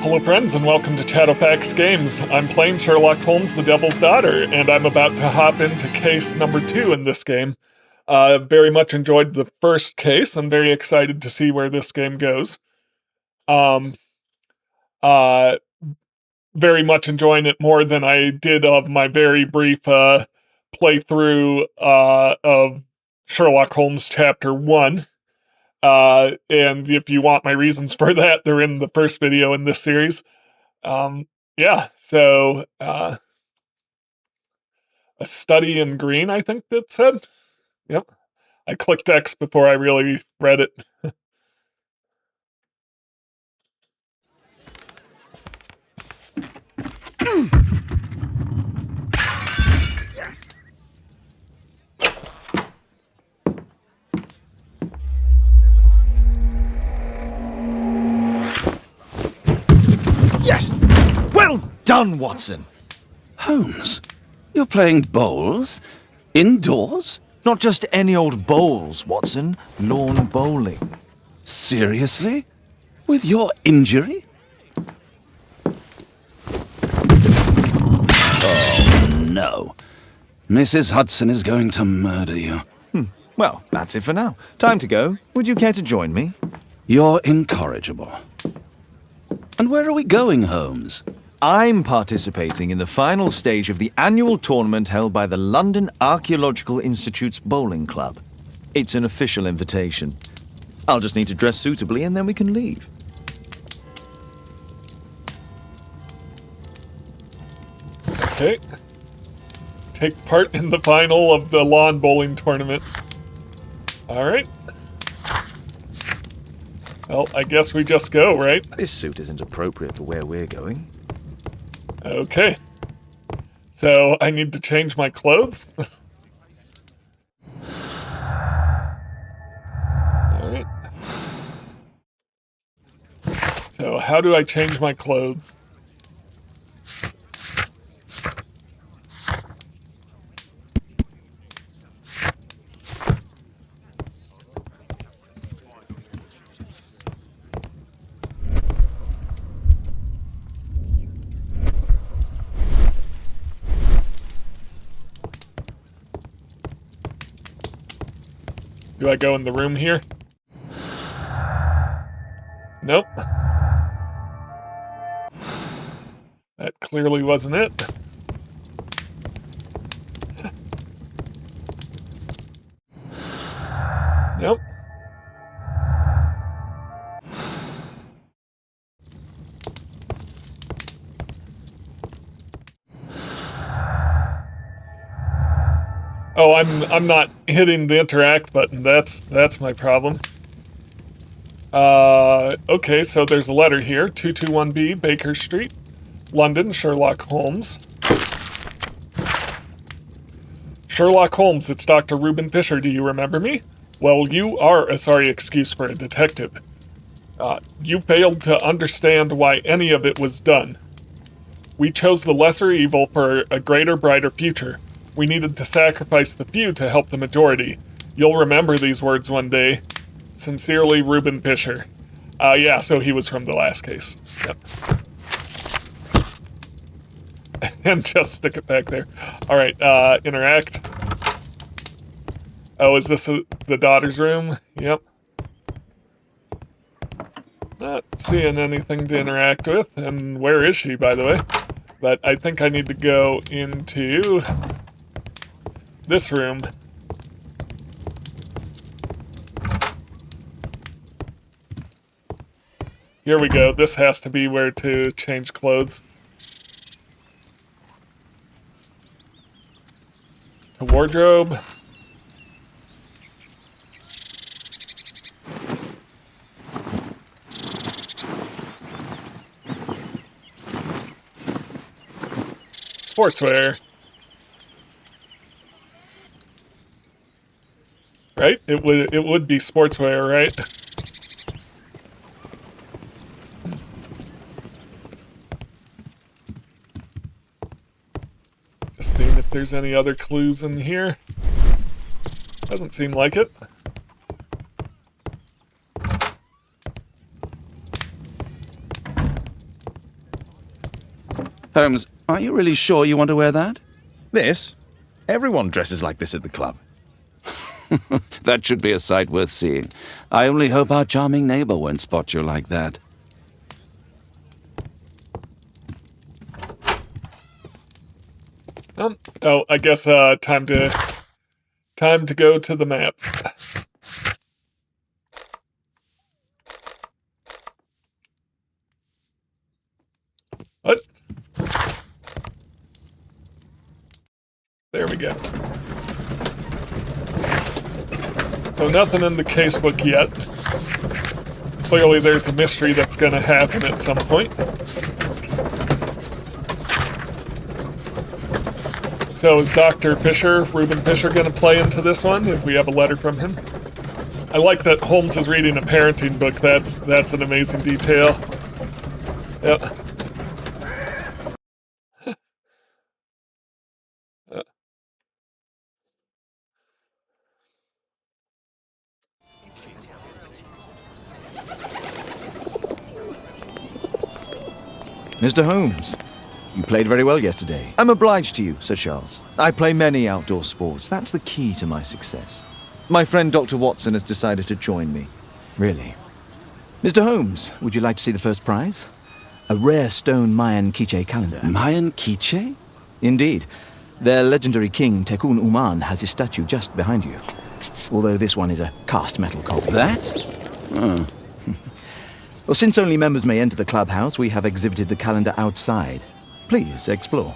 Hello friends and welcome to Chadowfax Games. I'm playing Sherlock Holmes, the Devil's Daughter, and I'm about to hop into case number 2 in this game. Very much enjoyed the first case. I'm very excited to see where this game goes. Very much enjoying it more than I did of my very brief playthrough of Sherlock Holmes Chapter 1. And if you want my reasons for that, they're in the first video in this series. Yeah, so, a study in green, I think that said. Yep. I clicked X before I really read it. Yes! Well done, Watson! Holmes, you're playing bowls? Indoors? Not just any old bowls, Watson. Lawn bowling. Seriously? With your injury? Oh, no. Mrs. Hudson is going to murder you. Well, that's it for now. Time to go. Would you care to join me? You're incorrigible. And where are we going, Holmes? I'm participating in the final stage of the annual tournament held by the London Archaeological Institute's bowling club. It's an official invitation. I'll just need to dress suitably and then we can leave. Okay. Take part in the final of the lawn bowling tournament. Alright. Well, I guess we just go, right? This suit isn't appropriate for where we're going. Okay. So, I need to change my clothes? Alright. So, how do I change my clothes? Do I go in the room here? Nope. That clearly wasn't it. Nope. Oh, I'm not hitting the interact button. That's my problem. Okay, so there's a letter here. 221B, Baker Street, London, Sherlock Holmes. Sherlock Holmes, it's Dr. Reuben Fisher. Do you remember me? Well, you are a sorry excuse for a detective. You failed to understand why any of it was done. We chose the lesser evil for a greater, brighter future. We needed to sacrifice the few to help the majority. You'll remember these words one day. Sincerely, Reuben Fisher. Yeah, so he was from the last case. Yep. And just stick it back there. Alright, interact. Oh, is this the daughter's room? Yep. Not seeing anything to interact with. And where is she, by the way? But I think I need to go into this room. Here we go. This has to be where to change clothes. To wardrobe. Sportswear. Right? It would be sportswear, right? Just seeing if there's any other clues in here. Doesn't seem like it. Holmes, are you really sure you want to wear that? This? Everyone dresses like this at the club. That should be a sight worth seeing. I only hope our charming neighbor won't spot you like that. Oh, I guess time to go to the map. What? There we go. So nothing in the casebook yet. Clearly there's a mystery that's gonna happen at some point. So is Dr. Fisher, Reuben Fisher, gonna play into this one if we have a letter from him? I like that Holmes is reading a parenting book. That's an amazing detail. Yep. Mr. Holmes, you played very well yesterday. I'm obliged to you, Sir Charles. I play many outdoor sports. That's the key to my success. My friend Dr. Watson has decided to join me. Really. Mr. Holmes, would you like to see the first prize? A rare stone Mayan Quiche calendar. Mayan Quiche? Indeed. Their legendary king, Tekun Uman, has his statue just behind you. Although this one is a cast metal copy. That? Oh. Well, since only members may enter the clubhouse, we have exhibited the calendar outside. Please, explore.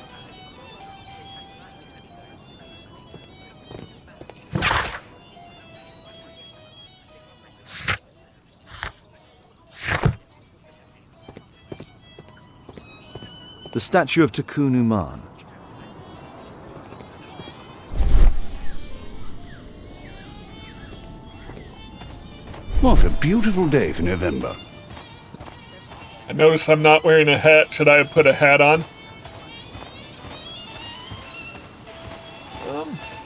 The statue of Tekun Uman. What a beautiful day for November. I notice I'm not wearing a hat. Should I have put a hat on?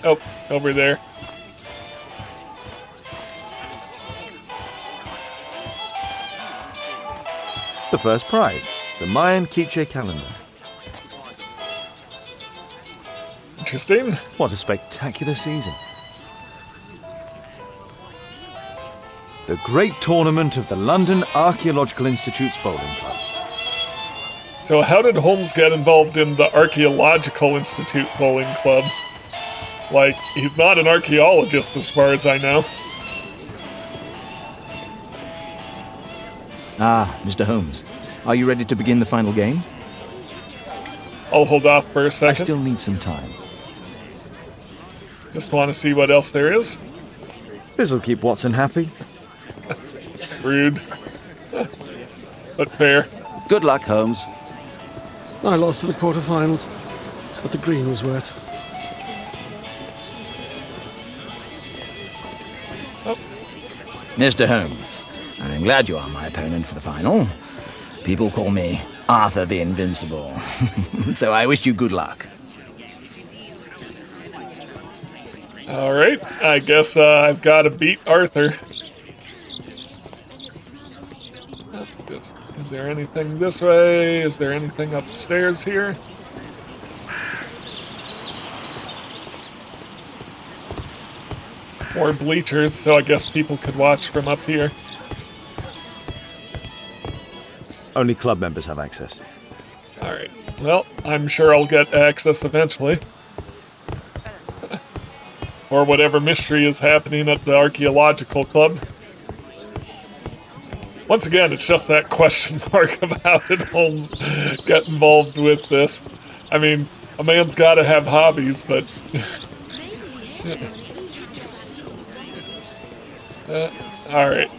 Oh, over there. The first prize, the Mayan Quiche calendar. Interesting. What a spectacular season. The great tournament of the London Archaeological Institute's bowling club. So how did Holmes get involved in the Archaeological Institute bowling club? Like, he's not an archaeologist as far as I know. Ah, Mr. Holmes, are you ready to begin the final game? I'll hold off for a second. I still need some time. Just want to see what else there is. This'll keep Watson happy. Rude. But fair. Good luck, Holmes. I lost to the quarterfinals, but the green was wet. Mr. Holmes, I'm glad you are my opponent for the final. People call me Arthur the Invincible, so I wish you good luck. Alright, I guess I've got to beat Arthur. Is there anything this way? Is there anything upstairs here? More bleachers, so I guess people could watch from up here. Only club members have access. Alright, well, I'm sure I'll get access eventually. Or whatever mystery is happening at the Archaeological Club. Once again, it's just that question mark of how did Holmes get involved with this. I mean, a man's got to have hobbies, but... Alright.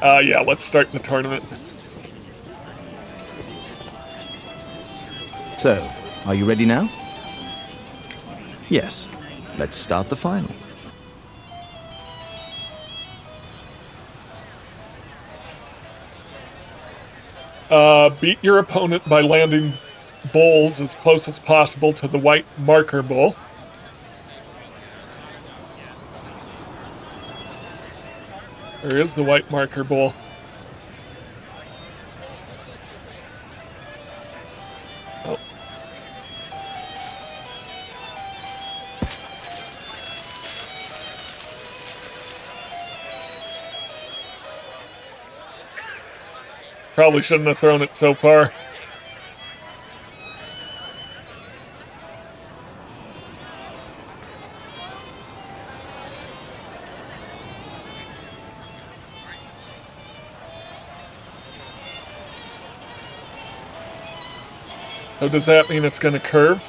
Yeah, let's start the tournament. So, are you ready now? Yes. Let's start the final. Beat your opponent by landing bowls as close as possible to the white marker bowl. Where is the white marker bowl? Probably shouldn't have thrown it so far. So does that mean it's going to curve?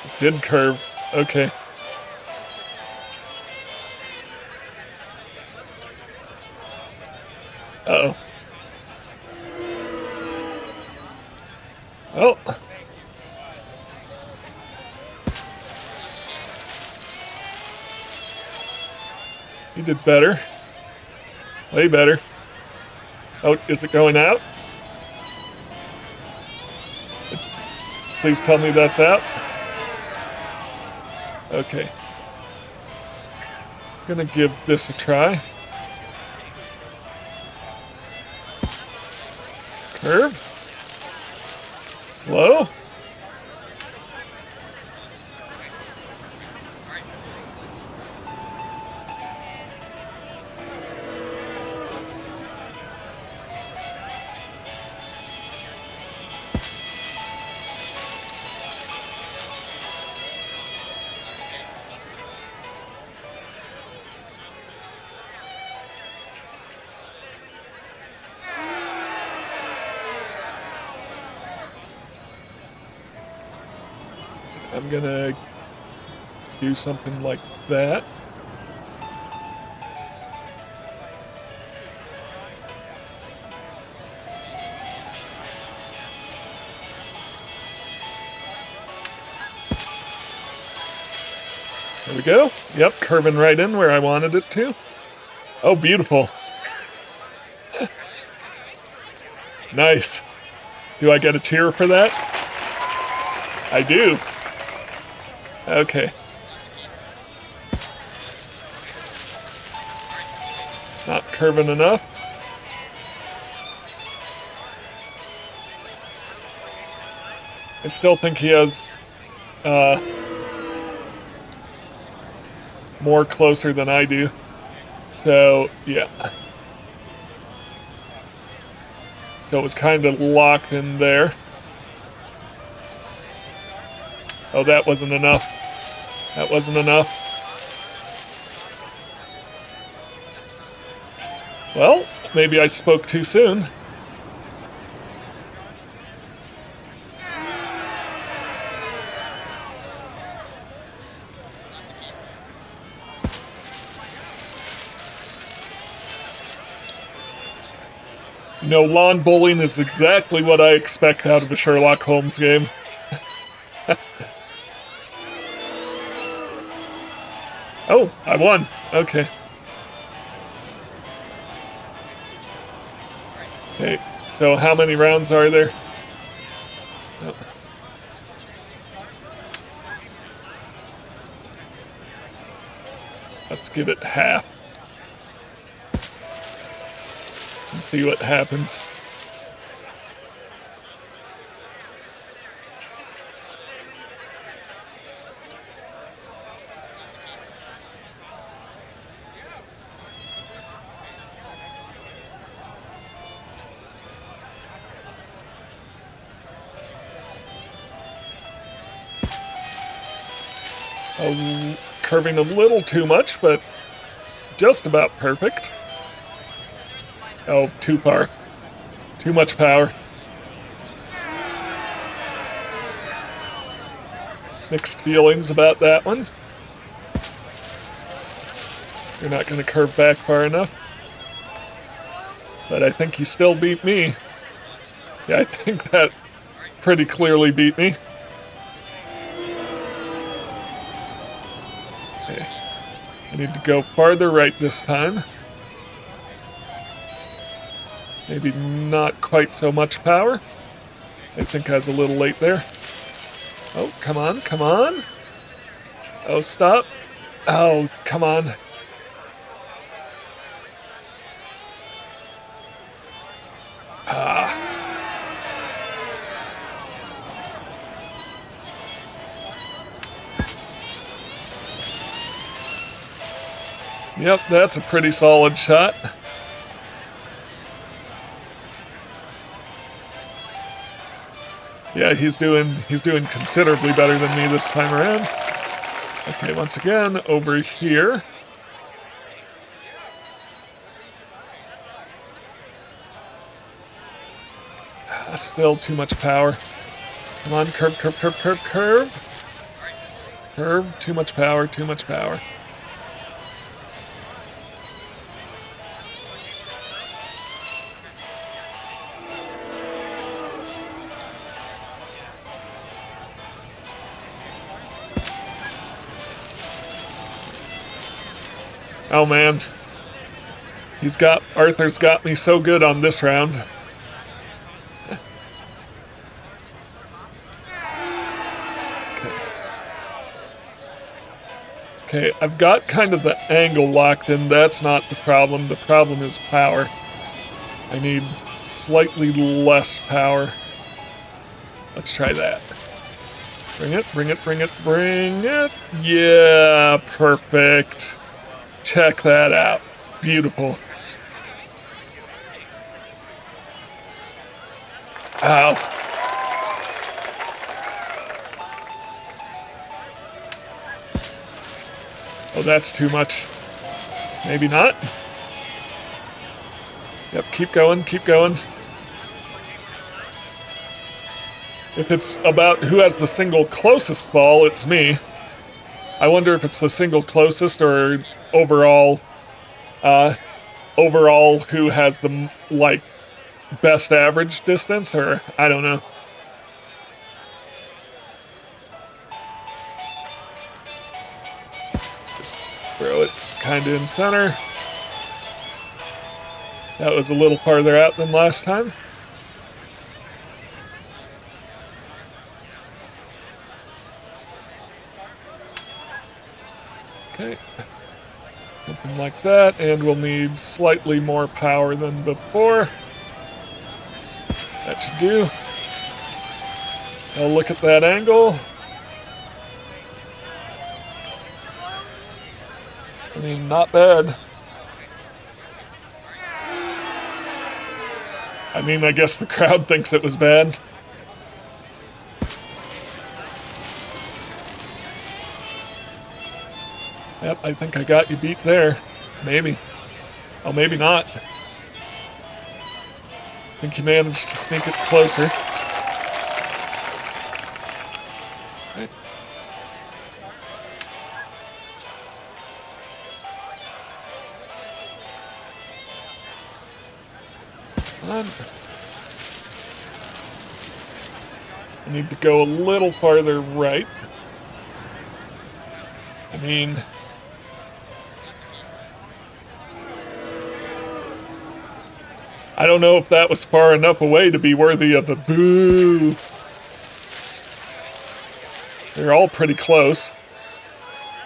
It did curve. Okay. Uh-oh. Oh. He did better. Way better. Oh, is it going out? Please tell me that's out. Okay. Gonna give this a try. Curve. Slow. I'm gonna do something like that. There we go. Yep, curving right in where I wanted it to. Oh, beautiful. Nice. Do I get a cheer for that? I do. Okay. Not curving enough. I still think he has more closer than I do. So, yeah. So it was kind of locked in there. Oh, that wasn't enough. That wasn't enough. Well, maybe I spoke too soon. You know, lawn bowling is exactly what I expect out of a Sherlock Holmes game. Oh, I won. Okay. Okay, so how many rounds are there? Oh. Let's give it half. And see what happens. Oh, curving a little too much, but just about perfect. Oh, too far. Too much power. Mixed feelings about that one. You're not going to curve back far enough. But I think you still beat me. Yeah, I think that pretty clearly beat me. Okay. I need to go farther right this time. Maybe not quite so much power. I think I was a little late there. Oh, come on, come on. Oh, stop. Oh, come on. Ah. Yep, that's a pretty solid shot. Yeah, he's doing considerably better than me this time around. Okay, once again, over here. Still too much power. Come on, curve, curve, curve, curve, curve. Curve, too much power, too much power. Oh man. Arthur's got me so good on this round. Okay, I've got kind of the angle locked in. That's not the problem. The problem is power. I need slightly less power. Let's try that. Bring it, bring it, bring it, bring it. Yeah, perfect. Check that out. Beautiful. Ow. Oh, that's too much. Maybe not. Yep, keep going, keep going. If it's about who has the single closest ball, it's me. I wonder if it's the single closest or overall who has the, like, best average distance, or I don't know. Just throw it kind of in center. That was a little farther out than last time. Okay. Something like that, and we'll need slightly more power than before. That should do. I'll look at that angle. I mean, not bad. I mean, I guess the crowd thinks it was bad. Yep, I think I got you beat there. Maybe. Oh, maybe not. I think you managed to sneak it closer. Okay. Come on. I need to go a little farther right. I mean... I don't know if that was far enough away to be worthy of a boo. They're all pretty close.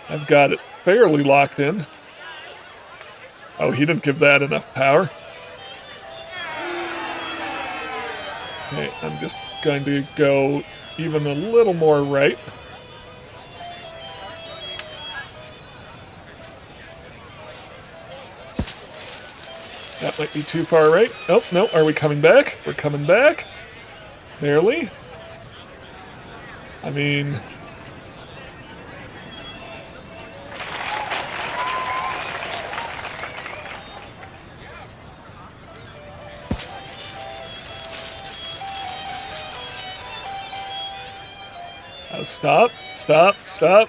I've got it fairly locked in. Oh, he didn't give that enough power. Okay, I'm just going to go even a little more right. That might be too far right. Oh, no, are we coming back? We're coming back. Barely. I mean... Oh, stop, stop, stop.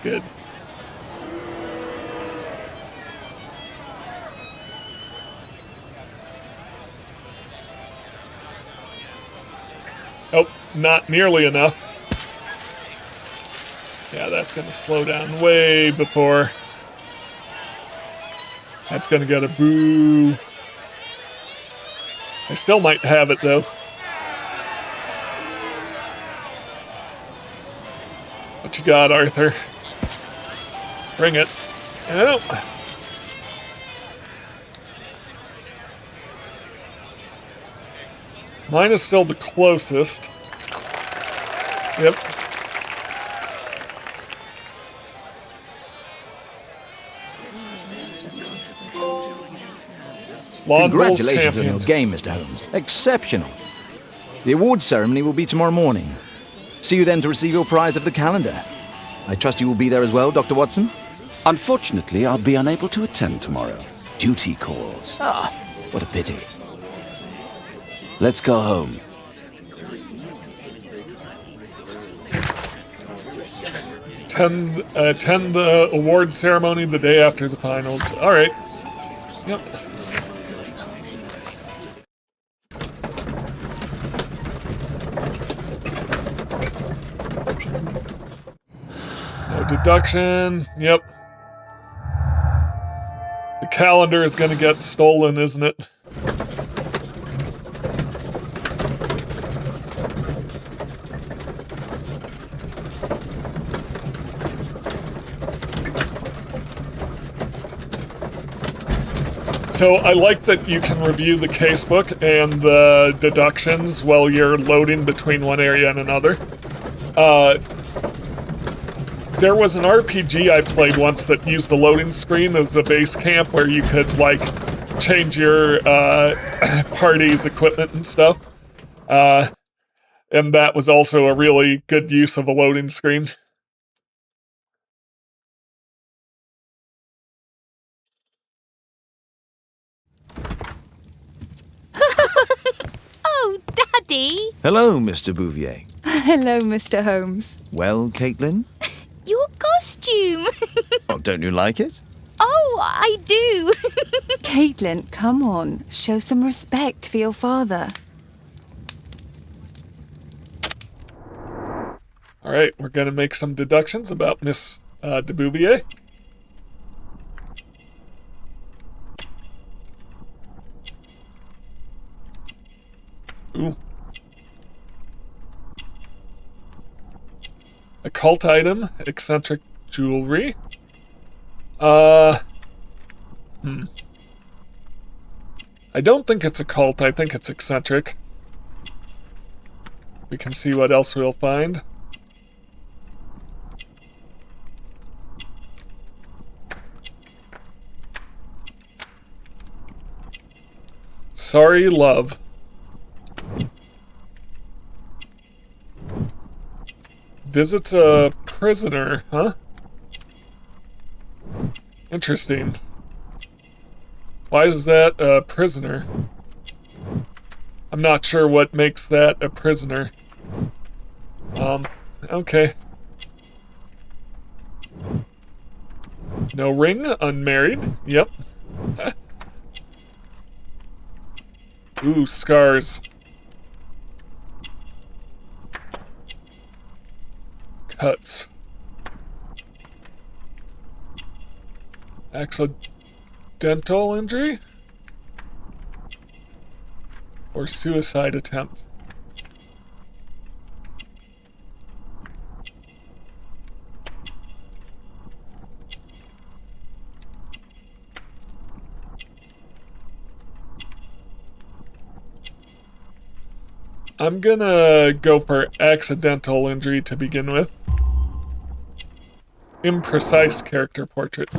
Good. Oh, not nearly enough. Yeah, that's going to slow down way before. That's going to get a boo. I still might have it, though. What you got, Arthur? Bring it. Oh. Mine is still the closest. Yep. Lawn Bowls Congratulations on your champions. game, Mr. Holmes. Exceptional. The awards ceremony will be tomorrow morning. See you then to receive your prize of the calendar. I trust you will be there as well, Dr. Watson? Unfortunately, I'll be unable to attend tomorrow. Duty calls. Ah, what a pity. Let's go home. Attend the award ceremony the day after the finals. All right. Yep. No deduction. Yep. The calendar is going to get stolen, isn't it? So I like that you can review the casebook and the deductions while you're loading between one area and another. There was an RPG I played once that used the loading screen as a base camp where you could, like, change your party's equipment and stuff. And that was also a really good use of a loading screen. Oh, Daddy! Hello, Mr. Bouvier. Hello, Mr. Holmes. Well, Caitlin? Your costume! Oh, don't you like it? Oh, I do! Caitlin, come on. Show some respect for your father. All right, we're going to make some deductions about Miss de Bouvier. Ooh. Occult item, eccentric jewelry. I don't think it's occult, I think it's eccentric. We can see what else we'll find. Sorry, love. Visits a prisoner, huh? Interesting. Why is that a prisoner? I'm not sure what makes that a prisoner. Okay. No ring, unmarried. Yep. Ooh, scars. Cuts. Accidental injury? Or suicide attempt? I'm gonna go for accidental injury to begin with. Imprecise character portrait.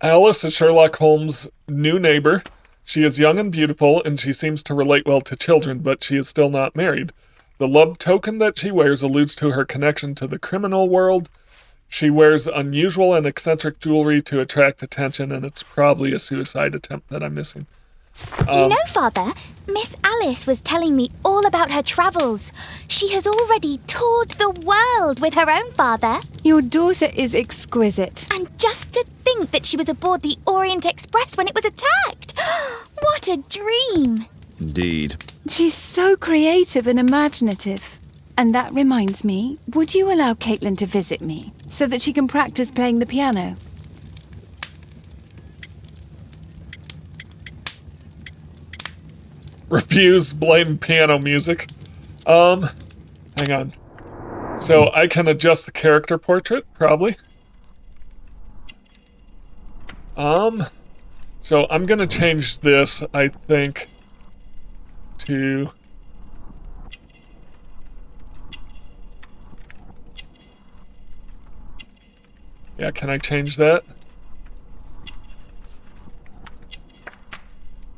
Alice is Sherlock Holmes' new neighbor. She is young and beautiful, and she seems to relate well to children, but she is still not married. The love token that she wears alludes to her connection to the criminal world. She wears unusual and eccentric jewelry to attract attention, and it's probably a suicide attempt that I'm missing. You know, Father, Miss Alice was telling me all about her travels. She has already toured the world with her own father. Your daughter is exquisite. And just to think that she was aboard the Orient Express when it was attacked. What a dream. Indeed. She's so creative and imaginative. And that reminds me, would you allow Caitlin to visit me so that she can practice playing the piano? Refuse, blame piano music. Hang on. So I can adjust the character portrait, probably. So I'm gonna change this, I think. to... Yeah, can I change that?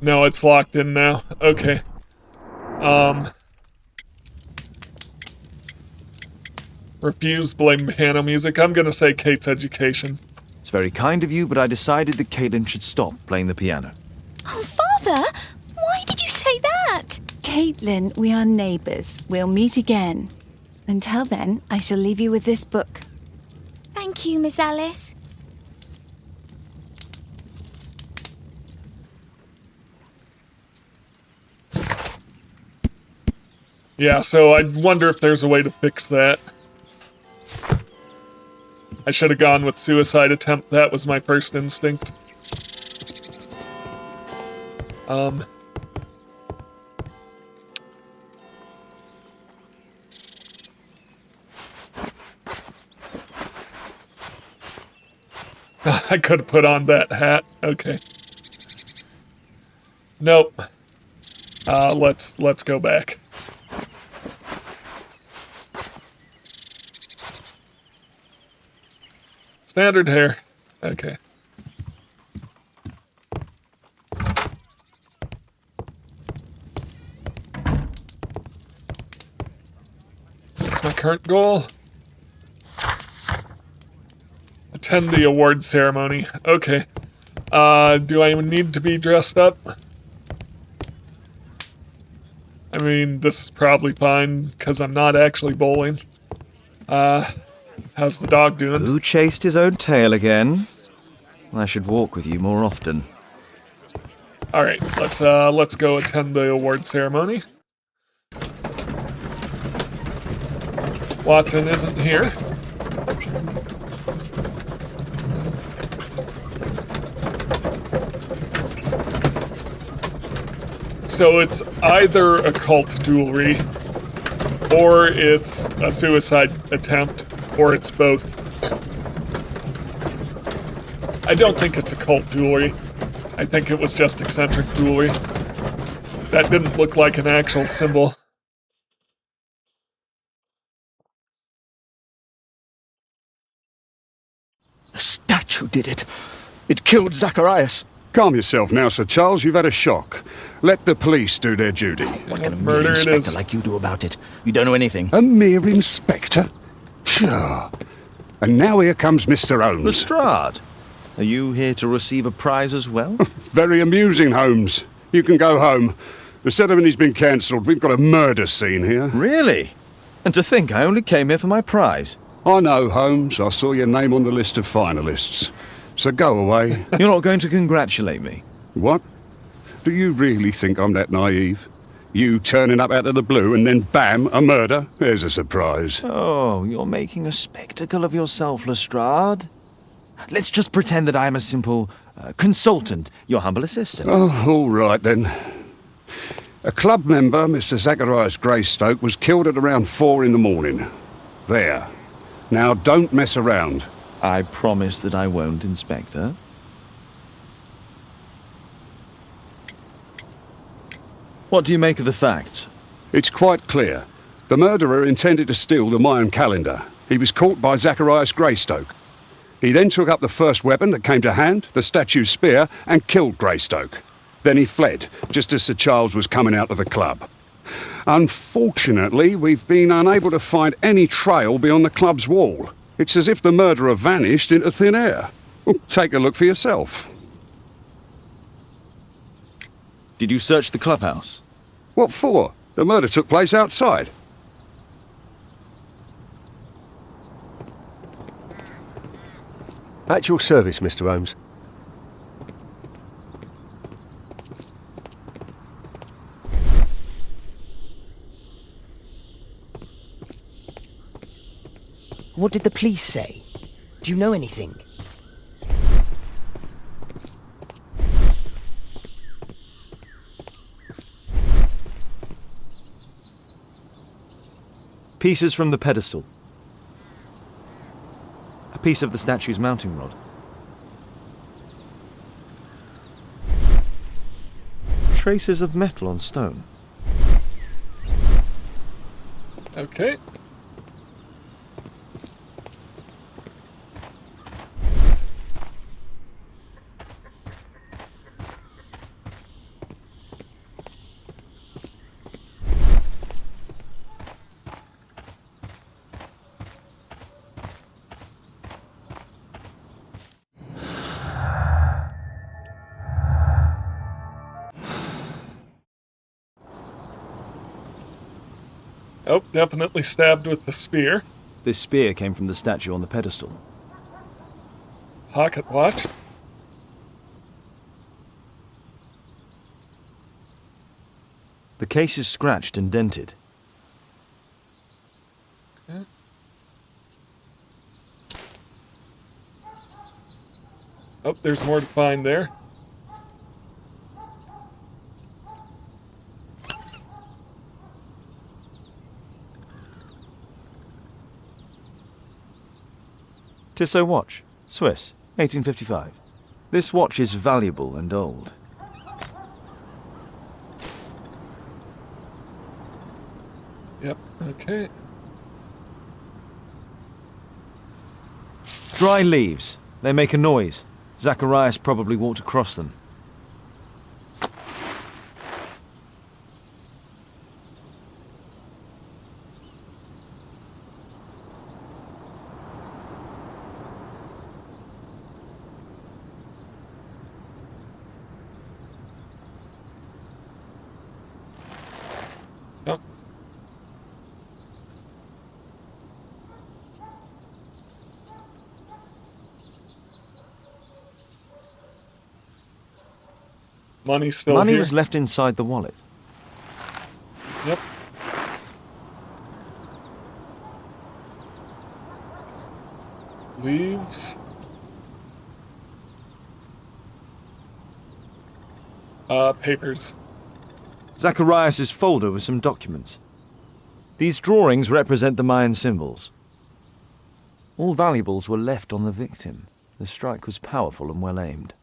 No, it's locked in now. Okay. Refuse, blame piano music. I'm gonna say Kate's education. It's very kind of you, but I decided that Caitlin should stop playing the piano. Oh, Father! Why did you say that? Caitlin, we are neighbours. We'll meet again. Until then, I shall leave you with this book. Thank you, Miss Alice. Yeah, so I wonder if there's a way to fix that. I should have gone with suicide attempt. That was my first instinct. I could have put on that hat. Okay. Nope. Let's go back. Standard hair. Okay. That's my current goal. Attend the award ceremony. Okay. Do I need to be dressed up? I mean, this is probably fine, because I'm not actually bowling. How's the dog doing? Who chased his own tail again? I should walk with you more often. Alright, let's go attend the award ceremony. Watson isn't here. So it's either occult jewelry, or it's a suicide attempt, or it's both. I don't think it's occult jewelry. I think it was just eccentric jewelry. That didn't look like an actual symbol. The statue did it. It killed Zacharias. Calm yourself now, Sir Charles. You've had a shock. Let the police do their duty. What can a mere Murder it inspector is. like you do about it? You don't know anything. A mere inspector? Phew. And now here comes Mr. Holmes. Lestrade, are you here to receive a prize as well? Very amusing, Holmes. You can go home. The ceremony's been cancelled. We've got a murder scene here. Really? And to think I only came here for my prize. I know, Holmes. I saw your name on the list of finalists. So go away. You're not going to congratulate me? What? Do you really think I'm that naive? You turning up out of the blue and then bam, a murder? There's a surprise. Oh, you're making a spectacle of yourself, Lestrade. Let's just pretend that I am a simple consultant, your humble assistant. Oh, all right then. A club member, Mr. Zacharias Greystoke, was killed at around 4 in the morning. There. Now don't mess around. I promise that I won't, Inspector. What do you make of the facts? It's quite clear. The murderer intended to steal the Mayan calendar. He was caught by Zacharias Greystoke. He then took up the first weapon that came to hand, the statue's spear, and killed Greystoke. Then he fled, just as Sir Charles was coming out of the club. Unfortunately, we've been unable to find any trail beyond the club's wall. It's as if the murderer vanished into thin air. Well, take a look for yourself. Did you search the clubhouse? What for? The murder took place outside. At your service, Mr. Holmes. What did the police say? Do you know anything? Pieces from the pedestal. A piece of the statue's mounting rod. Traces of metal on stone. Okay. Oh, definitely stabbed with the spear. This spear came from the statue on the pedestal. Pocket watch. The case is scratched and dented. Okay. Oh, there's more to find there. Tissot watch, Swiss, 1855. This watch is valuable and old. Yep, okay. Dry leaves. They make a noise. Zacharias probably walked across them. Oh. Money's still Money here. was left inside the wallet. Yep. Leaves. Papers. Zacharias' folder with some documents. These drawings represent the Mayan symbols. All valuables were left on the victim. The strike was powerful and well aimed.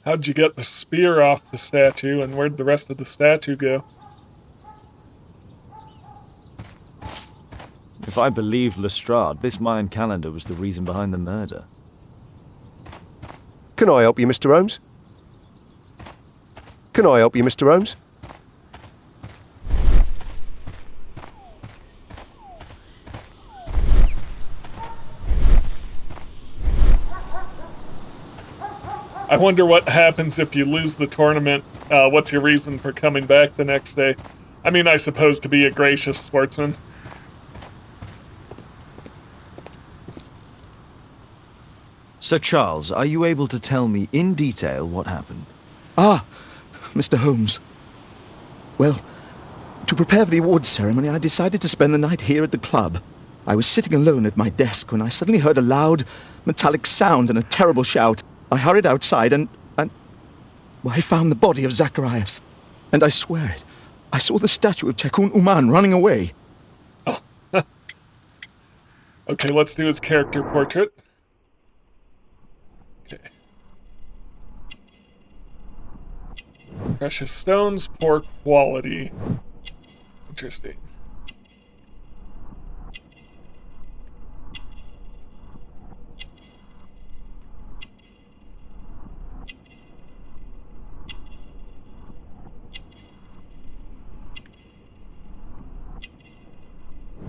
How'd you get the spear off the statue, and where'd the rest of the statue go? If I believed Lestrade, this Mayan calendar was the reason behind the murder. Can I help you, Mr. Holmes? Can I help you, Mr. Holmes? I wonder what happens if you lose the tournament. What's your reason for coming back the next day? I mean, I suppose to be a gracious sportsman. Sir Charles, are you able to tell me in detail what happened? Ah, Mr. Holmes. Well, to prepare for the awards ceremony, I decided to spend the night here at the club. I was sitting alone at my desk when I suddenly heard a loud, metallic sound and a terrible shout. I hurried outside and well, I found the body of Zacharias. And I swear it, I saw the statue of Tekun Uman running away. Oh. Okay, let's do his character portrait. Okay. Precious stones, poor quality. Interesting.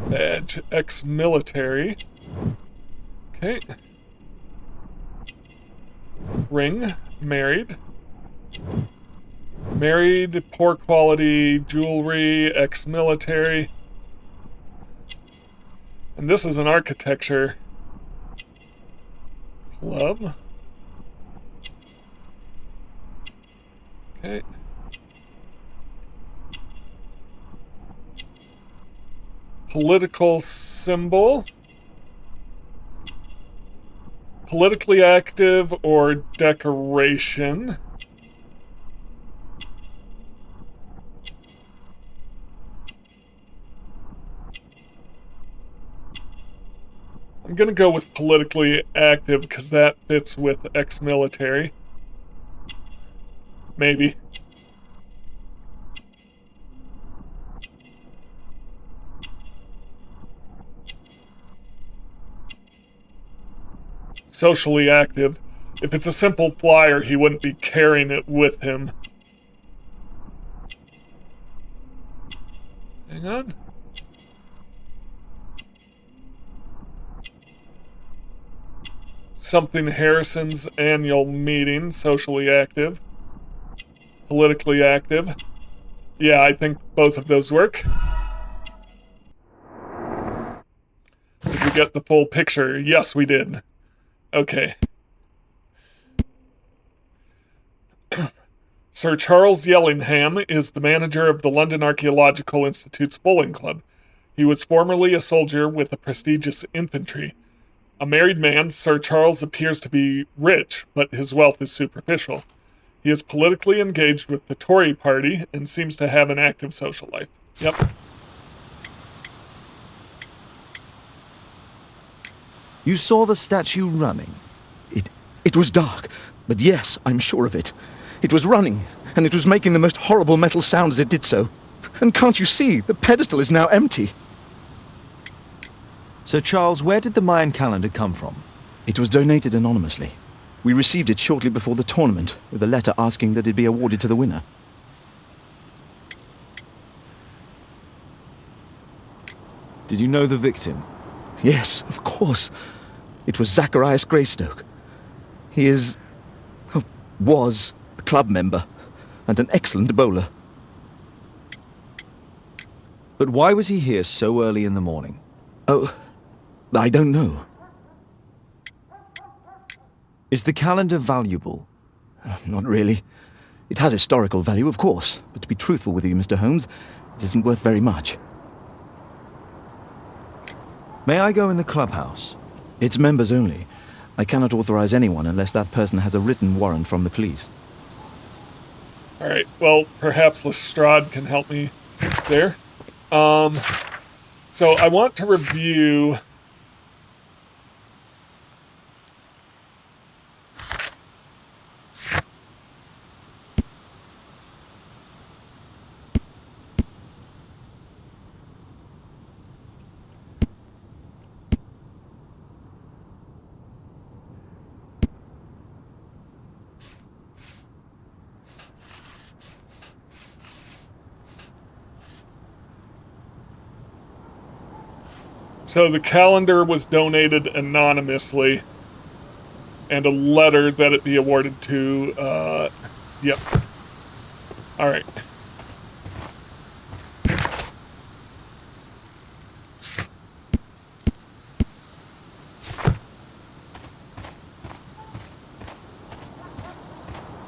Badge, ex-military. Okay. Ring, married. Married, poor quality jewelry, ex-military. And this is an architecture club. Okay. Political symbol. Politically active or decoration. I'm gonna go with politically active because that fits with ex-military. Maybe. Socially active. If it's a simple flyer, he wouldn't be carrying it with him. Hang on. Something Harrison's annual meeting, socially active. Politically active. Yeah, I think both of those work. Did we get the full picture? Yes, we did. Okay. Sir Charles Yellingham is the manager of the London Archaeological Institute's bowling club. He was formerly a soldier with the prestigious infantry. A married man, Sir Charles appears to be rich, but his wealth is superficial. He is politically engaged with the Tory party and seems to have an active social life. Yep. You saw the statue running? It was dark, but yes, I'm sure of it. It was running, and it was making the most horrible metal sound as it did so. And can't you see, the pedestal is now empty. Sir Charles, where did the Mayan calendar come from? It was donated anonymously. We received it shortly before the tournament, with a letter asking that it be awarded to the winner. Did you know the victim? Yes, of course. It was Zacharias Greystoke. He was a club member, and an excellent bowler. But why was he here so early in the morning? Oh, I don't know. Is the calendar valuable? Not really. It has historical value, of course, but to be truthful with you, Mr. Holmes, it isn't worth very much. May I go in the clubhouse? It's members only. I cannot authorize anyone unless that person has a written warrant from the police. Alright, well, perhaps Lestrade can help me there. So I want to review... So the calendar was donated anonymously, and a letter that it be awarded to, yep. Alright.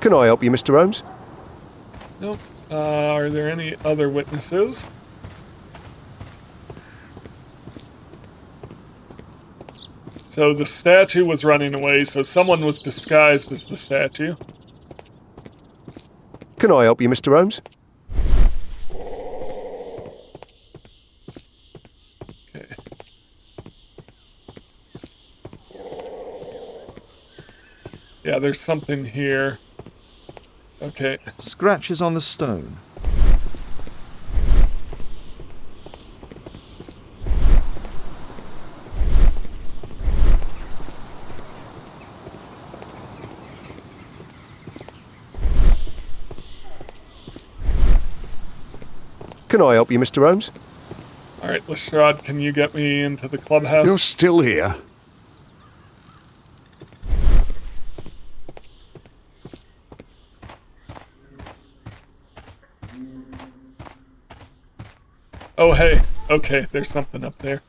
Can I help you, Mr. Holmes? Nope. Are there any other witnesses? So the statue was running away, so someone was disguised as the statue. Can I help you, Mr. Holmes? Okay. Yeah, there's something here. Okay. Scratches on the stone. Can I help you, Mr. Holmes? Alright, Lestrade, can you get me into the clubhouse? You're still here? Oh, hey. Okay, there's something up there.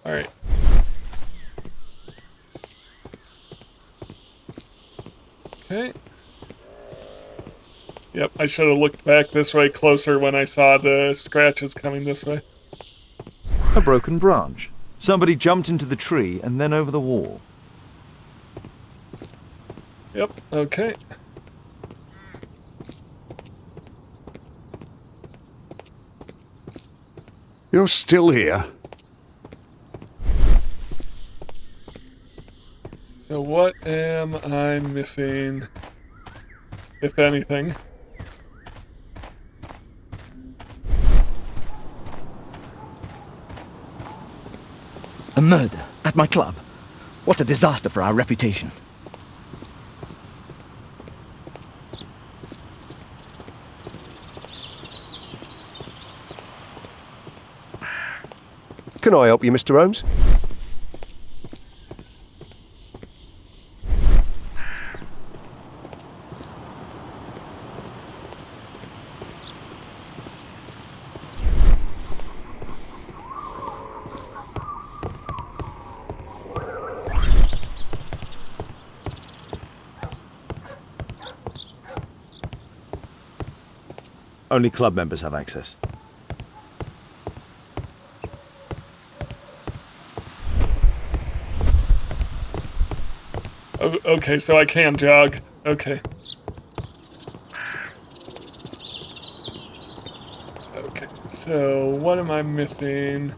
Alright. Okay. Yep, I should have looked back this way closer when I saw the scratches coming this way. A broken branch. Somebody jumped into the tree and then over the wall. Yep, okay. You're still here? So what am I missing, if anything? A murder at my club. What a disaster for our reputation. Can I help you, Mr. Holmes? Only club members have access. Okay, so I can jog. Okay. Okay, so what am I missing?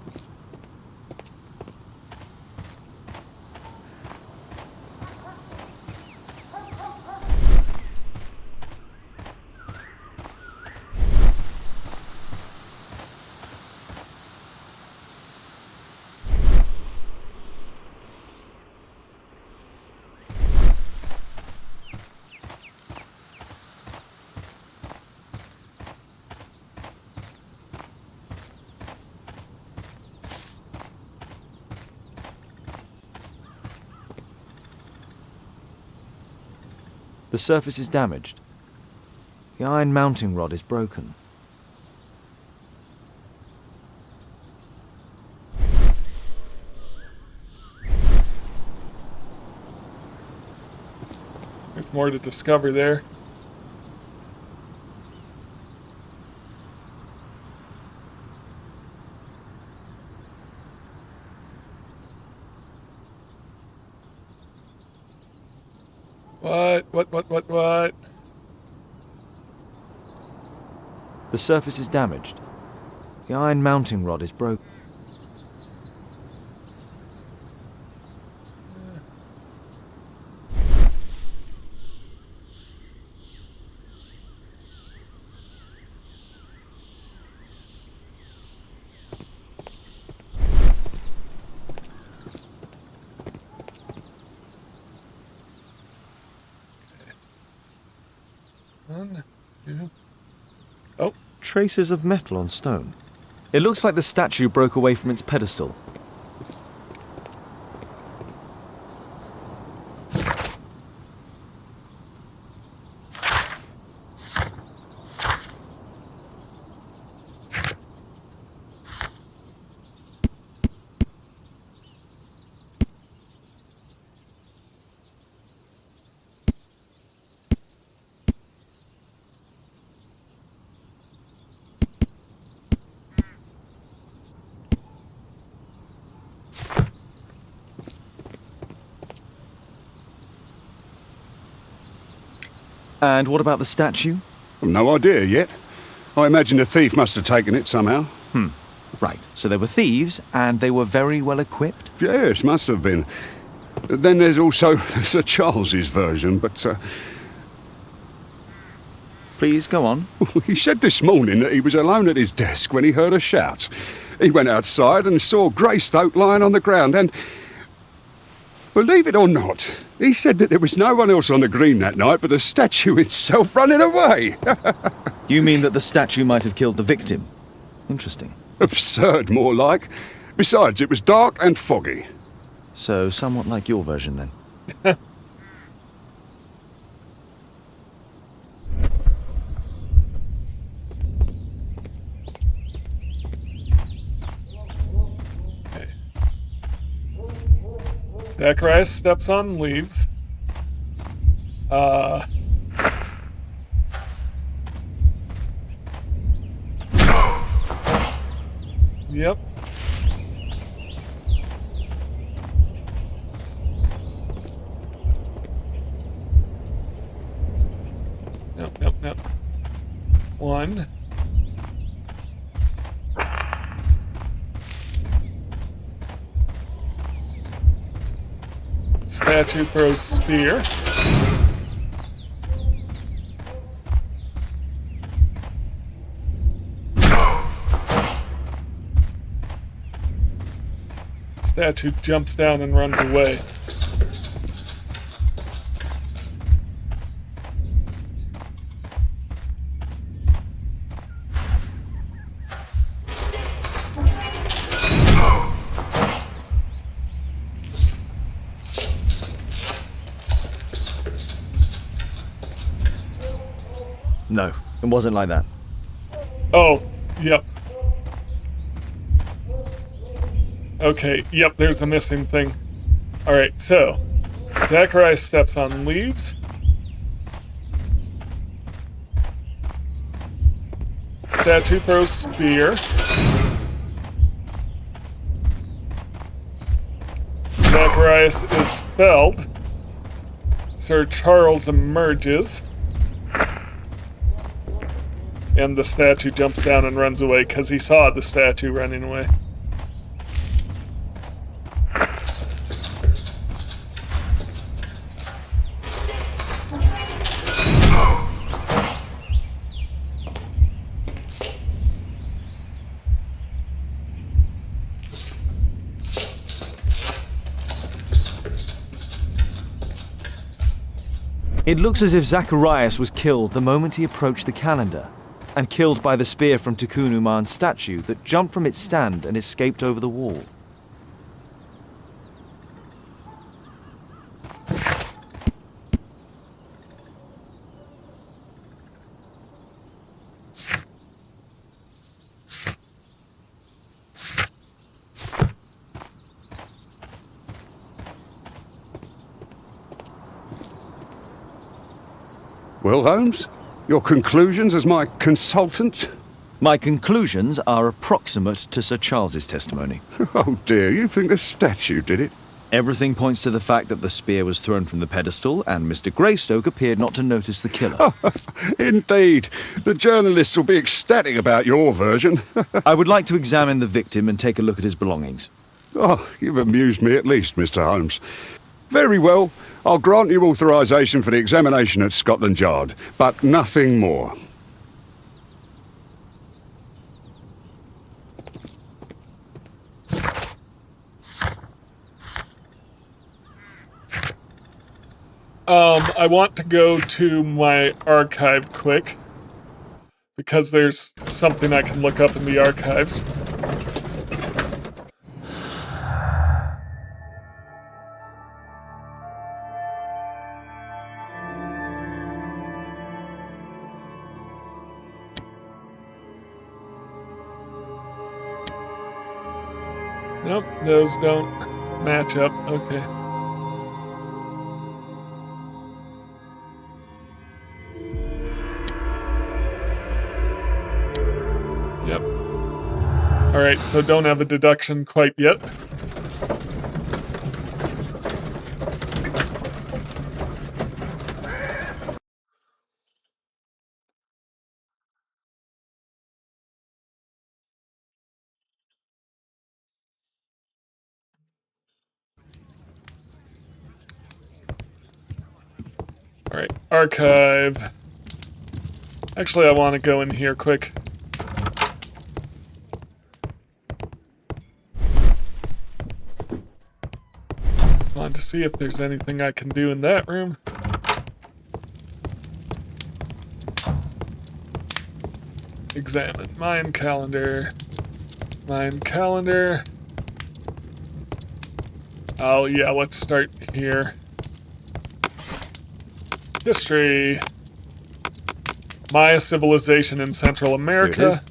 The surface is damaged. The iron mounting rod is broken. There's more to discover there. What? The surface is damaged. The iron mounting rod is broken. One, two. Oh. Traces of metal on stone. It looks like the statue broke away from its pedestal. And what about the statue? No idea yet. I imagine a thief must have taken it somehow. Right, so they were thieves, and they were very well equipped? Yes, must have been. Then there's also Sir Charles's version, but Please, go on. he said this morning that he was alone at his desk when he heard a shout. He went outside and saw Greystoke lying on the ground and... Believe it or not, he said that there was no one else on the green that night but the statue itself running away. You mean that the statue might have killed the victim? Interesting. Absurd, more like. Besides, it was dark and foggy. So, somewhat like your version, then. Zacharias steps on, leaves. Yep. Yep. One. Statue throws spear. Statue jumps down and runs away. No, it wasn't like that. Oh, yep. Okay, yep, there's a missing thing. Alright, so Zacharias steps on leaves. Statue throws spear. Zacharias is felled. Sir Charles emerges. And the statue jumps down and runs away because he saw the statue running away. It looks as if Zacharias was killed the moment he approached the calendar, and killed by the spear from Tikkun Uman's statue that jumped from its stand and escaped over the wall. Well, Holmes, your conclusions as my consultant? My conclusions are approximate to Sir Charles's testimony. Oh dear, you think the statue did it? Everything points to the fact that the spear was thrown from the pedestal, and Mr. Greystoke appeared not to notice the killer. Indeed. The journalists will be ecstatic about your version. I would like to examine the victim and take a look at his belongings. Oh, you've amused me at least, Mr. Holmes. Very well. I'll grant you authorization for the examination at Scotland Yard, but nothing more. I want to go to my archive quick, because there's something I can look up in the archives. Nope, those don't match up. Okay. Yep. Alright, so don't have a deduction quite yet. Alright, archive. Actually, I want to go in here quick. Just want to see if there's anything I can do in that room. Examine. Mayan calendar. Mayan calendar. Oh, yeah, let's start here. History. Maya civilization in Central America.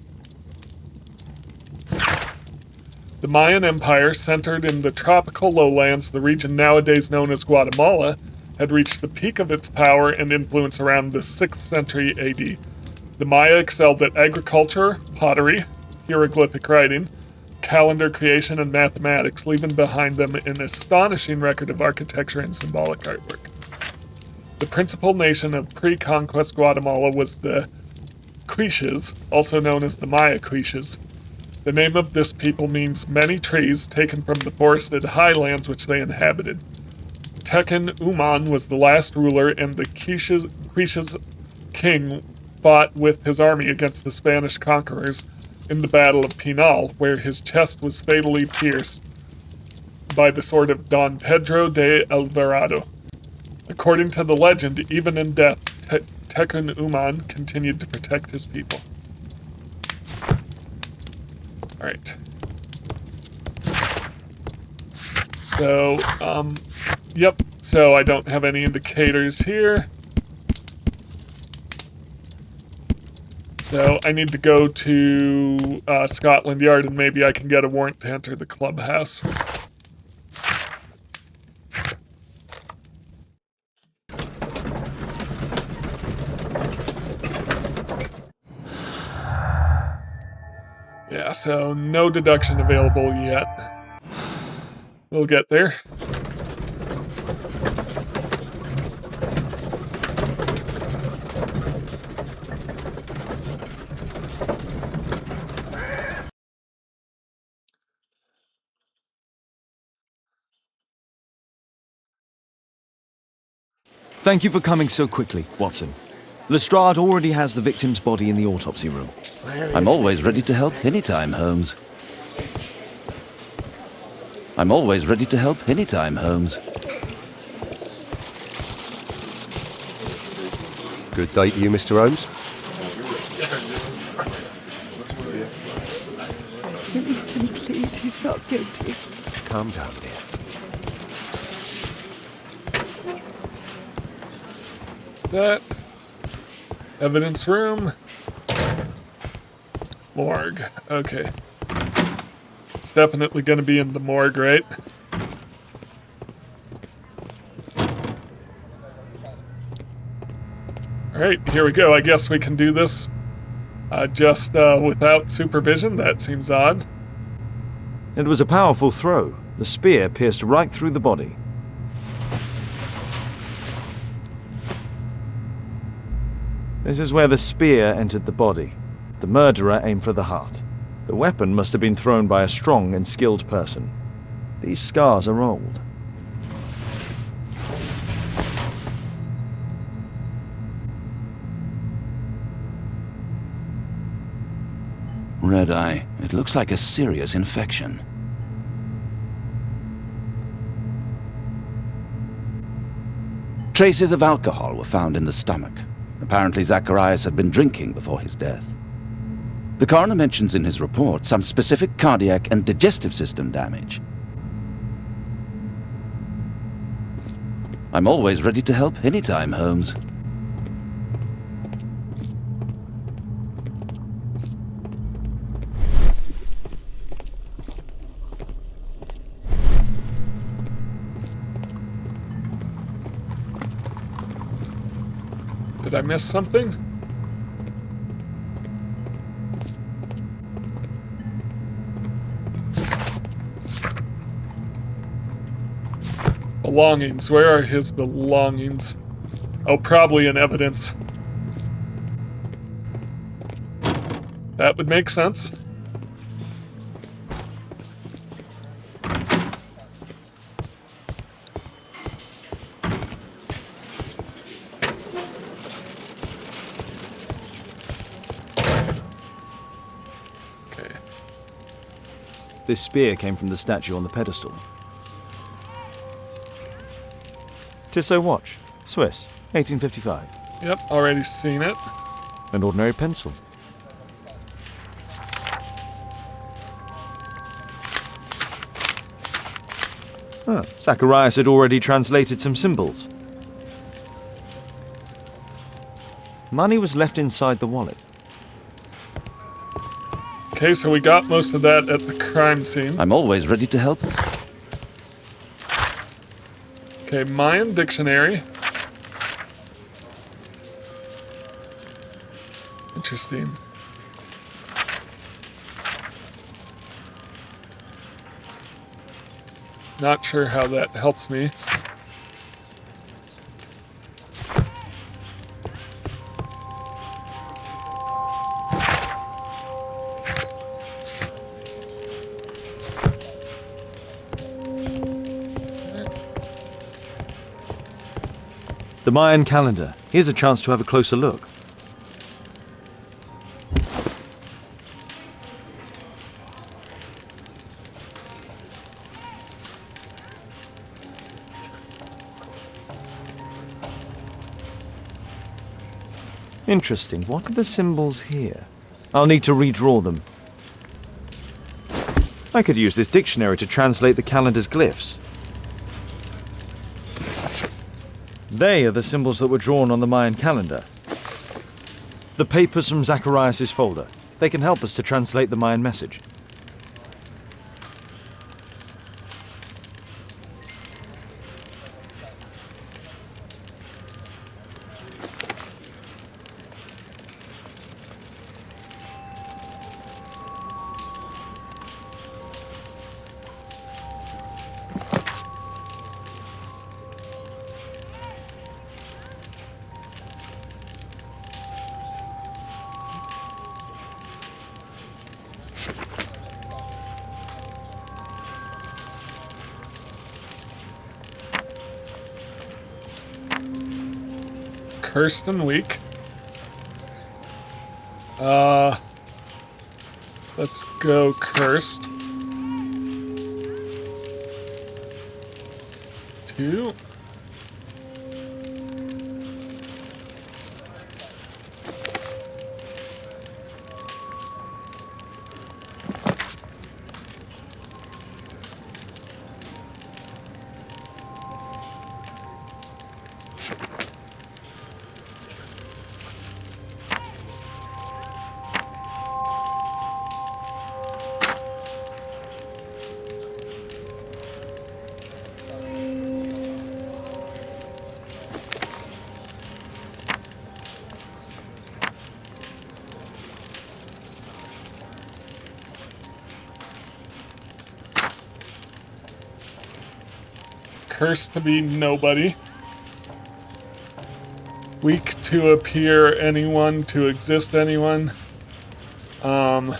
The Mayan Empire, centered in the tropical lowlands, the region nowadays known as Guatemala, had reached the peak of its power and influence around the 6th century AD. The Maya excelled at agriculture, pottery, hieroglyphic writing, calendar creation, and mathematics, leaving behind them an astonishing record of architecture and symbolic artwork. The principal nation of pre-conquest Guatemala was the Quiches, also known as the Maya Quiches. The name of this people means many trees, taken from the forested highlands which they inhabited. Tikkun Uman was the last ruler, and the Quiches king fought with his army against the Spanish conquerors in the Battle of Pinal, where his chest was fatally pierced by the sword of Don Pedro de Alvarado. According to the legend, even in death, Tikkun Uman continued to protect his people. Alright. So, yep, so I don't have any indicators here. So I need to go to Scotland Yard and maybe I can get a warrant to enter the clubhouse. Yeah, so no deduction available yet. We'll get there. Thank you for coming so quickly, Watson. Lestrade already has the victim's body in the autopsy room. I'm always ready to help anytime, Holmes. I'm always ready to help anytime, Holmes. Good day to you, Mr. Holmes. Release him, please. He's not guilty. Calm down, dear. That. Evidence room. Morgue. Okay. It's definitely going to be in the morgue, right? Alright, here we go. I guess we can do this just without supervision. That seems odd. It was a powerful throw. The spear pierced right through the body. This is where the spear entered the body. The murderer aimed for the heart. The weapon must have been thrown by a strong and skilled person. These scars are old. Red eye. It looks like a serious infection. Traces of alcohol were found in the stomach. Apparently Zacharias had been drinking before his death. The coroner mentions in his report some specific cardiac and digestive system damage. I'm always ready to help anytime, Holmes. Did I miss something? Belongings. Where are his belongings? Oh, probably in evidence. That would make sense. This spear came from the statue on the pedestal. Tissot watch, Swiss, 1855. Yep, already seen it. An ordinary pencil. Zacharias had already translated some symbols. Money was left inside the wallet. Okay, so we got most of that at the crime scene. I'm always ready to help. Okay, Mayan dictionary. Interesting. Not sure how that helps me. The Mayan calendar. Here's a chance to have a closer look. Interesting. What are the symbols here? I'll need to redraw them. I could use this dictionary to translate the calendar's glyphs. They are the symbols that were drawn on the Mayan calendar. The papers from Zacharias' folder. They can help us to translate the Mayan message. Cursed and weak. Let's go cursed. 2. Cursed to be nobody. Weak to appear anyone, to exist anyone. Yeah.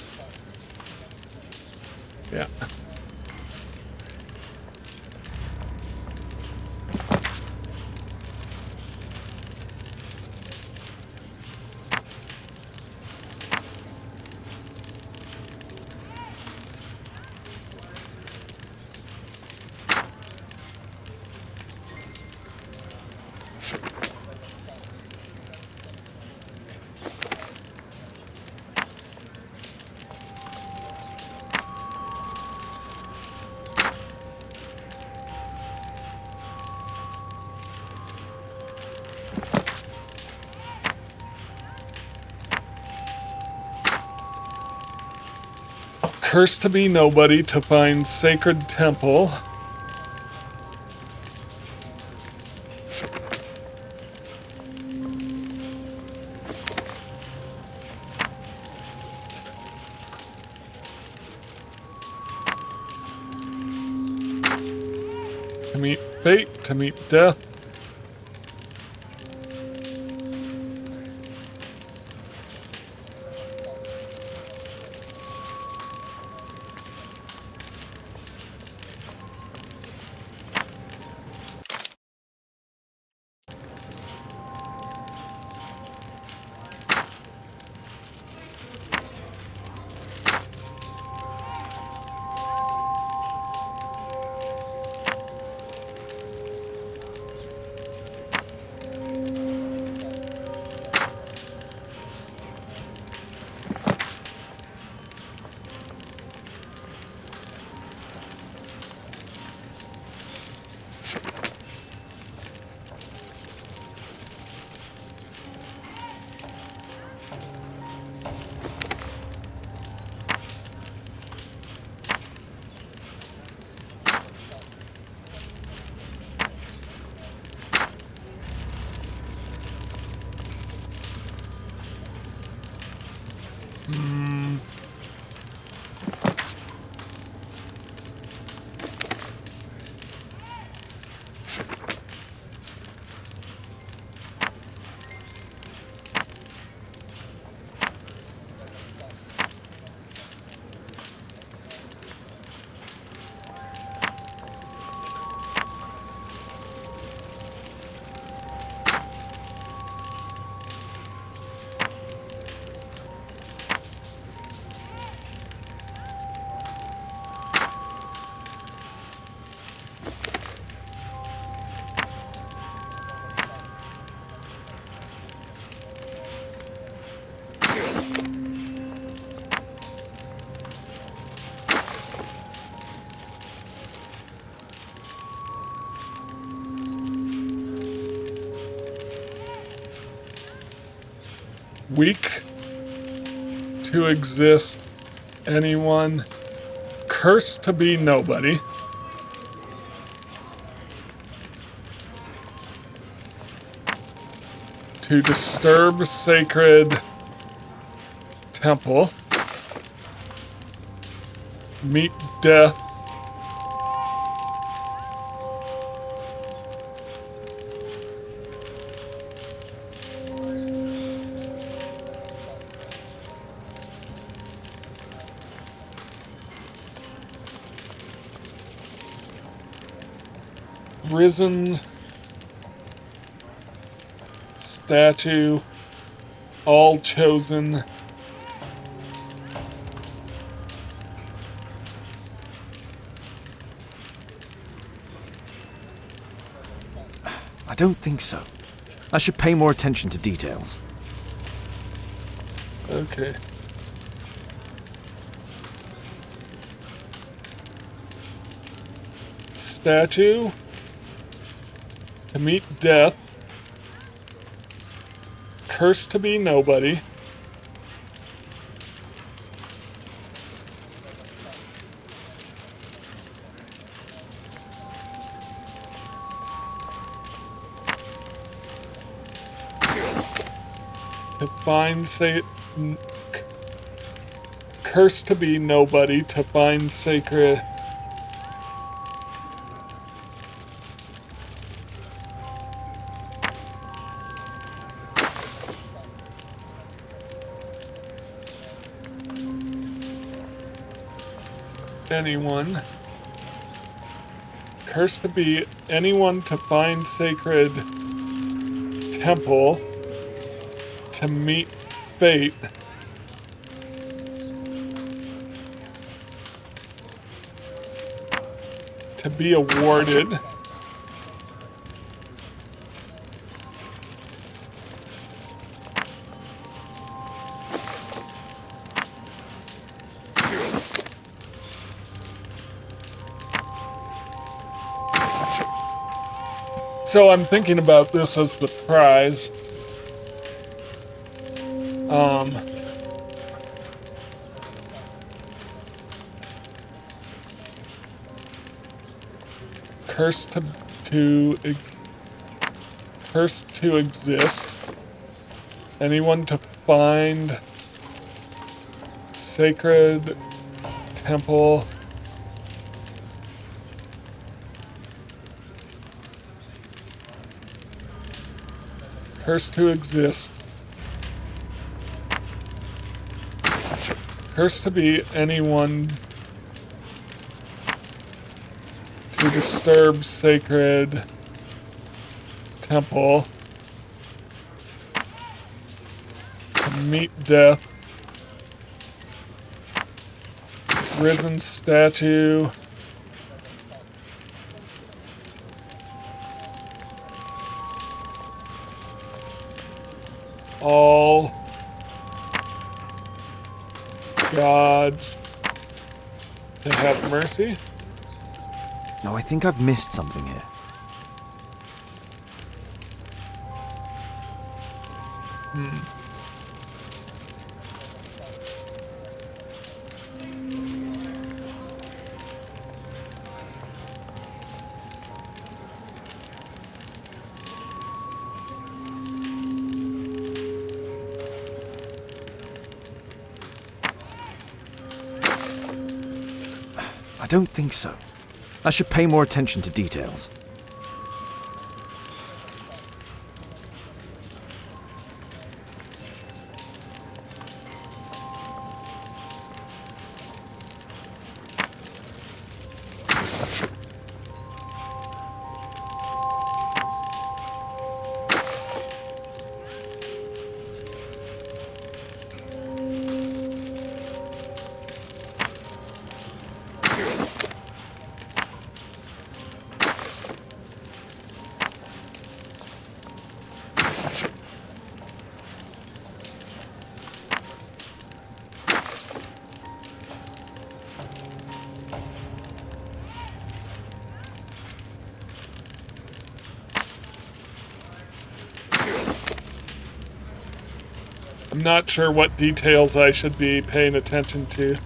Cursed to be nobody, to find sacred temple. To meet fate, to meet death. Weak to exist, anyone. Cursed to be nobody. To disturb sacred temple. Meet death. Risen statue, all chosen. I don't think so. I should pay more attention to details. Okay. Statue. To meet death. Cursed to be nobody. To find cursed to be nobody, to find sacred. Anyone. Cursed to be anyone to find sacred temple, to meet fate, to be awarded, so I'm thinking about this as the prize. Cursed to exist. Anyone to find sacred temple. Cursed to exist. Cursed to be anyone to disturb sacred temple. To meet death. Risen statue. All gods to have mercy. No, I think I've missed something here. I don't think so. I should pay more attention to details. I'm not sure what details I should be paying attention to.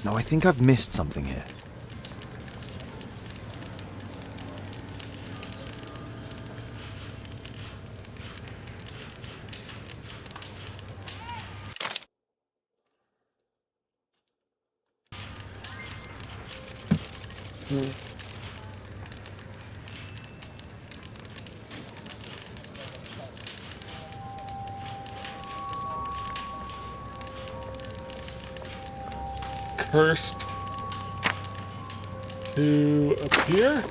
No, I think I've missed something here. Cursed to appear.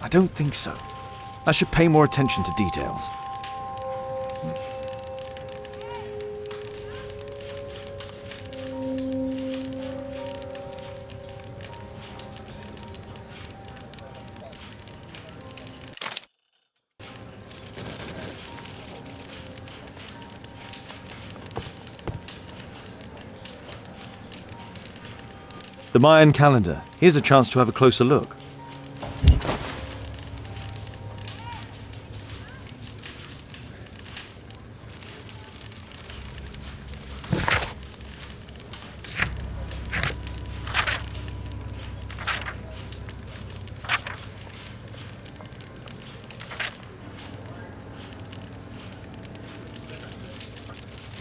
I don't think so. I should pay more attention to details. The Mayan calendar. Here's a chance to have a closer look.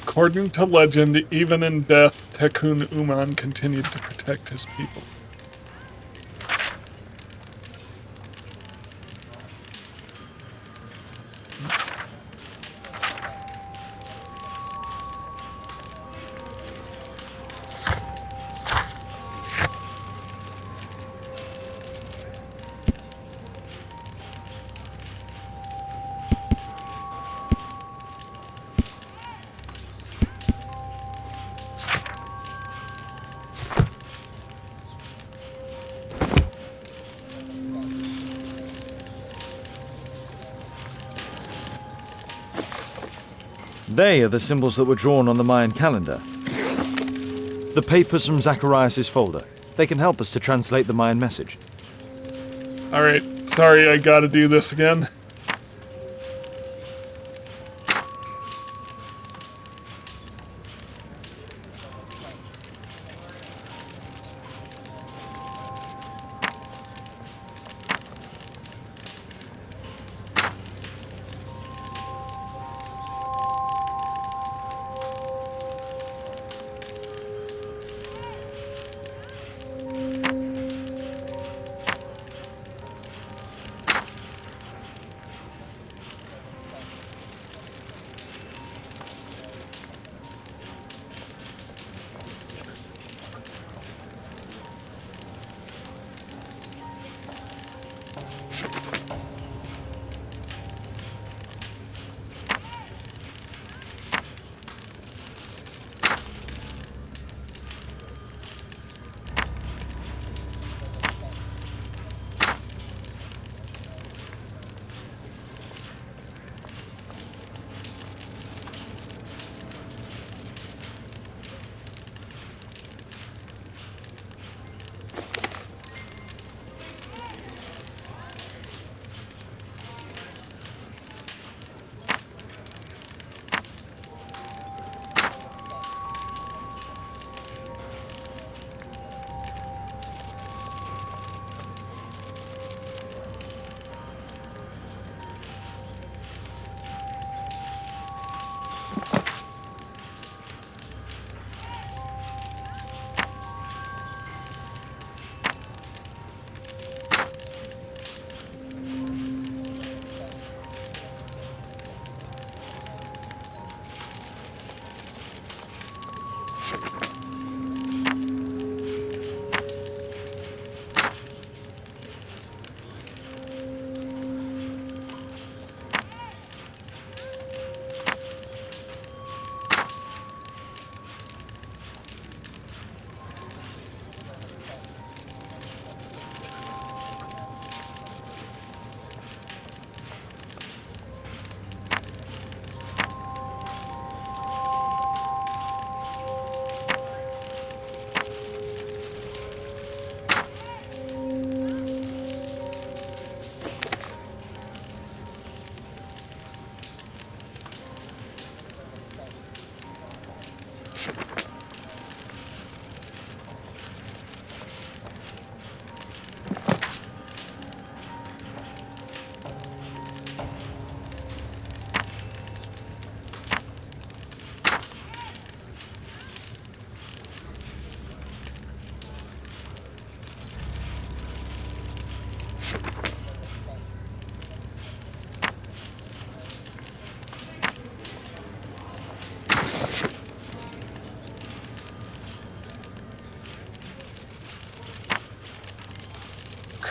According to legend, even in death, Tekun Uman continued to protect his people. They are the symbols that were drawn on the Mayan calendar. The papers from Zacharias' folder. They can help us to translate the Mayan message. Alright, sorry I gotta do this again.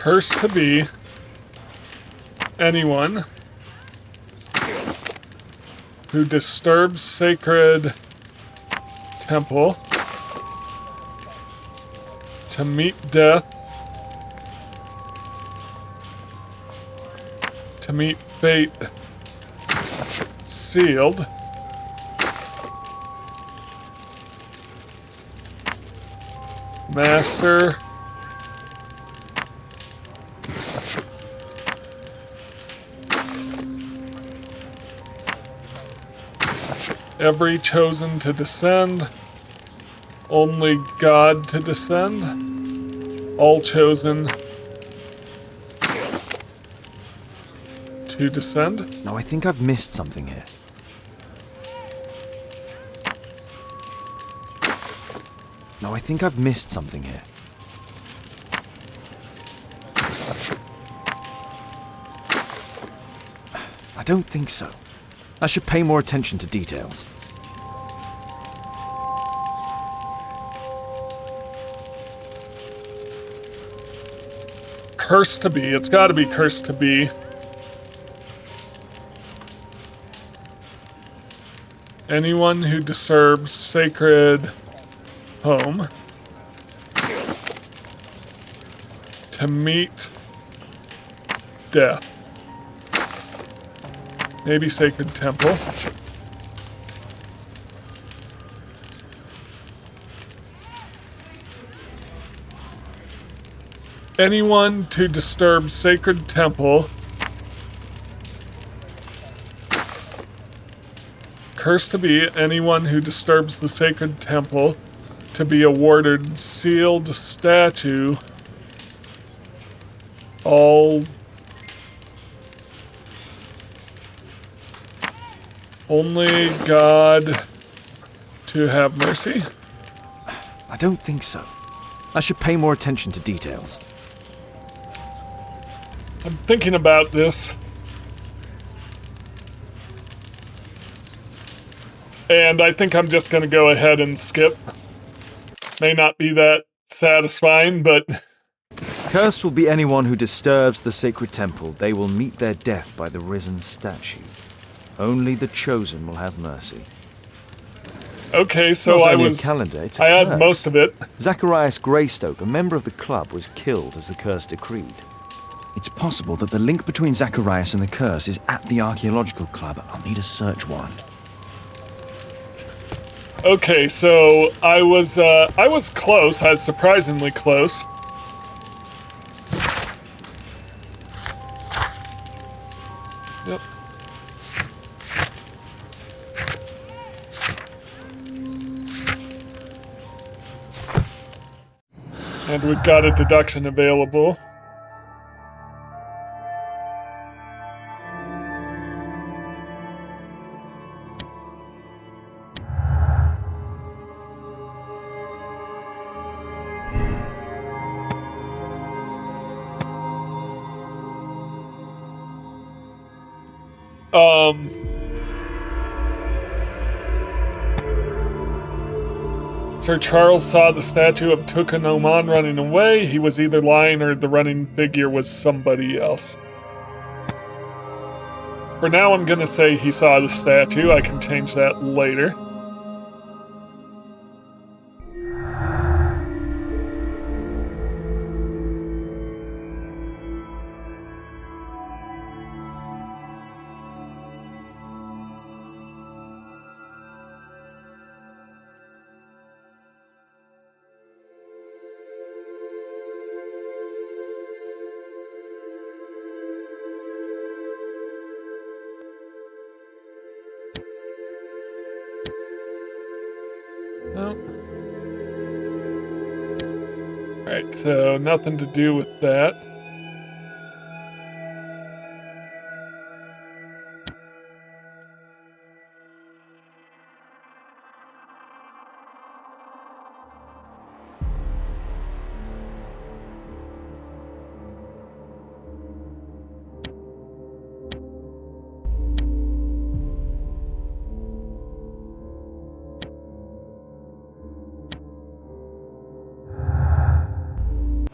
Cursed to be anyone who disturbs sacred temple to meet death, to meet fate, sealed, master, every chosen to descend, only God to descend, all chosen to descend. No, I think I've missed something here. No, I think I've missed something here. I don't think so. I should pay more attention to details. Cursed to be. It's got to be cursed to be. Anyone who disturbs sacred home to meet death. Maybe sacred temple. Anyone to disturb sacred temple. Cursed to be anyone who disturbs the sacred temple to be awarded sealed statue. All only God to have mercy? I don't think so. I should pay more attention to details. I'm thinking about this. And I think I'm just going to go ahead and skip. May not be that satisfying, but... Cursed will be anyone who disturbs the sacred temple. They will meet their death by the risen statue. Only the chosen will have mercy. Okay, so Not I only a was... calendar, it's a I had curse. most of it. Zacharias Greystoke, a member of the club, was killed as the curse decreed. It's possible that the link between Zacharias and the curse is at the archaeological club. I'll need a search warrant. Okay, so I was close. I was surprisingly close. Yep. And we've got a deduction available. Sir Charles saw the statue of Tucanoman running away. He was either lying or the running figure was somebody else. For now, I'm gonna say he saw the statue. I can change that later. Alright, so nothing to do with that.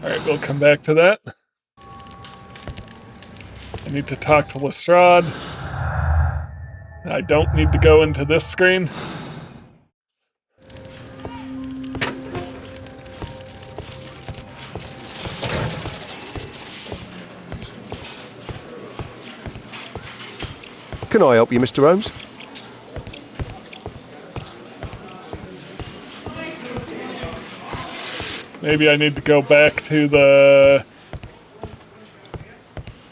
Alright, we'll come back to that. I need to talk to Lestrade. I don't need to go into this screen. Can I help you, Mr. Holmes? Maybe I need to go back to the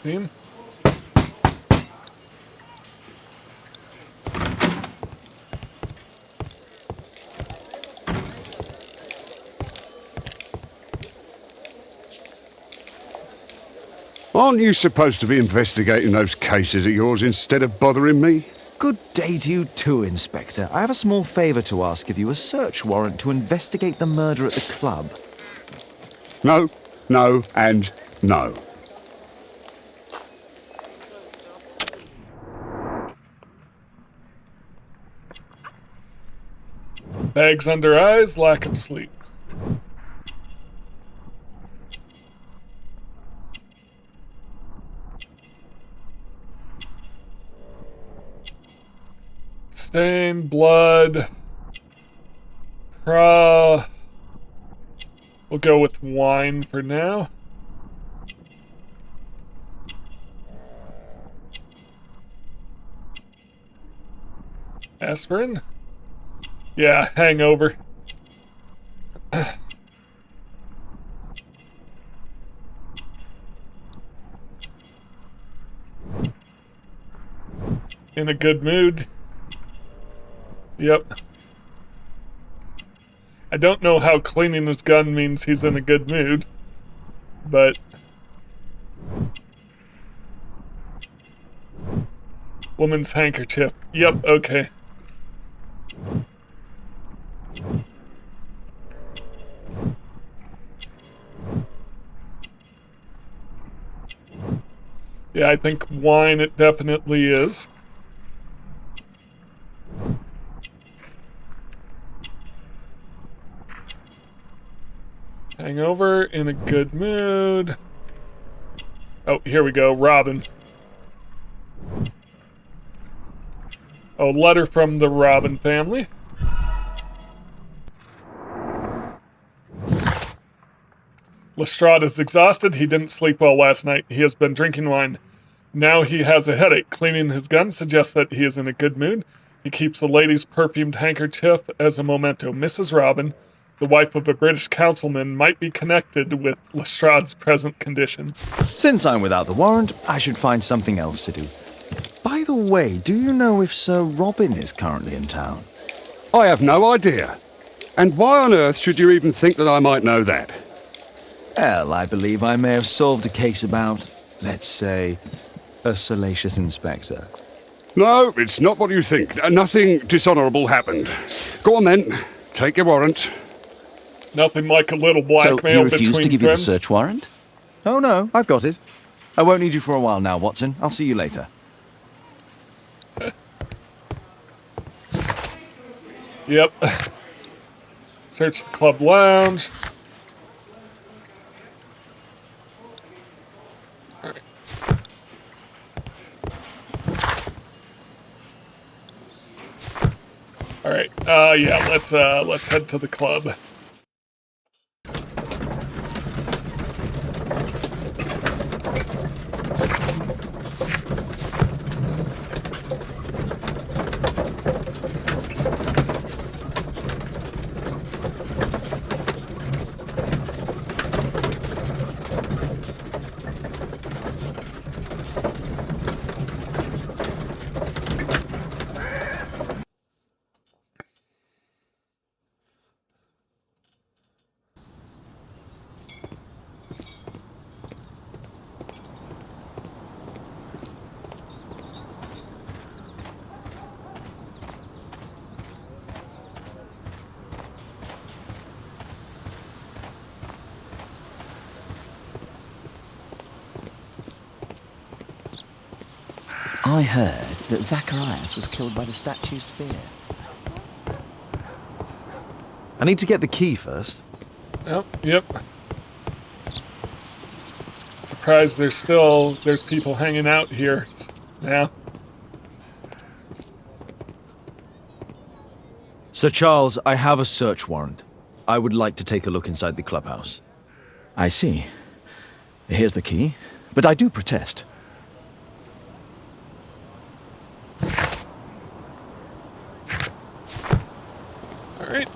scene. Aren't you supposed to be investigating those cases of yours instead of bothering me? Good day to you too, Inspector. I have a small favour to ask of you, a search warrant to investigate the murder at the club. No, no, and no. Bags under eyes, lack of sleep. Stain, blood. We'll go with wine for now. Aspirin? Yeah, hangover. In a good mood. Yep. I don't know how cleaning his gun means he's in a good mood, but... Woman's handkerchief. Yep, okay. Yeah, I think wine it definitely is. Hangover, in a good mood. Oh, here we go, Robin. Oh, letter from the Robin family. Lestrade is exhausted. He didn't sleep well last night. He has been drinking wine. Now he has a headache. Cleaning his gun suggests that he is in a good mood. He keeps a lady's perfumed handkerchief as a memento. Mrs. Robin, the wife of a British councilman, might be connected with Lestrade's present condition. Since I'm without the warrant, I should find something else to do. By the way, do you know if Sir Robin is currently in town? I have no idea. And why on earth should you even think that I might know that? Well, I believe I may have solved a case about, let's say, a salacious inspector. No, it's not what you think. Nothing dishonourable happened. Go on then, take your warrant. Nothing like a little blackmail between So you refuse to give friends. you the search warrant? Oh no, I've got it. I won't need you for a while now, Watson. I'll see you later. Yep. Search the club lounge. Alright. Alright, yeah, let's head to the club. I heard that Zacharias was killed by the statue's spear. I need to get the key first. Yep. surprised there's people hanging out here now. Sir Charles, I have a search warrant. I would like to take a look inside the clubhouse. I see. Here's the key, but I do protest. All right.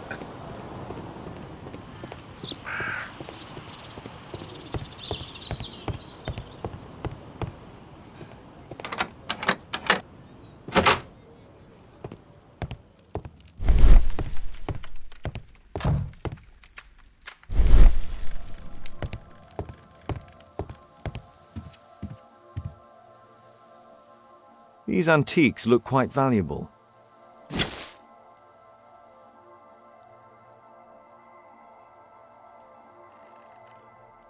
These antiques look quite valuable.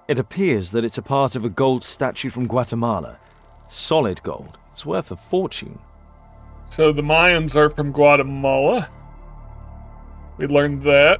It appears that it's a part of a gold statue from Guatemala. Solid gold. It's worth a fortune. So the Mayans are from Guatemala. We learned that.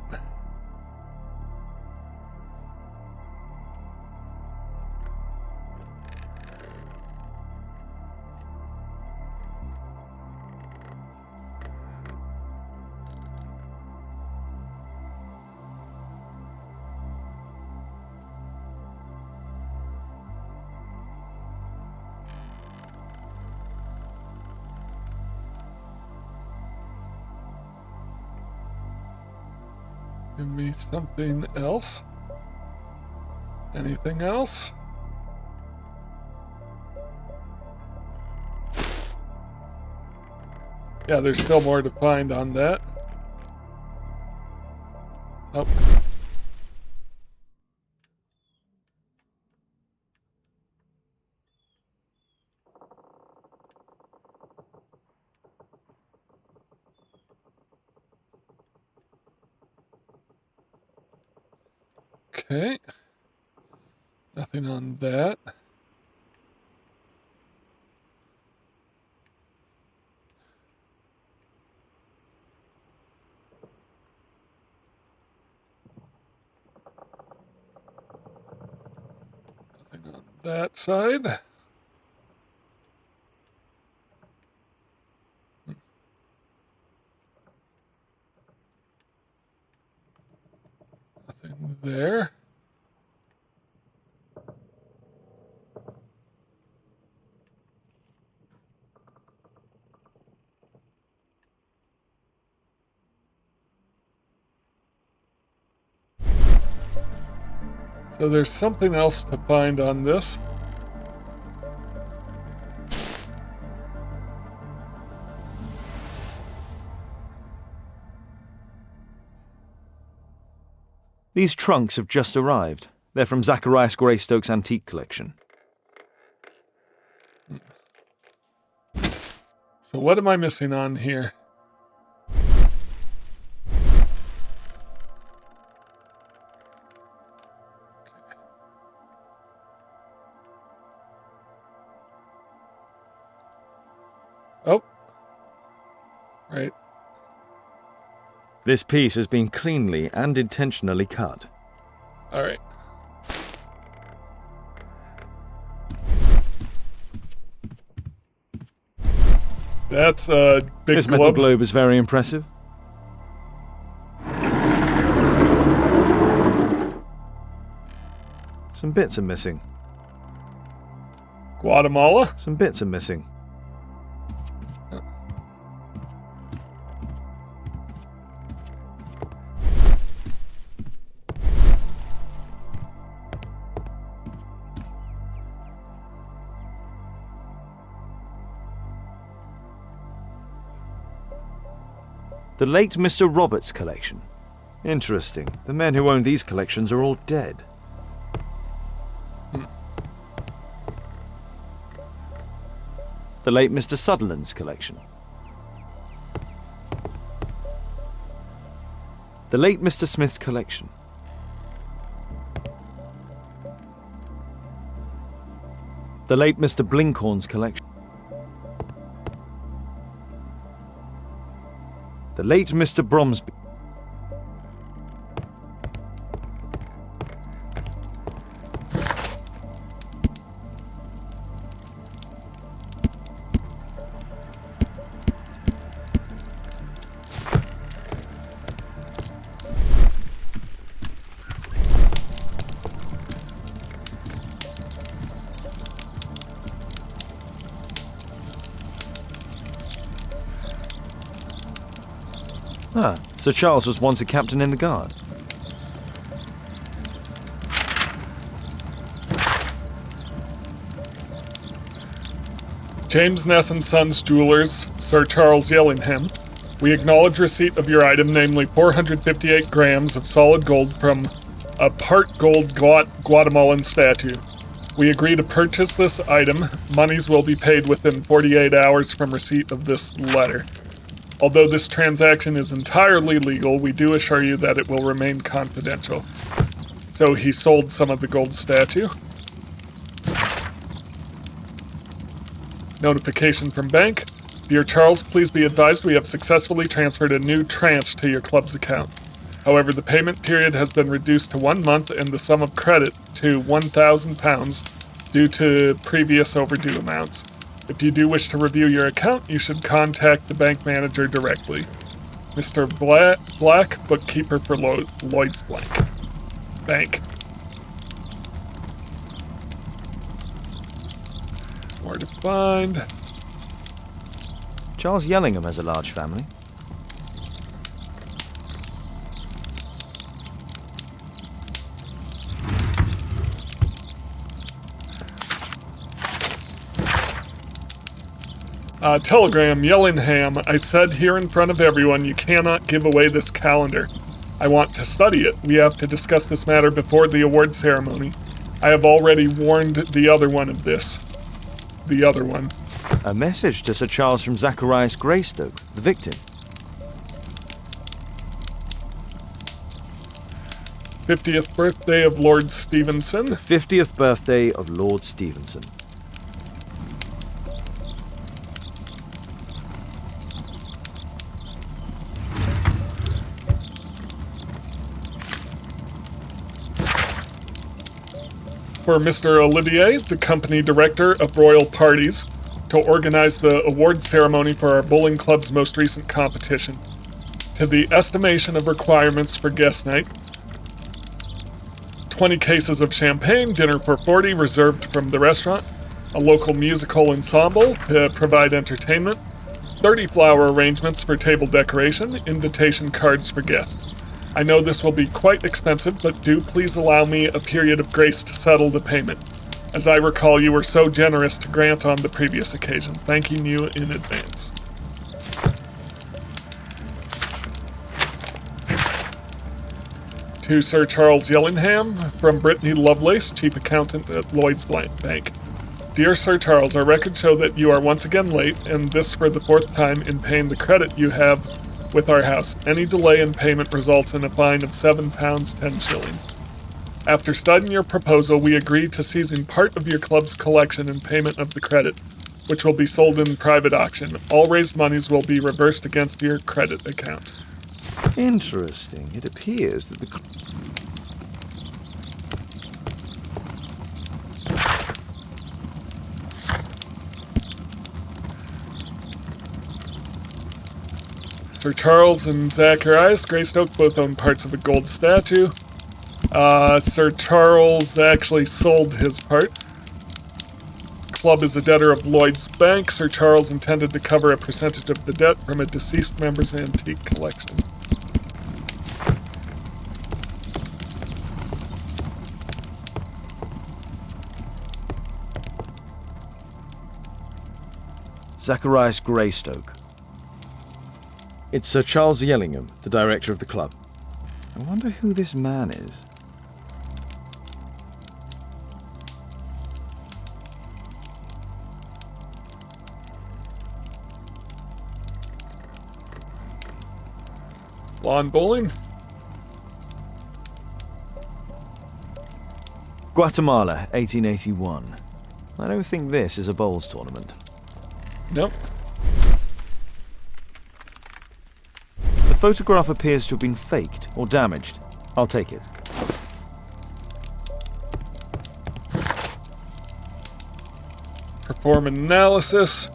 Give me something else. Anything else? Yeah, there's still more to find on that. Oh. Okay. Nothing on that. Nothing on that side. Nothing there. So there's something else to find on this. These trunks have just arrived. They're from Zacharias Greystoke's antique collection. So what am I missing on here? Oh. Right. This piece has been cleanly and intentionally cut. All right. That's a big This metal globe is very impressive. Some bits are missing. Guatemala? Some bits are missing. The late Mr. Roberts' collection. Interesting. The men who own these collections are all dead. The late Mr. Sutherland's collection. The late Mr. Smith's collection. The late Mr. Blinkhorn's collection. The late Mr. Bromsby. Sir Charles was once a captain in the guard. James Ness and Sons Jewelers, Sir Charles Yellingham. We acknowledge receipt of your item, namely 458 grams of solid gold from a part gold Guatemalan statue. We agree to purchase this item. Monies will be paid within 48 hours from receipt of this letter. Although this transaction is entirely legal, we do assure you that it will remain confidential. So he sold some of the gold statue. Notification from bank. Dear Charles, please be advised we have successfully transferred a new tranche to your club's account. However, the payment period has been reduced to 1 month and the sum of credit to £1,000 due to previous overdue amounts. If you do wish to review your account, you should contact the bank manager directly. Mr. Black, bookkeeper for Lloyd's Bank. Where to find? Charles Yellingham has a large family. Telegram, Yellingham. I said here in front of everyone you cannot give away this calendar. I want to study it. We have to discuss this matter before the award ceremony. I have already warned the other one of this. The other one. A message to Sir Charles from Zacharias Greystoke, the victim. 50th birthday of Lord Stevenson. The 50th birthday of Lord Stevenson. For Mr. Olivier, the company director of Royal Parties, to organize the award ceremony for our bowling club's most recent competition. To the estimation of requirements for guest night, 20 cases of champagne, dinner for 40 reserved from the restaurant, a local musical ensemble to provide entertainment, 30 flower arrangements for table decoration, invitation cards for guests. I know this will be quite expensive, but do please allow me a period of grace to settle the payment. As I recall, you were so generous to grant on the previous occasion. Thanking you in advance. To Sir Charles Yellingham, from Brittany Lovelace, Chief Accountant at Lloyd's Bank. Dear Sir Charles, our records show that you are once again late, and this for the 4th time in paying the credit you have with our house. Any delay in payment results in a fine of £7 10 shillings. After studying your proposal, we agree to seizing part of your club's collection in payment of the credit, which will be sold in private auction. All raised monies will be reversed against your credit account. Interesting. It appears that the... Sir Charles and Zacharias Greystoke both own parts of a gold statue. Sir Charles actually sold his part. Club is a debtor of Lloyd's Bank. Sir Charles intended to cover a percentage of the debt from a deceased member's antique collection. Zacharias Greystoke. It's Sir Charles Yellingham, the director of the club. I wonder who this man is. Lawn bowling? Guatemala, 1881. I don't think this is a bowls tournament. Nope. The photograph appears to have been faked or damaged. I'll take it. Perform analysis.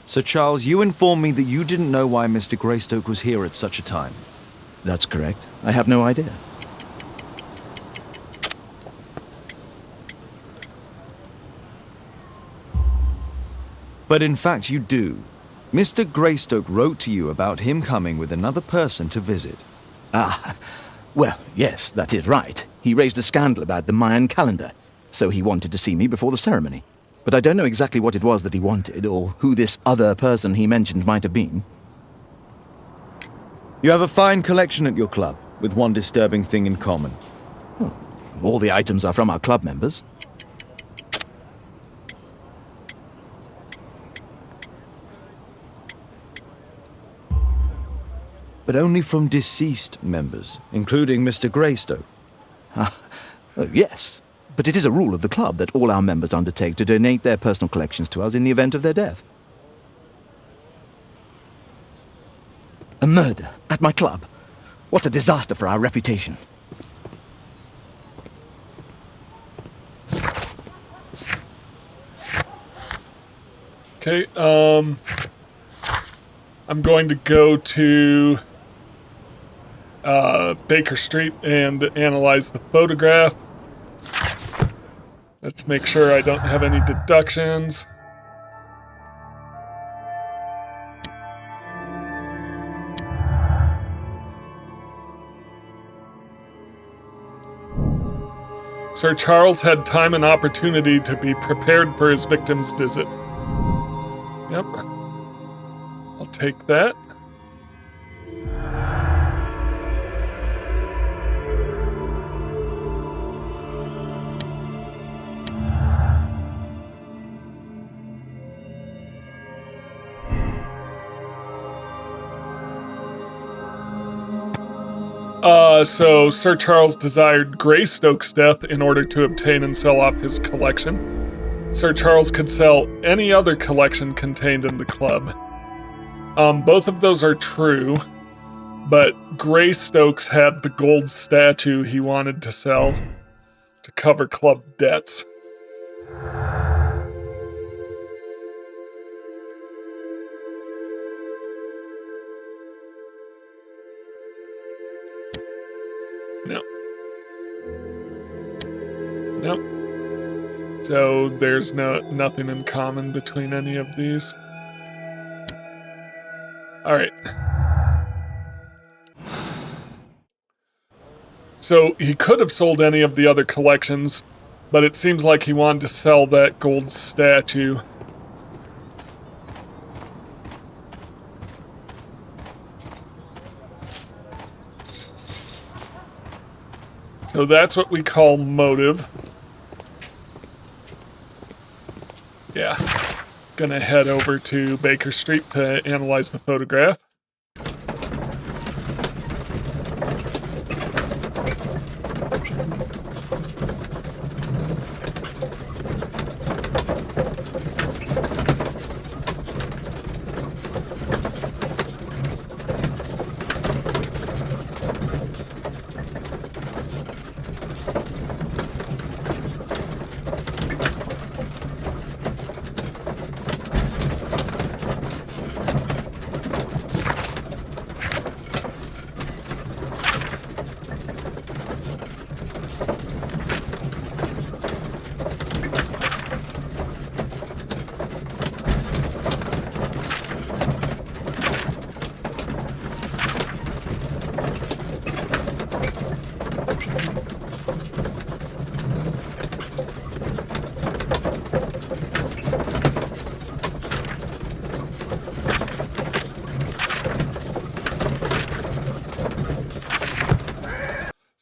Sir Charles, you informed me that you didn't know why Mr. Greystoke was here at such a time. That's correct. I have no idea. But in fact you do. Mr. Greystoke wrote to you about him coming with another person to visit. Ah, well, yes, that is right. He raised a scandal about the Mayan calendar, so he wanted to see me before the ceremony. But I don't know exactly what it was that he wanted, or who this other person he mentioned might have been. You have a fine collection at your club, with one disturbing thing in common. Well, all the items are from our club members. But only from deceased members, including Mr. Greystoke. Yes, but it is a rule of the club that all our members undertake to donate their personal collections to us in the event of their death. A murder at my club. What a disaster for our reputation. Okay, I'm going to go to Baker Street and analyze the photograph. Let's make sure I don't have any deductions. Sir Charles had time and opportunity to be prepared for his victim's visit. Yep. I'll take that. So Sir Charles desired Greystoke's death in order to obtain and sell off his collection. Sir Charles could sell any other collection contained in the club. Both of those are true, but Greystoke's had the gold statue he wanted to sell to cover club debts. No. Nope. So there's nothing in common between any of these. Alright. So he could have sold any of the other collections, but it seems like he wanted to sell that gold statue. So that's what we call motive. Yeah. Gonna head over to Baker Street to analyze the photograph.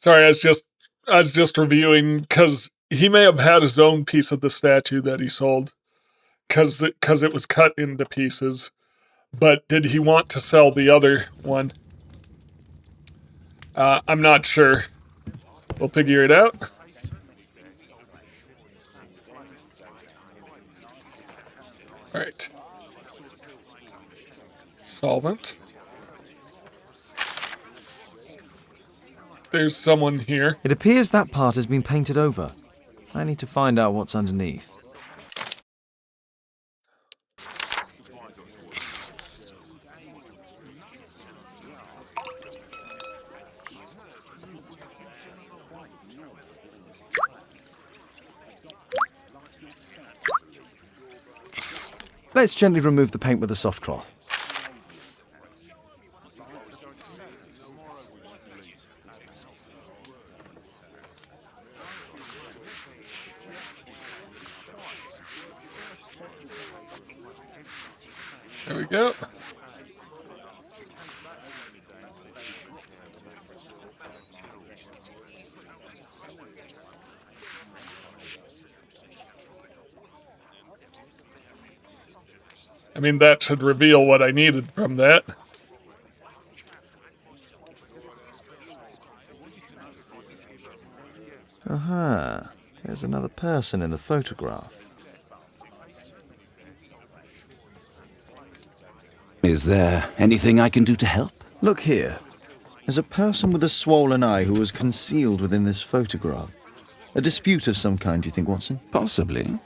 Sorry, I was just reviewing because he may have had his own piece of the statue that he sold because it was cut into pieces. But did he want to sell the other one? I'm not sure. We'll figure it out. All right. Solvent. There's someone here. It appears that part has been painted over. I need to find out what's underneath. Let's gently remove the paint with a soft cloth. There we go. I mean, that should reveal what I needed from that. Aha. There's another person in the photograph. Is there anything I can do to help? Look here. There's a person with a swollen eye who was concealed within this photograph. A dispute of some kind, do you think, Watson? Possibly.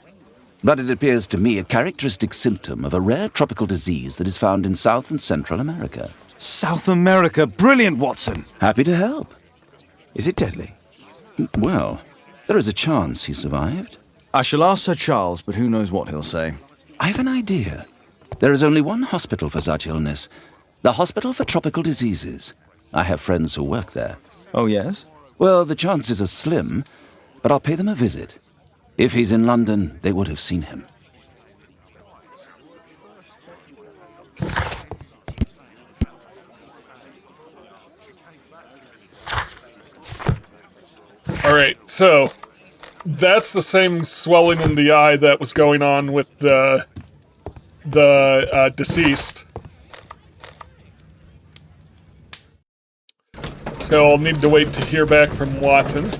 But it appears to me a characteristic symptom of a rare tropical disease that is found in South and Central America. South America! Brilliant, Watson! Happy to help. Is it deadly? Well, there is a chance he survived. I shall ask Sir Charles, but who knows what he'll say. I've an idea. There is only one hospital for such illness. The Hospital for Tropical Diseases. I have friends who work there. Oh, yes? Well, the chances are slim, but I'll pay them a visit. If he's in London, they would have seen him. Alright, so that's the same swelling in the eye that was going on with the deceased. So I'll need to wait to hear back from Watson.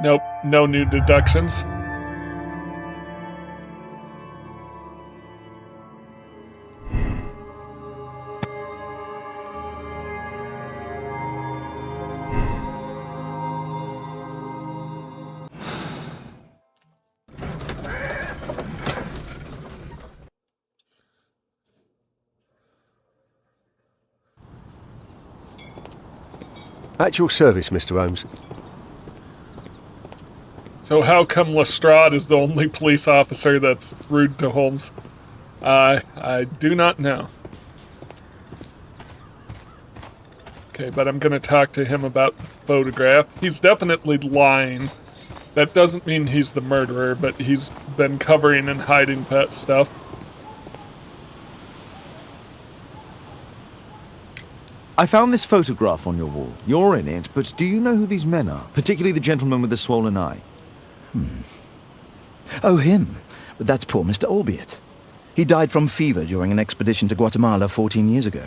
Nope, no new deductions. At your service, Mr. Holmes. So how come Lestrade is the only police officer that's rude to Holmes? I do not know. Okay, but I'm gonna talk to him about the photograph. He's definitely lying. That doesn't mean he's the murderer, but he's been covering and hiding that stuff. I found this photograph on your wall. You're in it, but do you know who these men are? Particularly the gentleman with the swollen eye. Oh, him. But that's poor Mr. Albiot. He died from fever during an expedition to Guatemala 14 years ago.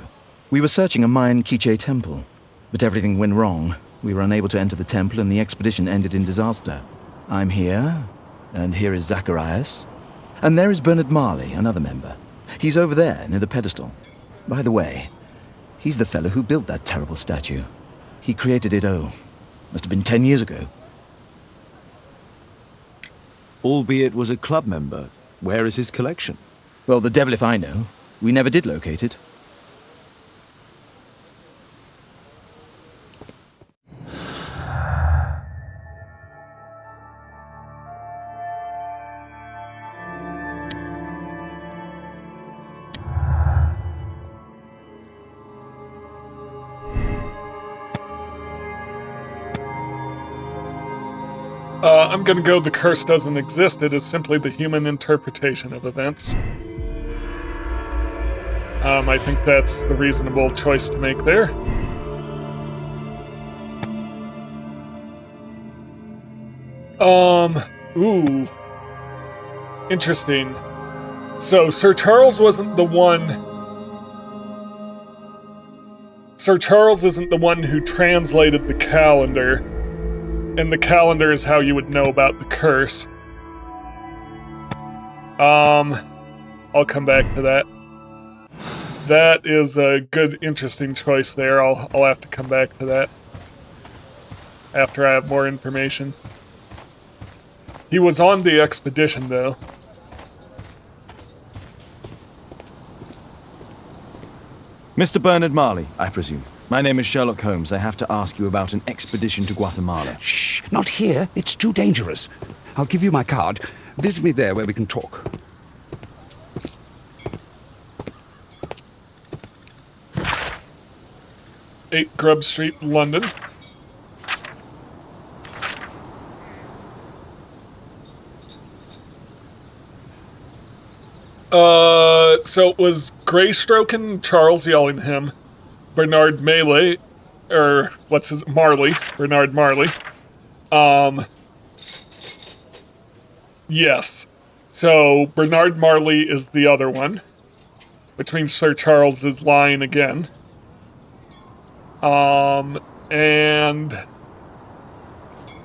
We were searching a Mayan Quiche temple, but everything went wrong. We were unable to enter the temple and the expedition ended in disaster. I'm here, and here is Zacharias. And there is Bernard Marley, another member. He's over there, near the pedestal. By the way, he's the fellow who built that terrible statue. He created it, must have been 10 years ago. Albeit was a club member. Where is his collection? Well, the devil if I know. We never did locate it. I'm gonna go the curse doesn't exist, it is simply the human interpretation of events. I think that's the reasonable choice to make there. Ooh. Interesting. So, Sir Charles wasn't the one... Sir Charles isn't the one who translated the calendar. And the calendar is how you would know about the curse. I'll come back to that. That is a good, interesting choice there. I'll have to come back to that after I have more information. He was on the expedition, though. Mr. Bernard Marley, I presume. My name is Sherlock Holmes. I have to ask you about an expedition to Guatemala. Shh, not here. It's too dangerous. I'll give you my card. Visit me there where we can talk. Eight Grub Street, London. So it was Greystoke and Charles Yellingham, Bernard Melee, Marley, Bernard Marley. Yes. So Bernard Marley is the other one, which means Sir Charles is lying again. And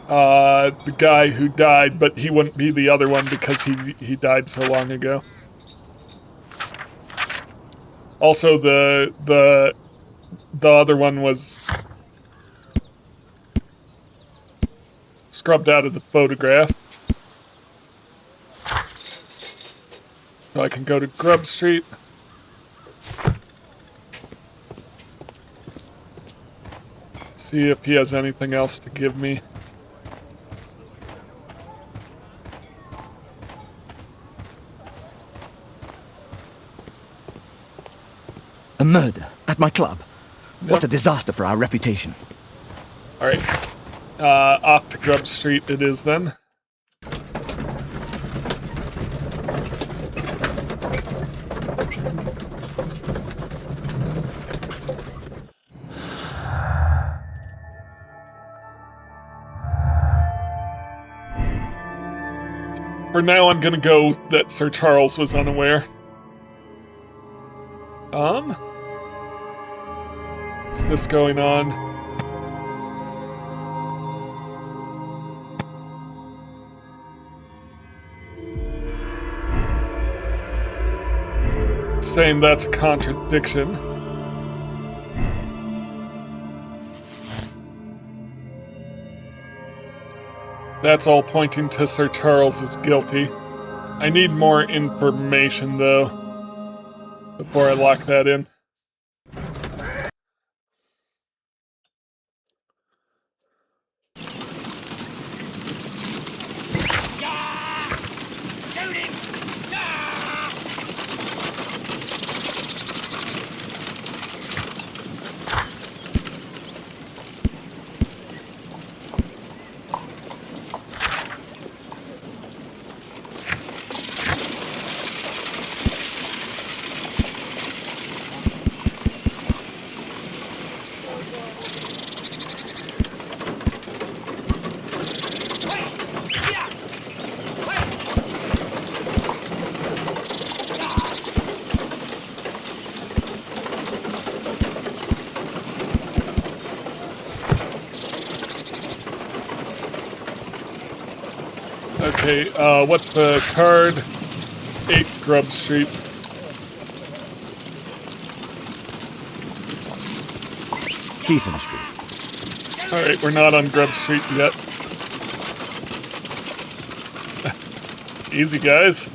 the guy who died, but he wouldn't be the other one because he died so long ago. Also, the other one was scrubbed out of the photograph. So I can go to Grub Street. See if he has anything else to give me. A murder at my club. What a disaster for our reputation. Alright. Off to Grub Street it is then. For now, I'm gonna go that Sir Charles was unaware. What's this going on? Saying that's a contradiction. That's all pointing to Sir Charles is guilty. I need more information, though, before I lock that in. Okay, what's the card? 8 Grub Street. Keaton Street. Alright, we're not on Grub Street yet. Easy, guys.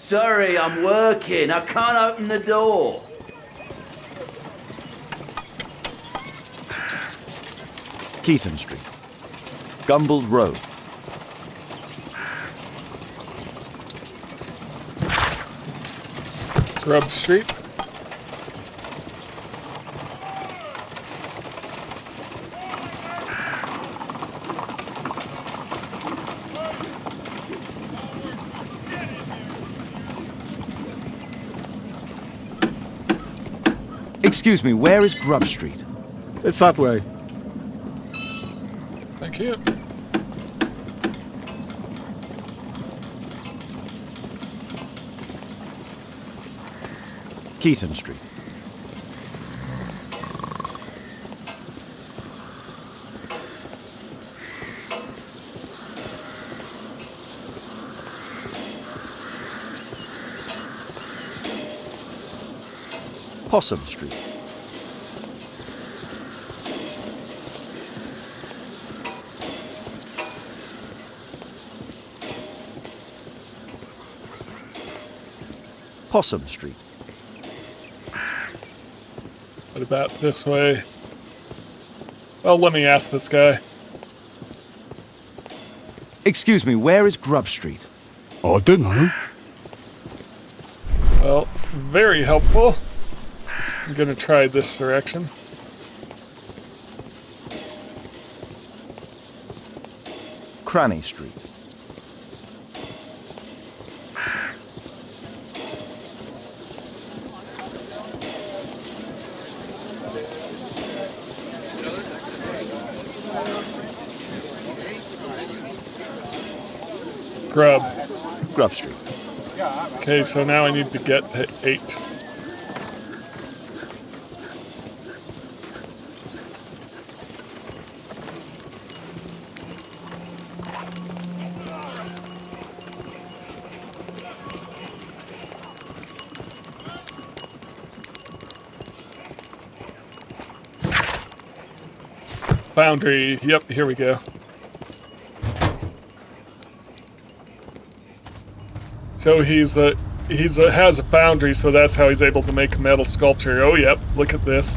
Sorry, I'm working. I can't open the door. Keaton Street. Gumballs Road. Grub Street. Excuse me, where is Grub Street? It's that way. Thank you. Keaton Street. Possum Street. Possum Street. What about this way? Well, let me ask this guy. Excuse me, where is Grub Street? I don't know. Well, very helpful. I'm gonna try this direction. Cranny Street. Grub Street. Okay, so now I need to get to 8. Boundary. Yep, here we go. So has a foundry, so that's how he's able to make a metal sculpture. Oh, yep, look at this.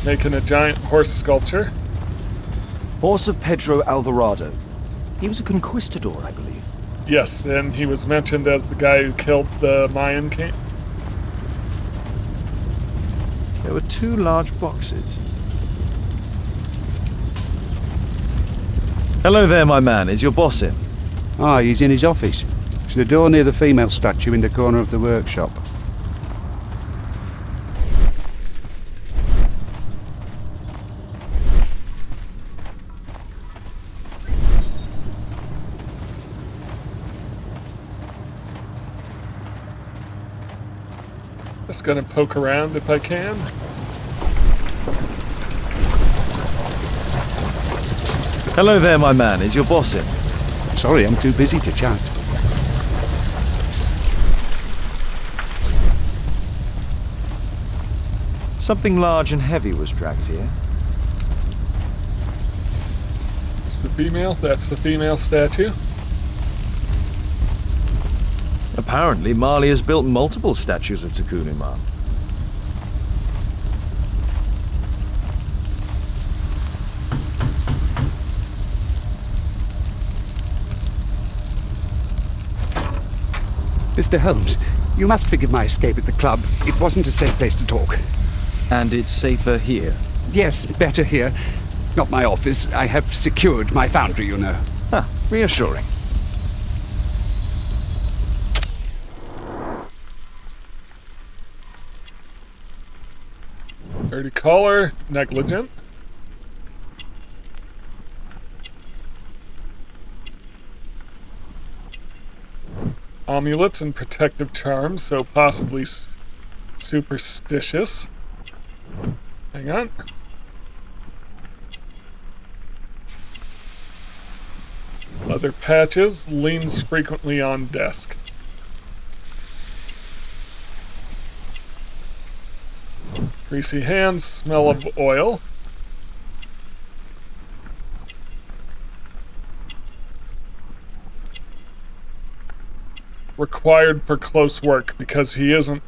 Making a giant horse sculpture. Horse of Pedro Alvarado. He was a conquistador, I believe. Yes, and he was mentioned as the guy who killed the Mayan king. There were 2 large boxes. Hello there, my man. Is your boss in? Ah, he's in his office. It's the door near the female statue in the corner of the workshop. Just gonna poke around if I can. Hello there, my man. Is your boss in? Sorry, I'm too busy to chat. Something large and heavy was dragged here. It's the female. That's the female statue. Apparently, Marley has built multiple statues of Takunuma. Mr. Holmes, you must forgive my escape at the club. It wasn't a safe place to talk. And it's safer here. Yes, better here. Not my office. I have secured my foundry, you know. Huh, reassuring. Dirty collar, negligent. Amulets and protective charms, so possibly superstitious. Hang on. Leather patches, leans frequently on desk. Greasy hands, smell of oil. Required for close work because he isn't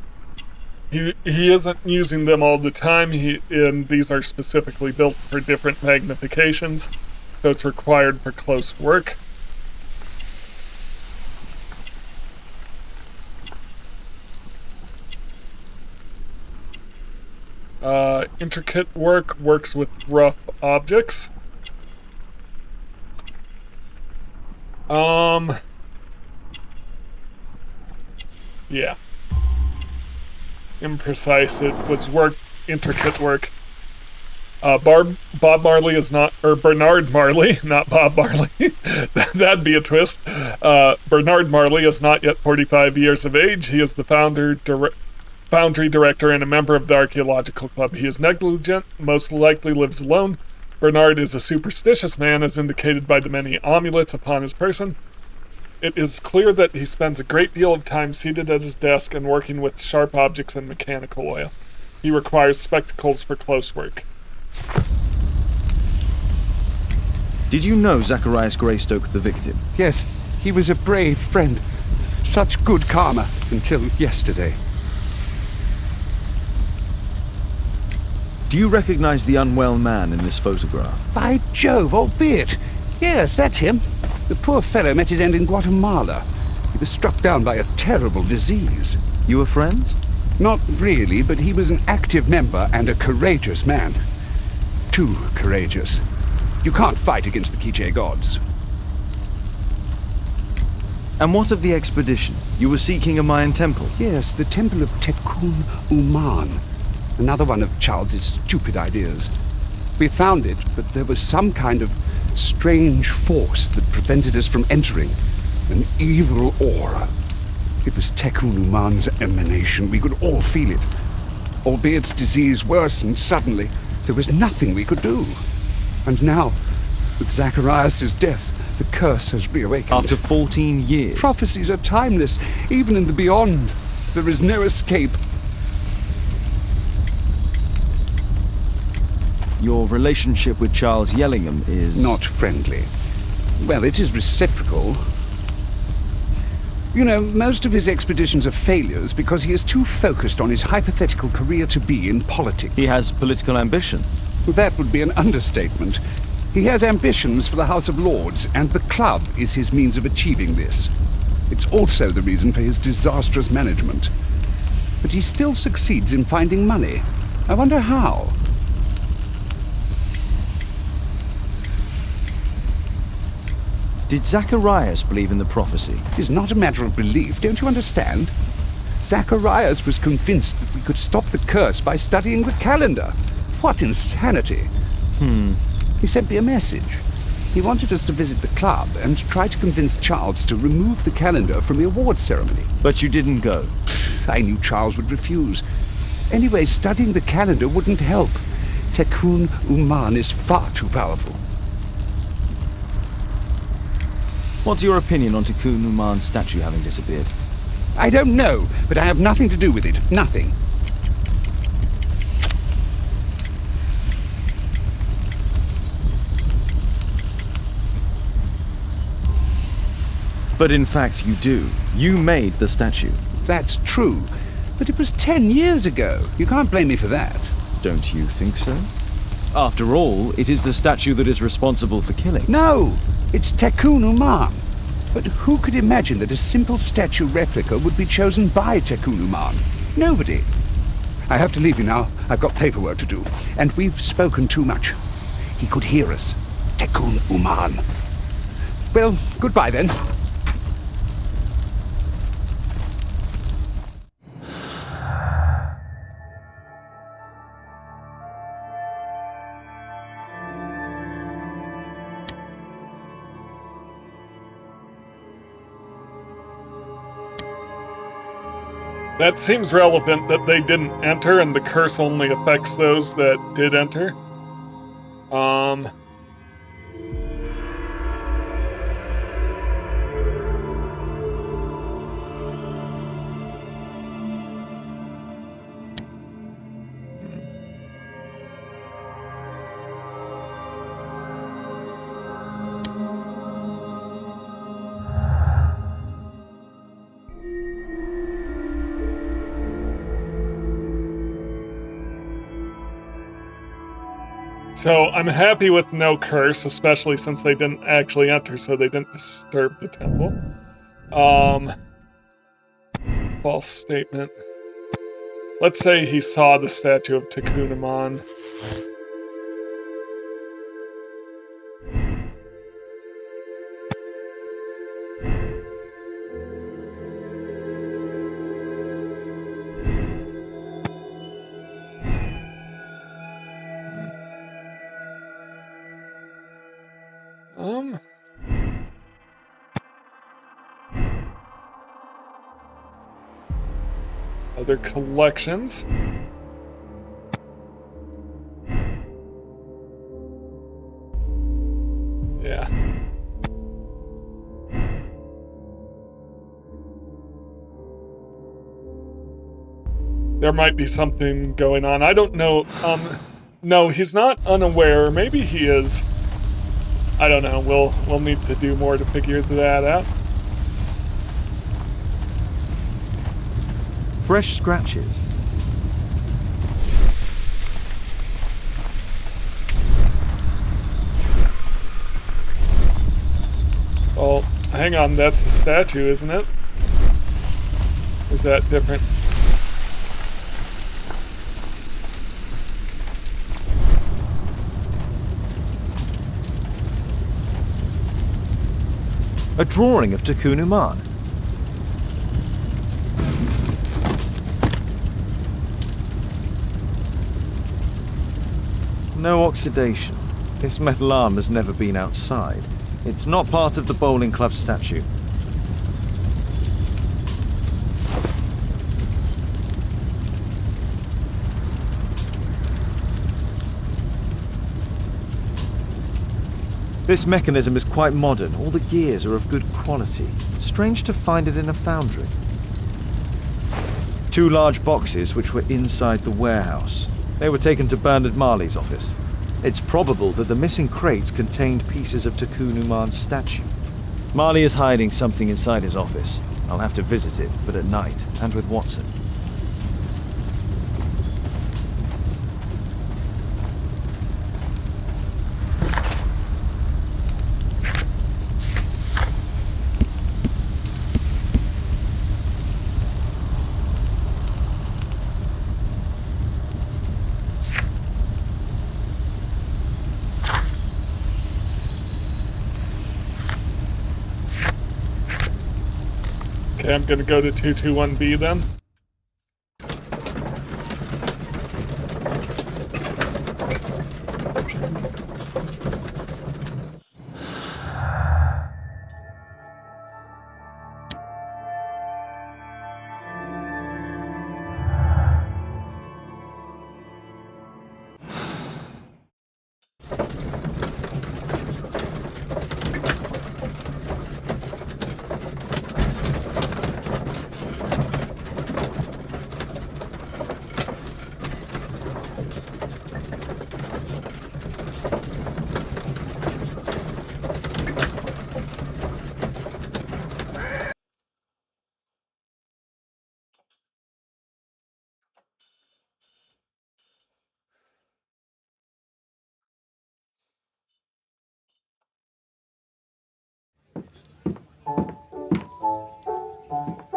using them all the time. And these are specifically built for different magnifications, so it's required for close work. Intricate work, works with rough objects. Yeah. Imprecise. It was intricate work. Bob Marley is not, or Bernard Marley, not Bob Marley. That'd be a twist. Bernard Marley is not yet 45 years of age. He is the foundry director and a member of the archaeological club. He is negligent, most likely lives alone. Bernard is a superstitious man, as indicated by the many amulets upon his person. It is clear that he spends a great deal of time seated at his desk and working with sharp objects and mechanical oil. He requires spectacles for close work. Did you know Zacharias Greystoke the victim? Yes, he was a brave friend. Such good karma until yesterday. Do you recognize the unwell man in this photograph? By Jove, albeit. Yes, that's him. The poor fellow met his end in Guatemala. He was struck down by a terrible disease. You were friends? Not really, but he was an active member and a courageous man. Too courageous. You can't fight against the Quiche gods. And what of the expedition? You were seeking a Mayan temple? Yes, the temple of Tekun Uman. Another one of Charles's stupid ideas. We found it, but there was some kind of strange force that prevented us from entering. An evil aura. It was Tekun Uman's emanation. We could all feel it. Albeit its disease worsened suddenly, there was nothing we could do. And now, with Zacharias' death, the curse has reawakened. After 14 years? Prophecies are timeless. Even in the beyond, there is no escape. Your relationship with Charles Yellingham is... Not friendly. Well, it is reciprocal. You know, most of his expeditions are failures because he is too focused on his hypothetical career to be in politics. He has political ambition. That would be an understatement. He has ambitions for the House of Lords, and the club is his means of achieving this. It's also the reason for his disastrous management. But he still succeeds in finding money. I wonder how. Did Zacharias believe in the prophecy? It is not a matter of belief, don't you understand? Zacharias was convinced that we could stop the curse by studying the calendar. What insanity! He sent me a message. He wanted us to visit the club and try to convince Charles to remove the calendar from the awards ceremony. But you didn't go. I knew Charles would refuse. Anyway, studying the calendar wouldn't help. Tekun Uman is far too powerful. What's your opinion on Tekun Uman's statue having disappeared? I don't know, but I have nothing to do with it. Nothing. But in fact you do. You made the statue. That's true. But it was 10 years ago. You can't blame me for that. Don't you think so? After all, it is the statue that is responsible for killing. No! It's Tekun Uman. But who could imagine that a simple statue replica would be chosen by Tekun Uman? Nobody. I have to leave you now. I've got paperwork to do. And we've spoken too much. He could hear us. Tekun Uman. Well, goodbye then. That seems relevant that they didn't enter and the curse only affects those that did enter. So I'm happy with no curse, especially since they didn't actually enter, so they didn't disturb the temple. False statement. Let's say he saw the statue of Tekun Uman. Other collections. Yeah. there might be something going on. I don't know. No, he's not unaware. Maybe he is. I don't know. We'll need to do more to figure that out. Fresh scratches. Oh, hang on. That's the statue, isn't it? Or is that different? A drawing of Takunuman. No oxidation. This metal arm has never been outside. It's not part of the bowling club statue. This mechanism is quite modern. All the gears are of good quality. Strange to find it in a foundry. 2 large boxes which were inside the warehouse. They were taken to Bernard Marley's office. It's probable that the missing crates contained pieces of Takunuman's statue. Marley is hiding something inside his office. I'll have to visit it, but at night, and with Watson. Okay, I'm gonna go to 221B then.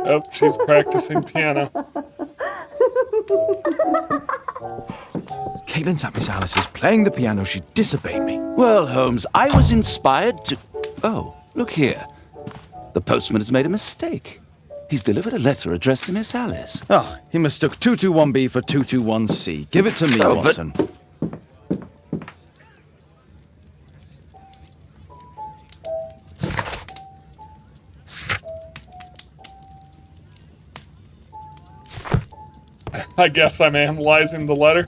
Oh, she's practicing piano. Caitlin's at Miss Alice's playing the piano. She disobeyed me. Well, Holmes, I was inspired to... Oh, look here. The postman has made a mistake. He's delivered a letter addressed to Miss Alice. Oh, he mistook 221B for 221C. Give it to me, Watson. I guess I'm analyzing the letter.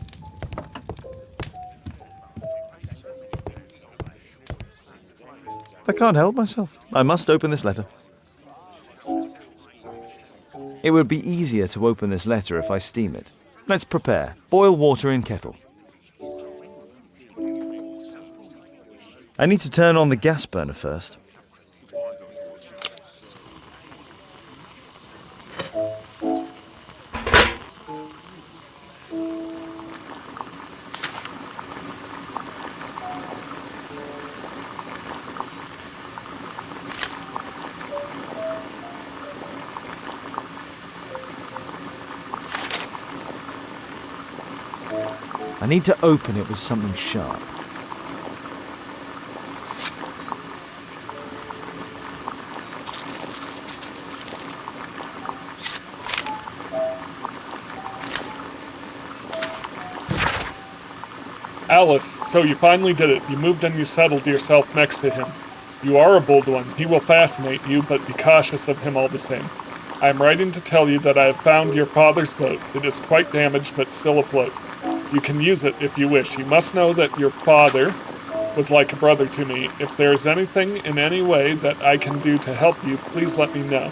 I can't help myself. I must open this letter. It would be easier to open this letter if I steam it. Let's prepare. Boil water in kettle. I need to turn on the gas burner first. I need to open it with something sharp. Alice, so you finally did it. You moved and you settled yourself next to him. You are a bold one. He will fascinate you, but be cautious of him all the same. I am writing to tell you that I have found your father's boat. It is quite damaged, but still afloat. You can use it if you wish. You must know that your father was like a brother to me. If there is anything in any way that I can do to help you, please let me know.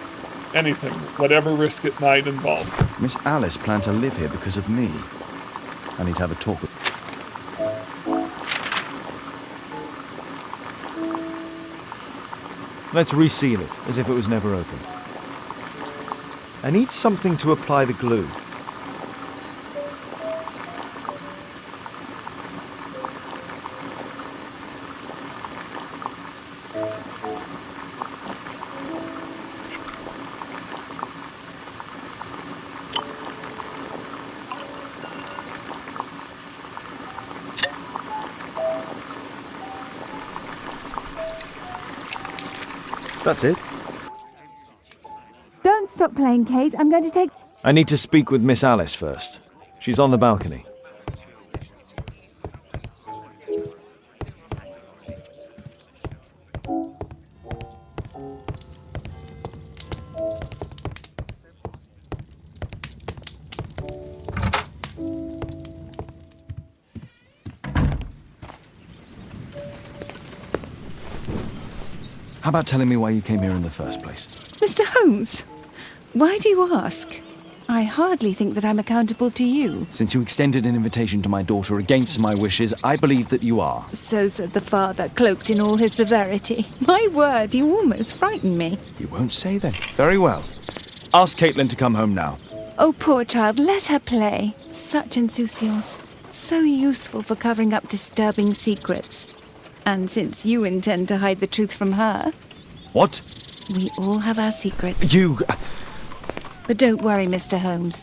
Anything, whatever risk it might involve. Miss Alice planned to live here because of me. I need to have a talk with... Let's reseal it, as if it was never opened. I need something to apply the glue. That's it. Don't stop playing, Kate. I'm going to take... I need to speak with Miss Alice first. She's on the balcony. How about telling me why you came here in the first place? Mr. Holmes, why do you ask? I hardly think that I'm accountable to you. Since you extended an invitation to my daughter against my wishes, I believe that you are. So said the father, cloaked in all his severity. My word, you almost frightened me. You won't say then. Very well. Ask Caitlin to come home now. Oh, poor child, let her play. Such insouciance. So useful for covering up disturbing secrets. And since you intend to hide the truth from her... What? We all have our secrets. You... But don't worry, Mr. Holmes.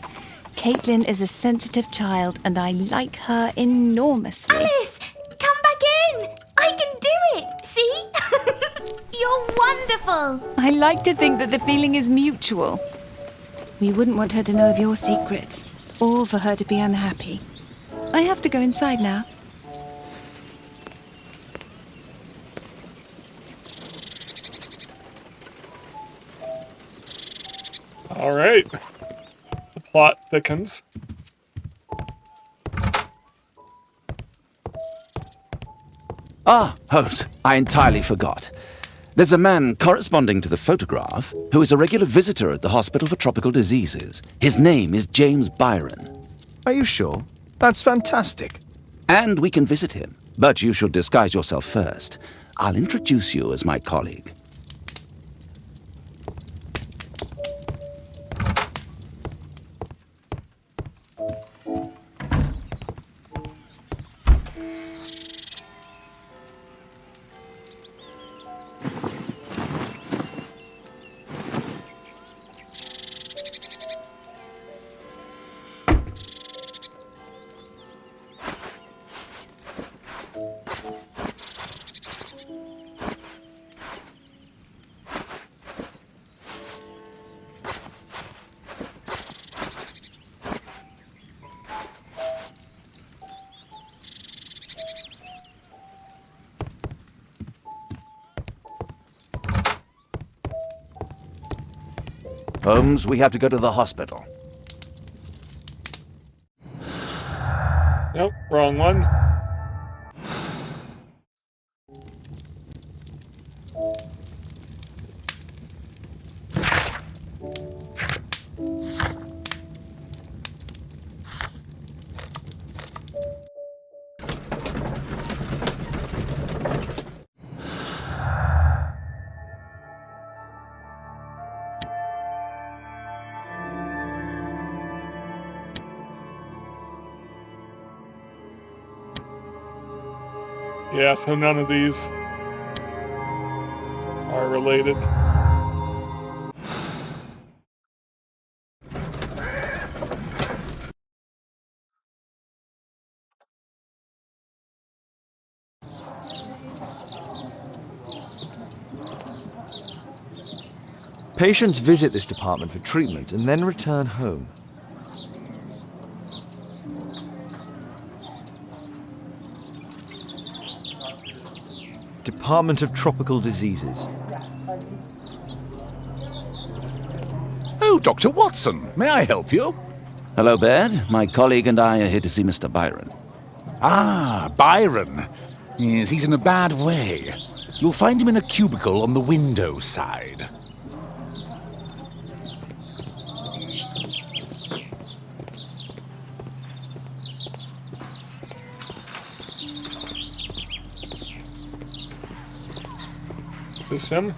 Caitlin is a sensitive child, and I like her enormously. Alice, come back in. I can do it. See? You're wonderful. I like to think that the feeling is mutual. We wouldn't want her to know of your secrets, or for her to be unhappy. I have to go inside now. All right. The plot thickens. Ah, Holmes, I entirely forgot. There's a man corresponding to the photograph who is a regular visitor at the Hospital for Tropical Diseases. His name is James Byron. Are you sure? That's fantastic. And we can visit him, but you should disguise yourself first. I'll introduce you as my colleague. Holmes, we have to go to the hospital. Nope, wrong one. Yeah, so none of these are related. Patients visit this department for treatment and then return home. Department of Tropical Diseases. Oh, Dr. Watson, may I help you? Hello, Baird. My colleague and I are here to see Mr. Byron. Ah, Byron. Yes, he's in a bad way. You'll find him in a cubicle on the window side. This him?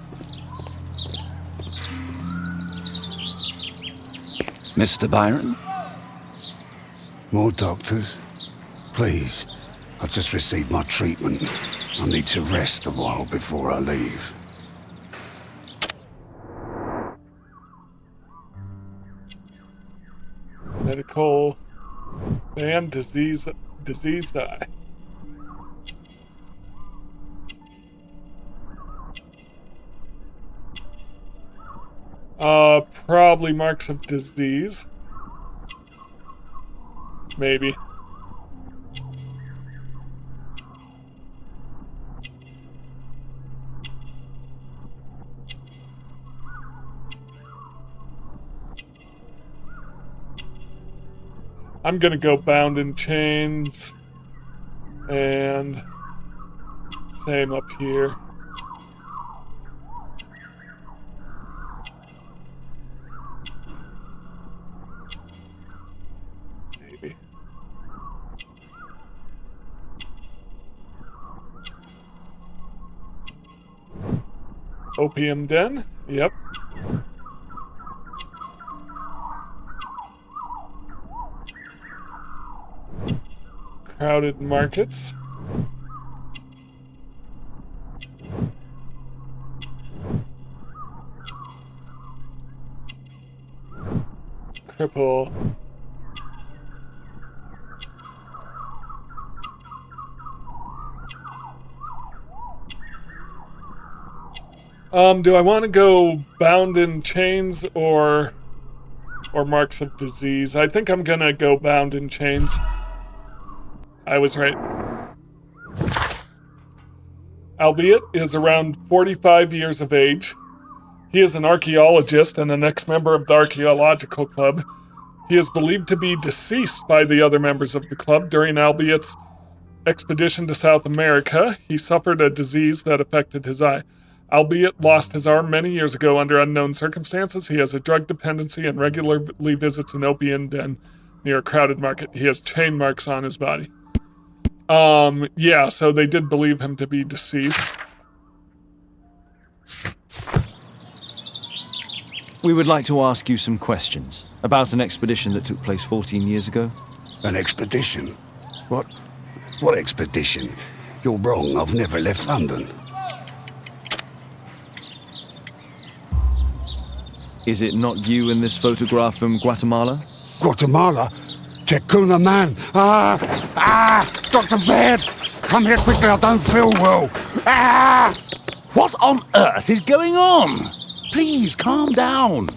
Mr. Byron? More doctors? Please. I've just received my treatment. I need to rest a while before I leave. Medical and disease eye. Probably marks of disease. Maybe. I'm gonna go bound in chains, and same up here. Maybe. Opium den, yep. Crowded markets. Cripple. Do I want to go bound in chains or marks of disease? I think I'm gonna go bound in chains. I was right. Albeit is around 45 years of age. He is an archaeologist and an ex-member of the Archaeological Club. He is believed to be deceased by the other members of the club during Albiet's expedition to South America. He suffered a disease that affected his eye. Albiet lost his arm many years ago under unknown circumstances. He has a drug dependency and regularly visits an opium den near a crowded market. He has chain marks on his body. Yeah, so they did believe him to be deceased. We would like to ask you some questions about an expedition that took place 14 years ago. An expedition? What expedition? You're wrong, I've never left London. Is it not you in this photograph from Guatemala? Guatemala? Checuna man! Dr. Baird! Come here quickly, I don't feel well! What on earth is going on? Please, calm down.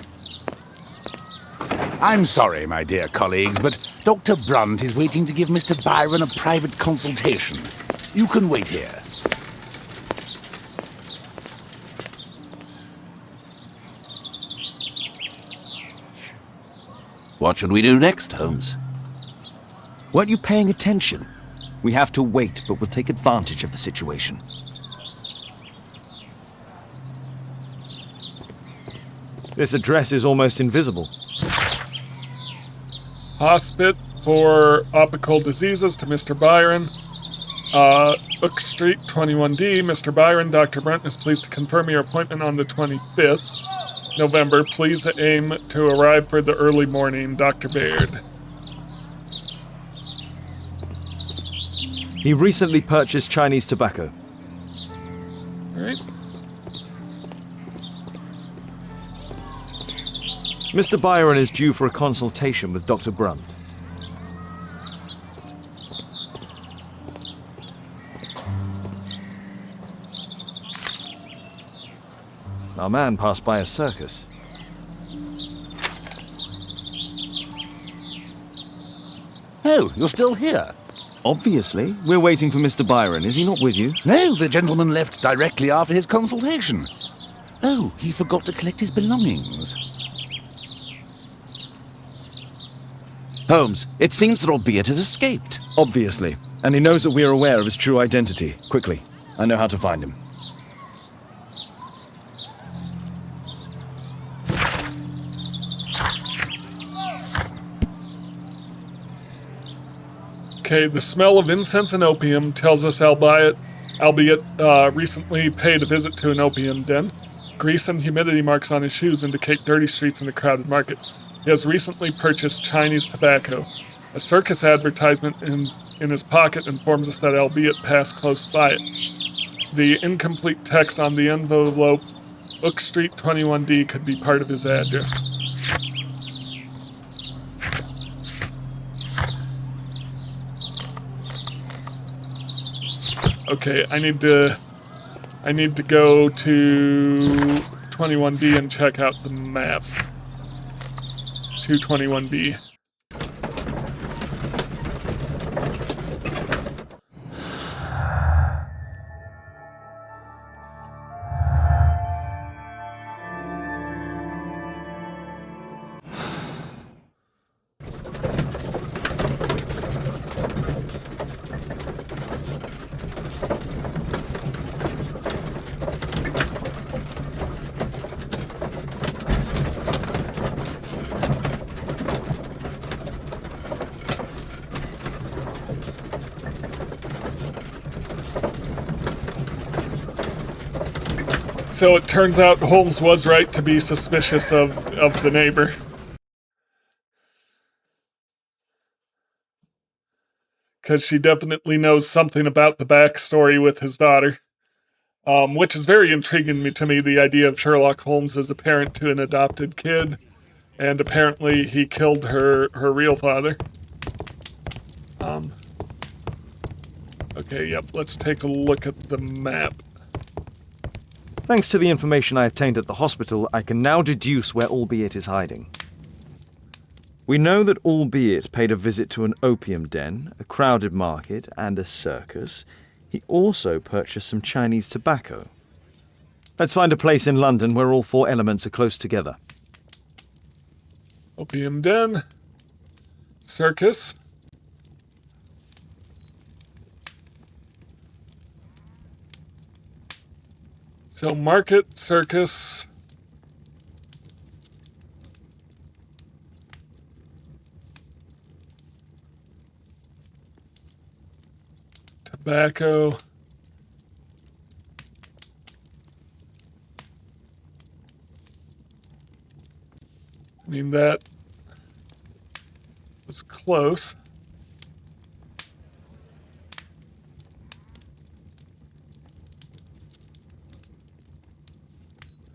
I'm sorry, my dear colleagues, but Dr. Brunt is waiting to give Mr. Byron a private consultation. You can wait here. What should we do next, Holmes? Weren't you paying attention? We have to wait, but we'll take advantage of the situation. This address is almost invisible. Hospit for optical diseases to Mr. Byron. Oak Street, 21D. Mr. Byron, Dr. Brunt is pleased to confirm your appointment on the 25th November. Please aim to arrive for the early morning, Dr. Baird. He recently purchased Chinese tobacco. All right. Mr. Byron is due for a consultation with Dr. Brunt. Our man passed by a circus. Oh, you're still here? Obviously. We're waiting for Mr. Byron. Is he not with you? No, the gentleman left directly after his consultation. Oh, he forgot to collect his belongings. Holmes, it seems that Albeit has escaped. Obviously. And he knows that we are aware of his true identity. Quickly. I know how to find him. Okay, the smell of incense and opium tells us Albeit albeit recently paid a visit to an opium den. Grease and humidity marks on his shoes indicate dirty streets in a crowded market. He has recently purchased Chinese tobacco. A circus advertisement in his pocket informs us that albeit passed close by it. The incomplete text on the envelope, Oak Street 21D, could be part of his address. Okay, I need to go to 21B and check out the map. 221B. So it turns out Holmes was right to be suspicious of the neighbor. Because she definitely knows something about the backstory with his daughter. Which is very intriguing to me, the idea of Sherlock Holmes as a parent to an adopted kid. And apparently he killed her real father. Okay, yep, let's take a look at the map. Thanks to the information I obtained at the hospital, I can now deduce where Albeit is hiding. We know that Albeit paid a visit to an opium den, a crowded market, and a circus. He also purchased some Chinese tobacco. Let's find a place in London where all four elements are close together. Opium den. Circus. So market, circus. Tobacco. I mean, that was close.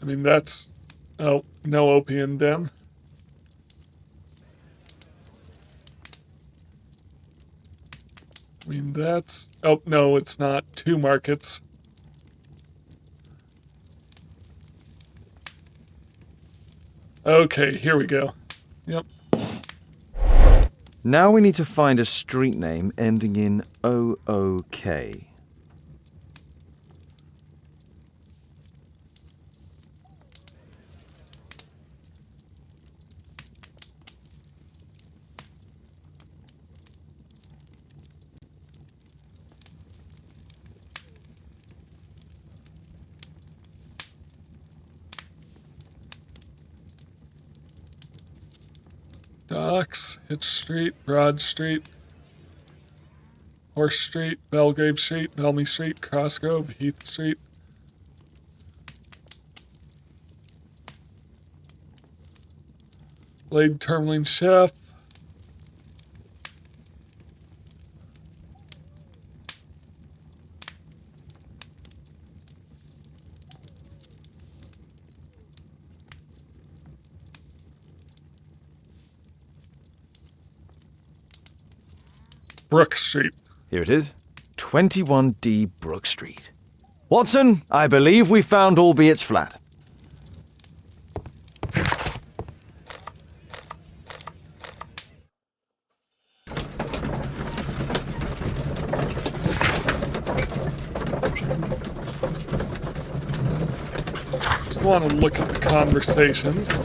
I mean, that's... Oh, no opium den. I mean, that's... Oh, no, it's not. Two markets. Okay, here we go. Yep. Now we need to find a street name ending in OOK. Docks, Hitch Street, Broad Street, Horse Street, Belgrave Street, Belmy Street, Crossgrove, Heath Street. Blade Termling Chef. Brook Street. Here it is. 21D Brook Street. Watson, I believe we found Albeit's flat. Just want to look at the conversations.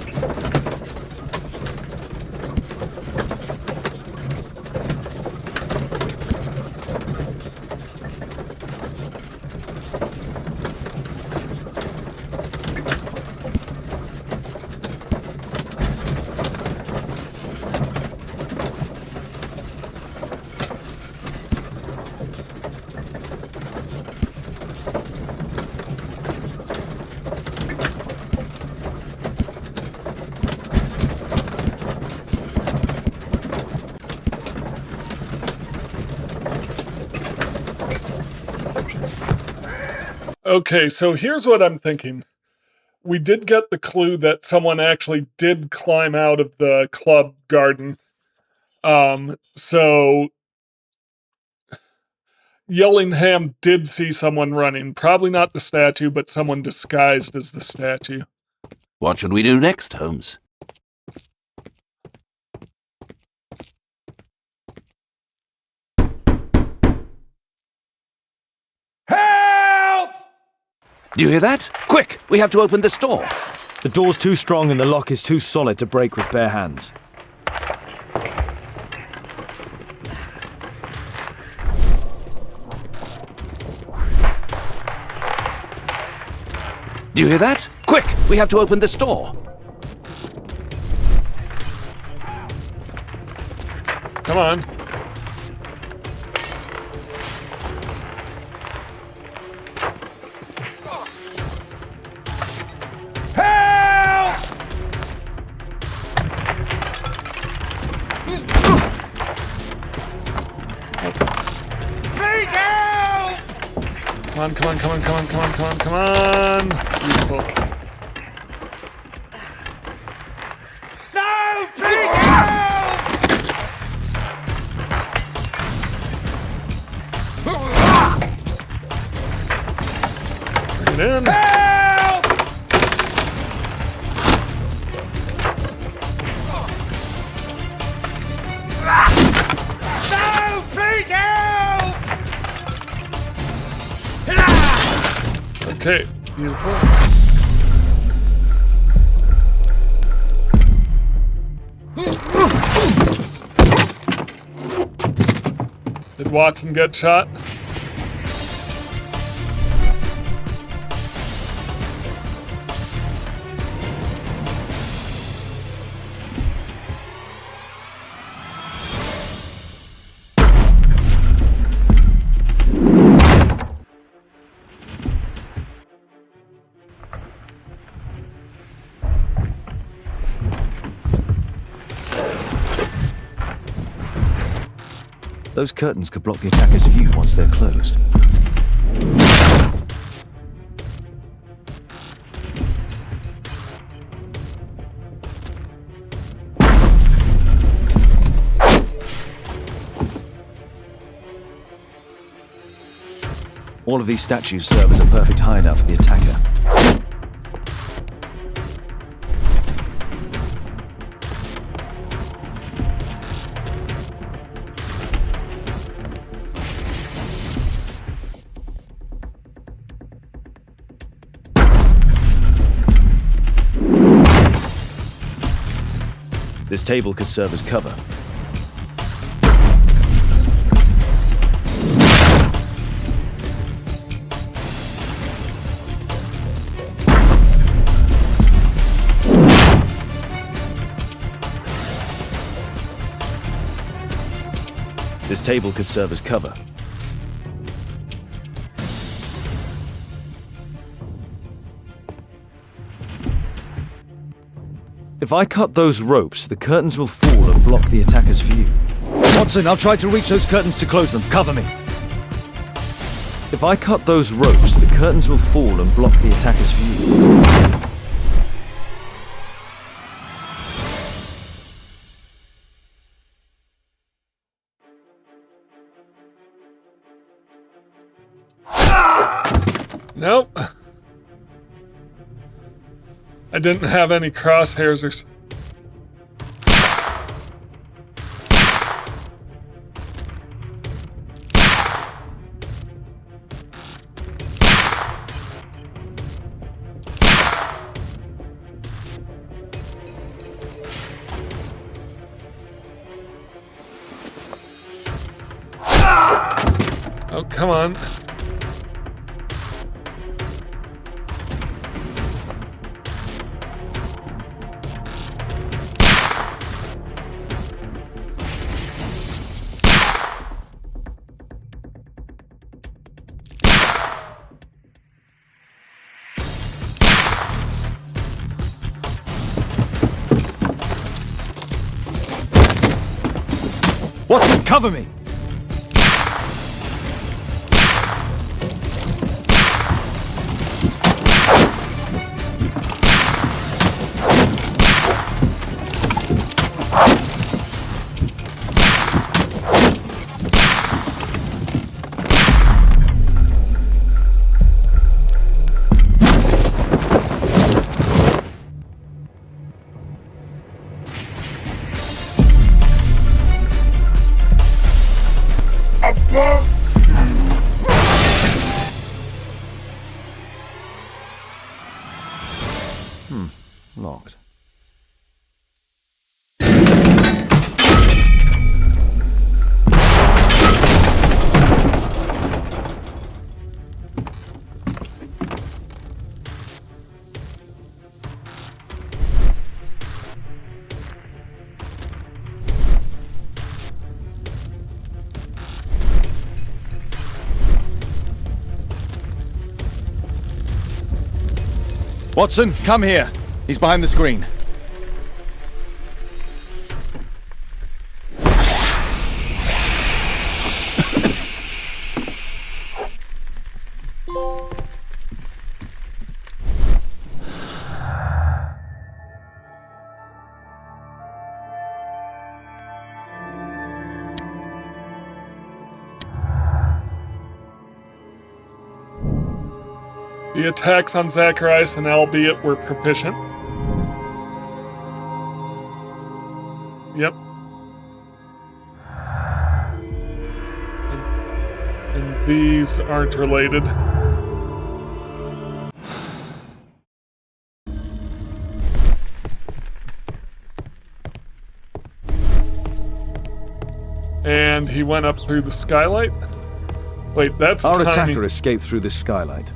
Okay, so here's what I'm thinking. We did get the clue that someone actually did climb out of the club garden. So Yellingham did see someone running. Probably not the statue, but someone disguised as the statue. What should we do next, Holmes? Help! Do you hear that? Quick! We have to open this door. The door's too strong and the lock is too solid to break with bare hands. Do you hear that? Quick! We have to open this door. Come on. Help! Please help! Come on, come on, come on, come on, come on, come on, come on! Beautiful. No! Please help! Bring it in. Help! No! Please help! Okay, beautiful. Did Watson get shot? Those curtains could block the attacker's view once they're closed. All of these statues serve as a perfect hideout for the attacker. This table could serve as cover. This table could serve as cover. If I cut those ropes, the curtains will fall and block the attacker's view. Watson, I'll try to reach those curtains to close them. Cover me. If I cut those ropes, the curtains will fall and block the attacker's view. Nope. I didn't have any crosshairs or Oh, come on. Watson, cover me! Locked. Watson, come here. He's behind the screen. The attacks on Zacharias and Albeit were proficient. Yep. And these aren't related. And he went up through the skylight? Wait, that's a Our tiny... attacker escaped through this skylight.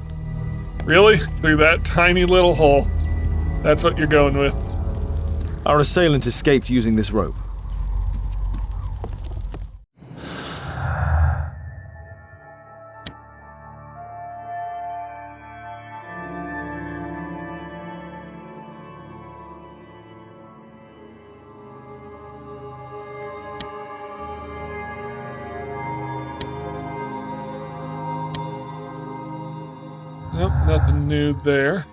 Really? Through that tiny little hole? That's what you're going with? Our assailant escaped using this rope. Nope, nothing new there.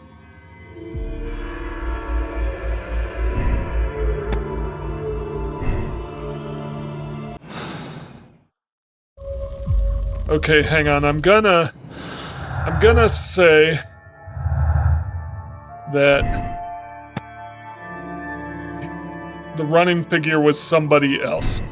Okay, hang on. I'm gonna say that the running figure was somebody else.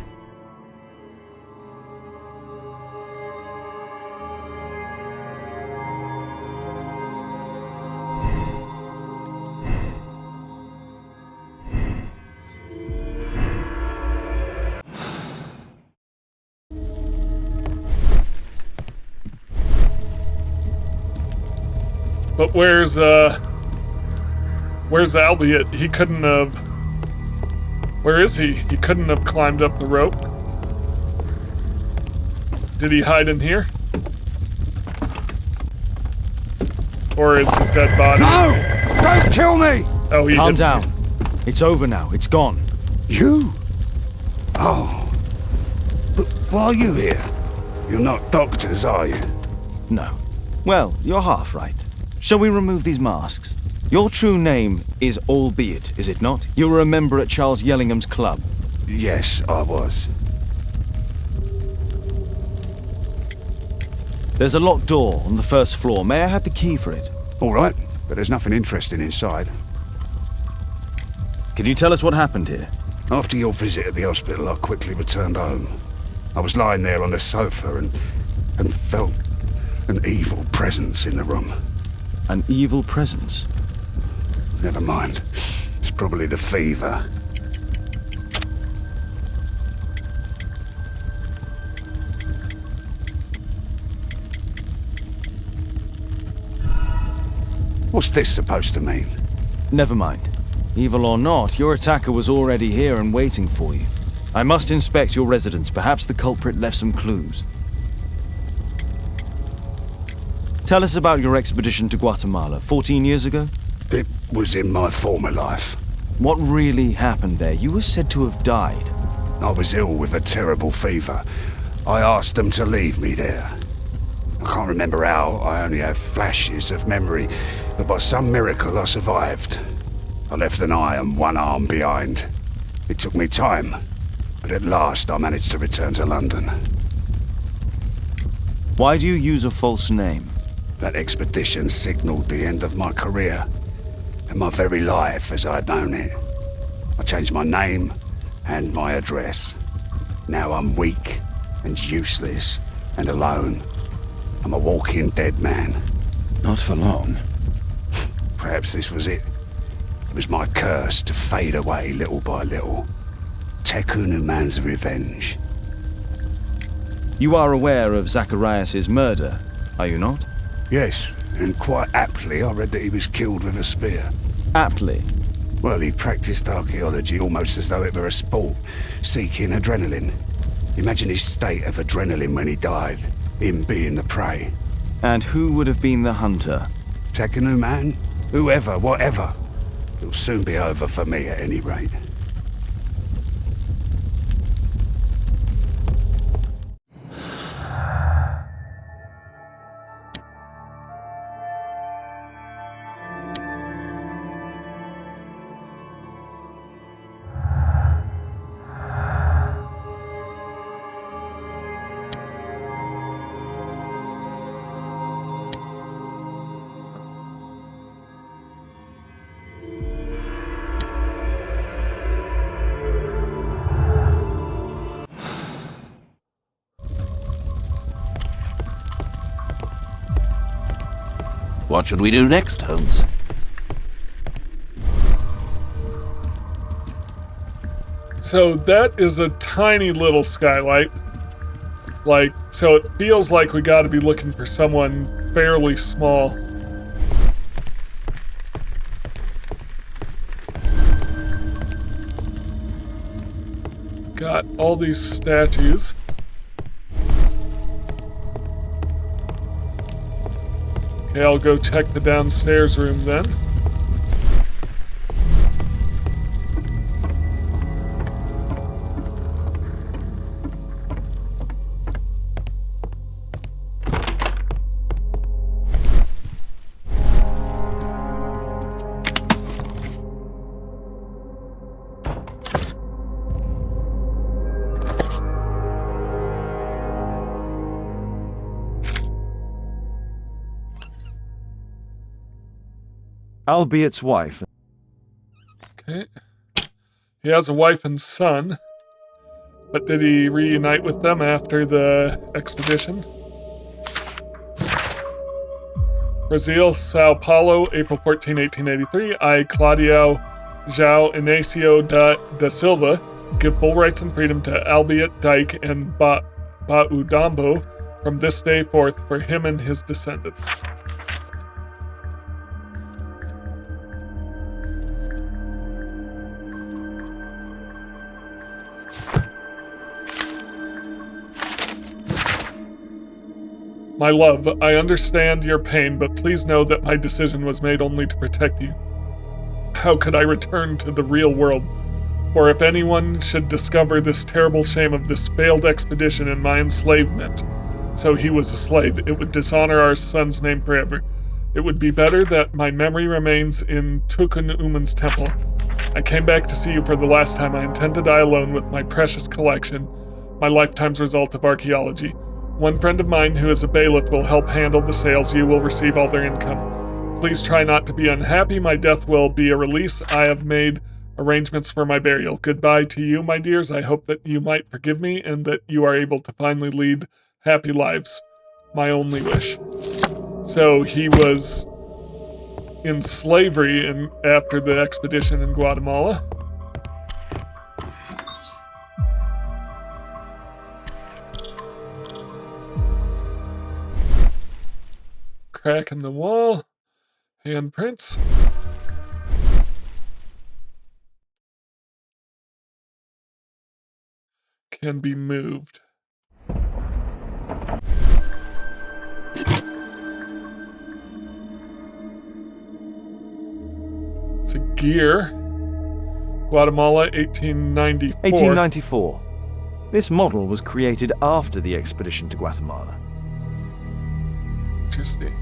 But where's Albeit? He couldn't have... Where is he? He couldn't have climbed up the rope. Did he hide in here? Or is his dead body? No! Don't kill me! Oh, he Calm hit down. It's over now. It's gone. You? Oh. But why are you here? You're not doctors, are you? No. Well, you're half right. Shall we remove these masks? Your true name is Albeit, is it not? You were a member at Charles Yellingham's club. Yes, I was. There's a locked door on the first floor. May I have the key for it? All right, but there's nothing interesting inside. Can you tell us what happened here? After your visit at the hospital, I quickly returned home. I was lying there on the sofa and felt an evil presence in the room. An evil presence? Never mind. It's probably the fever. What's this supposed to mean? Never mind. Evil or not, your attacker was already here and waiting for you. I must inspect your residence. Perhaps the culprit left some clues. Tell us about your expedition to Guatemala 14 years ago? It was in my former life. What really happened there? You were said to have died. I was ill with a terrible fever. I asked them to leave me there. I can't remember how, I only have flashes of memory, but by some miracle I survived. I left an eye and one arm behind. It took me time, but at last I managed to return to London. Why do you use a false name? That expedition signaled the end of my career, and my very life as I'd known it. I changed my name and my address. Now I'm weak and useless, And alone. I'm a walking dead man. Not for long. Perhaps this was it. It was my curse to fade away little by little. Tekunu man's revenge. You are aware of Zacharias's murder, are you not? Yes, and quite aptly I read that he was killed with a spear. Aptly? Well, he practiced archaeology almost as though it were a sport, seeking adrenaline. Imagine his state of adrenaline when he died, him being the prey. And who would have been the hunter? Tekunu man? Whoever, whatever. It'll soon be over for me at any rate. What should we do next, Holmes? So that is a tiny little skylight. So it feels like we gotta be looking for someone fairly small. Got all these statues. Okay, I'll go check the downstairs room then. Albiet's wife. Okay. He has a wife and son. But did he reunite with them after the expedition? Brazil, Sao Paulo, April 14, 1883. I, Claudio João Inácio da Silva, give full rights and freedom to Albiet, Dyke, and Baudambo from this day forth for him and his descendants. My love, I understand your pain, but please know that my decision was made only to protect you. How could I return to the real world? For if anyone should discover this terrible shame of this failed expedition and my enslavement, so he was a slave, it would dishonor our son's name forever. It would be better that my memory remains in Tukun Uman's temple. I came back to see you for the last time. I intend to die alone with my precious collection, my lifetime's result of archaeology. One friend of mine who is a bailiff will help handle the sales. You will receive all their income. Please try not to be unhappy. My death will be a release. I have made arrangements for my burial. Goodbye to you, my dears. I hope that you might forgive me and that you are able to finally lead happy lives. My only wish. So he was in slavery after the expedition in Guatemala. Crack in the wall. Handprints. Can be moved. It's a gear. Guatemala, 1894. 1894. This model was created after the expedition to Guatemala. Interesting.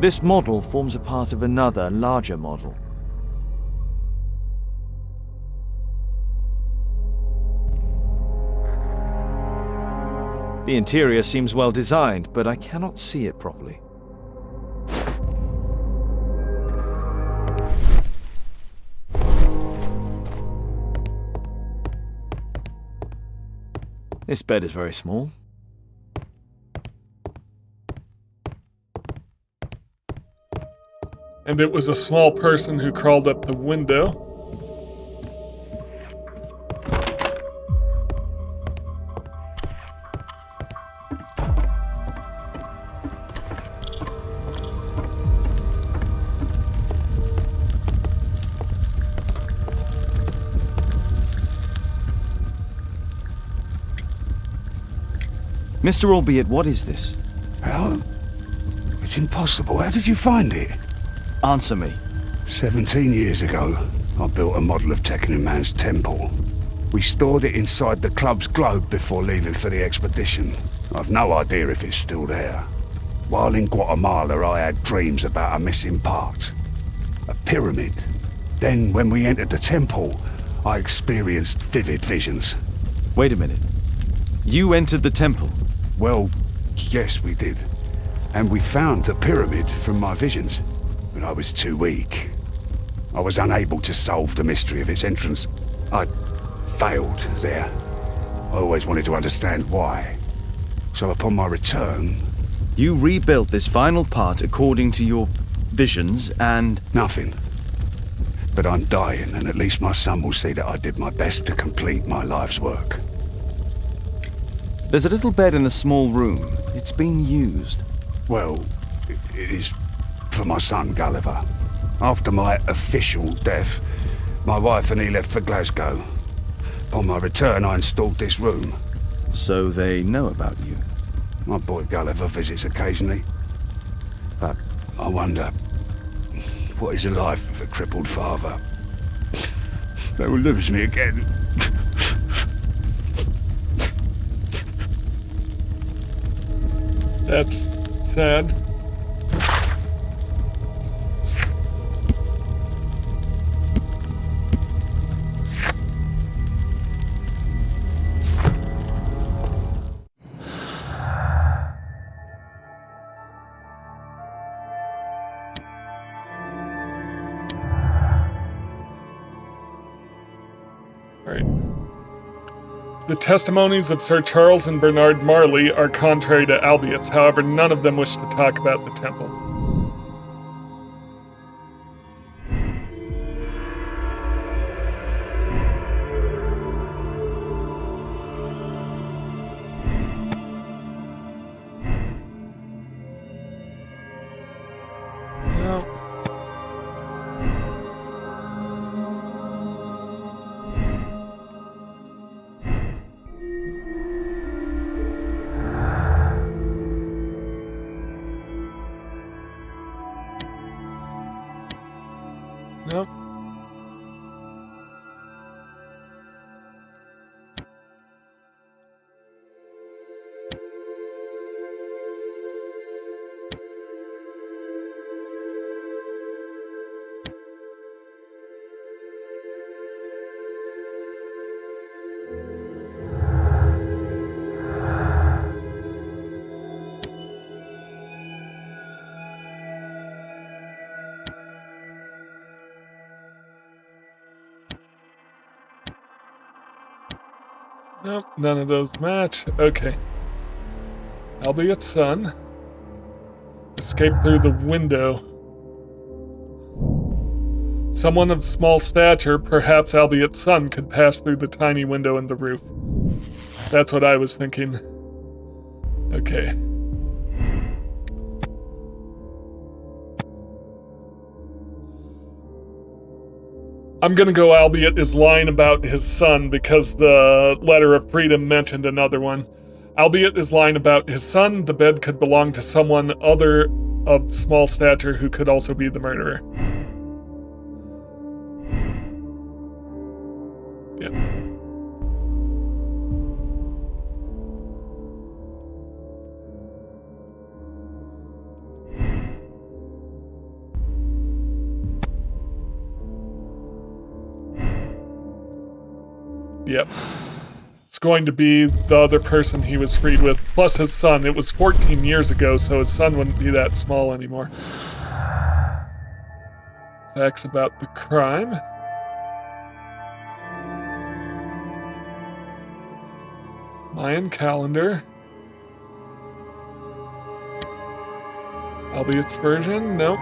This model forms a part of another, larger model. The interior seems well designed, but I cannot see it properly. This bed is very small. And it was a small person who crawled up the window. Mr. Albeit, what is this? How? It's impossible. How did you find it? Answer me. 17 years ago, I built a model of Tekkening Man's temple. We stored it inside the club's globe before leaving for the expedition. I've no idea if it's still there. While in Guatemala, I had dreams about a missing part. A pyramid. Then, when we entered the temple, I experienced vivid visions. Wait a minute. You entered the temple? Well, yes, we did. And we found the pyramid from my visions. But I was too weak. I was unable to solve the mystery of its entrance. I failed there. I always wanted to understand why. So upon my return... You rebuilt this final part according to your visions and... Nothing. But I'm dying, and at least my son will see that I did my best to complete my life's work. There's a little bed in the small room. It's been used. Well, it is for my son, Gulliver. After my official death, my wife and he left for Glasgow. Upon my return, I installed this room. So they know about you? My boy Gulliver visits occasionally. But I wonder, what is the life of a crippled father? They will lose me again. That's sad. Right. The testimonies of Sir Charles and Bernard Marley are contrary to Albiot's, however, none of them wish to talk about the temple. No. Nope. Nope, none of those match. Okay. Albiot's son escaped through the window. Someone of small stature, perhaps Albiot's son, could pass through the tiny window in the roof. That's what I was thinking. Okay. I'm gonna go Albiot is lying about his son because the letter of freedom mentioned another one. Albiot is lying about his son. The bed could belong to someone other of small stature who could also be the murderer. Yep. Yep. It's going to be the other person he was freed with, plus his son. It was 14 years ago, so his son wouldn't be that small anymore. Facts about the crime. Mayan calendar. Albiot's version? Nope.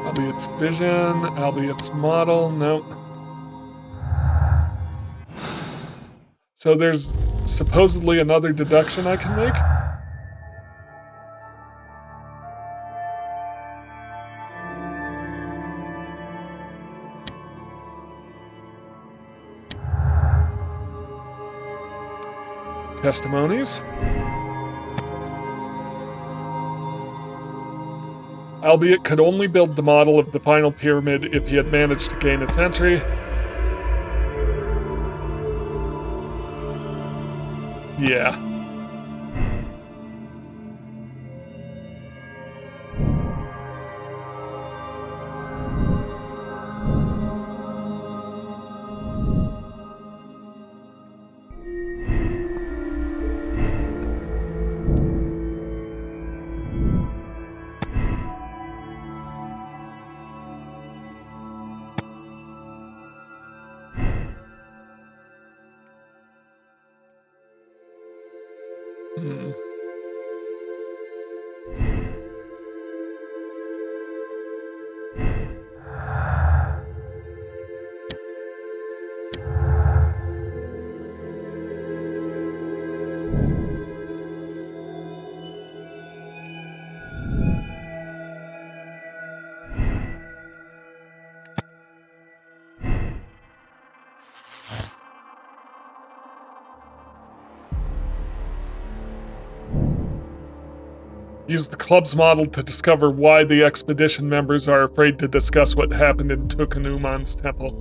Albeit vision, albeit model, nope. So there's supposedly another deduction I can make? Testimonies. Albeit could only build the model of the final pyramid if he had managed to gain its entry. Yeah. Use the club's model to discover why the expedition members are afraid to discuss what happened in Tukanuman's temple.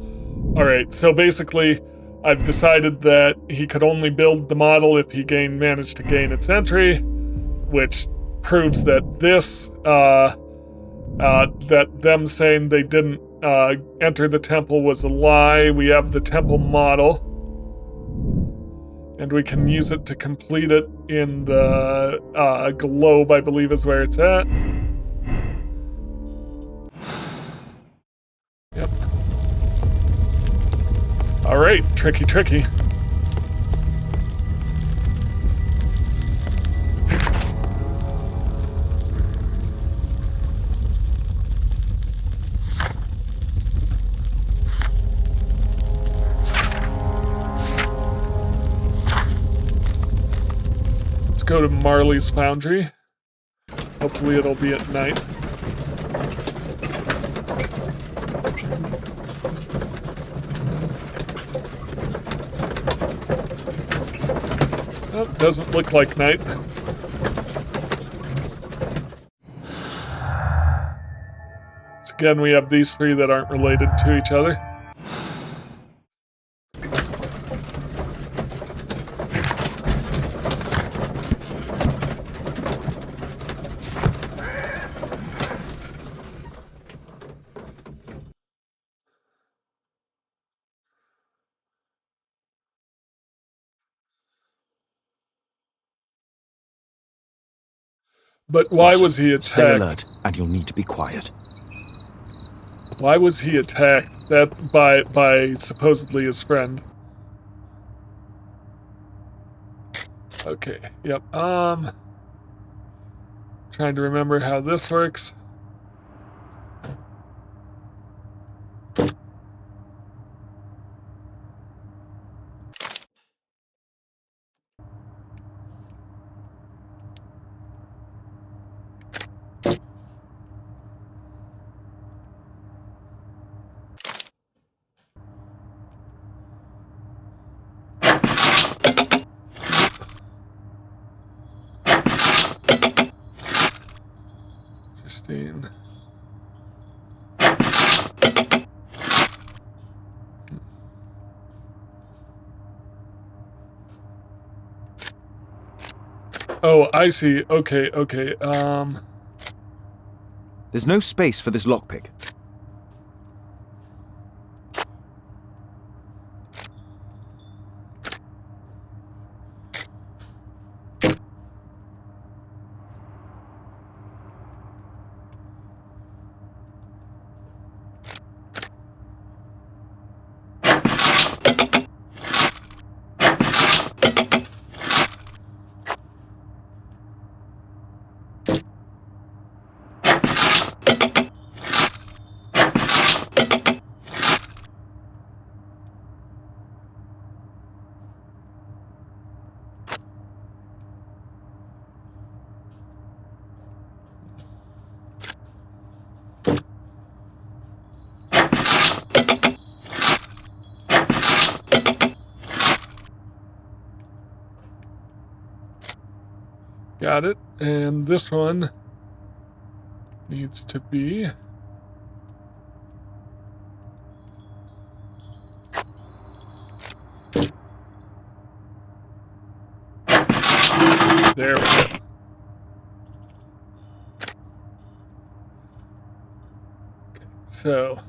Alright, so basically, I've decided that he could only build the model if he managed to gain its entry, which proves that that them saying they didn't enter the temple was a lie. We have the temple model. And we can use it to complete it in the globe, I believe is where it's at. Yep. Alright, tricky. Go to Marley's Foundry. Hopefully it'll be at night. Oh, doesn't look like night. So again, we have these three that aren't related to each other. But why was he attacked? Stay alert, and you'll need to be quiet. Why was he attacked? That's by supposedly his friend. Okay, yep. Trying to remember how this works. Interesting. Oh, I see. Okay. There's no space for this lockpick. Got it. And this one needs to be... There we go. Okay, so...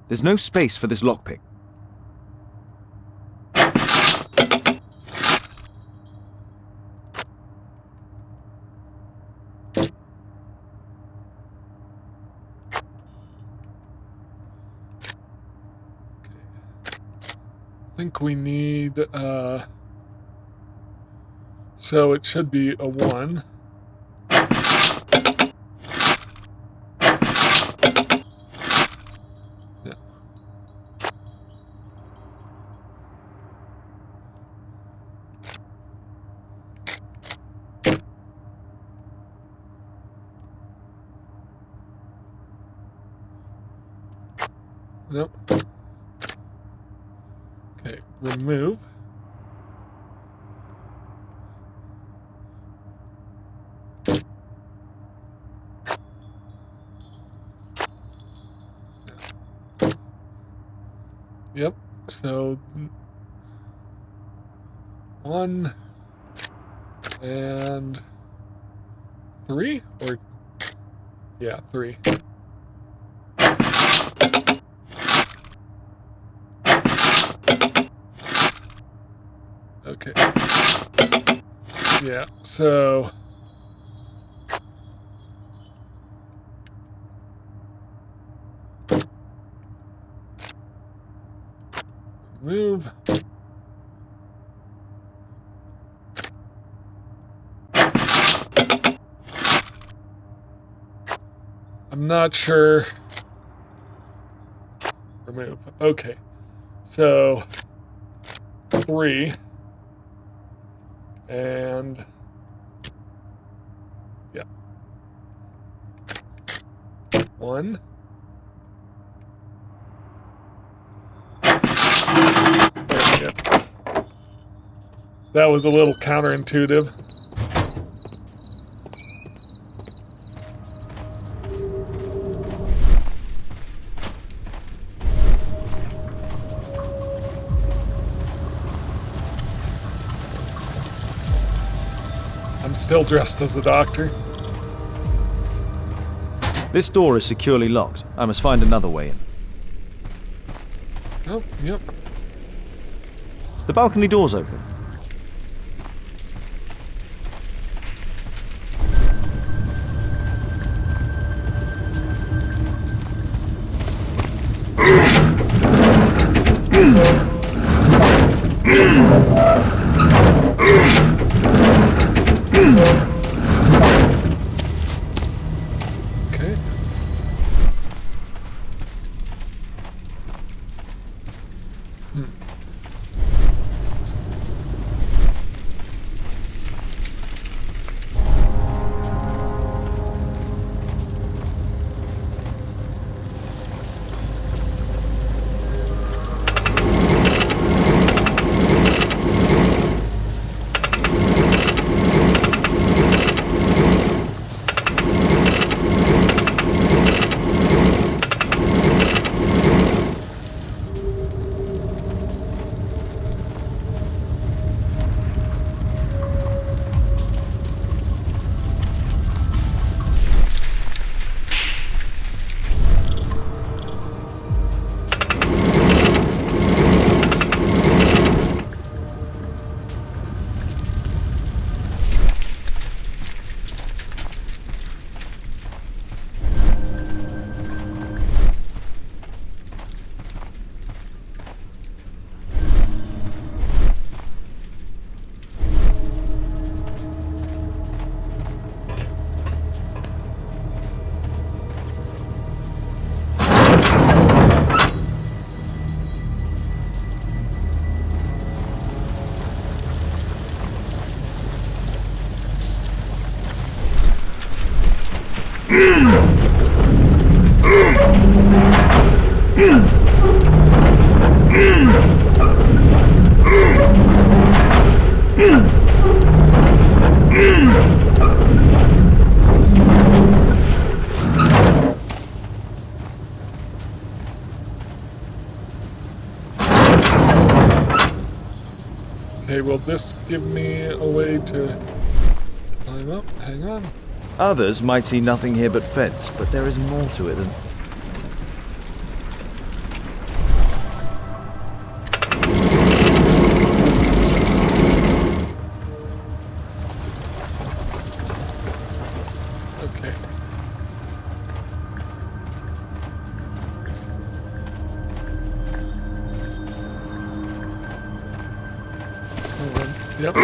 There's no space for this lockpick. I think we need, so it should be a 1. Yeah. Nope. Okay, remove. Yep, so 1 and 3, or yeah, 3. Okay. Yeah, so move. I'm not sure. Remove. Okay. So 3 and yeah. 1. Yeah. That was a little counterintuitive. I'm still dressed as a doctor. This door is securely locked. I must find another way in. Oh, yep. The balcony door's open. Okay. Okay, will this give me a way to climb up? Hang on. Others might see nothing here but fence, but there is more to it than... Okay. Yep.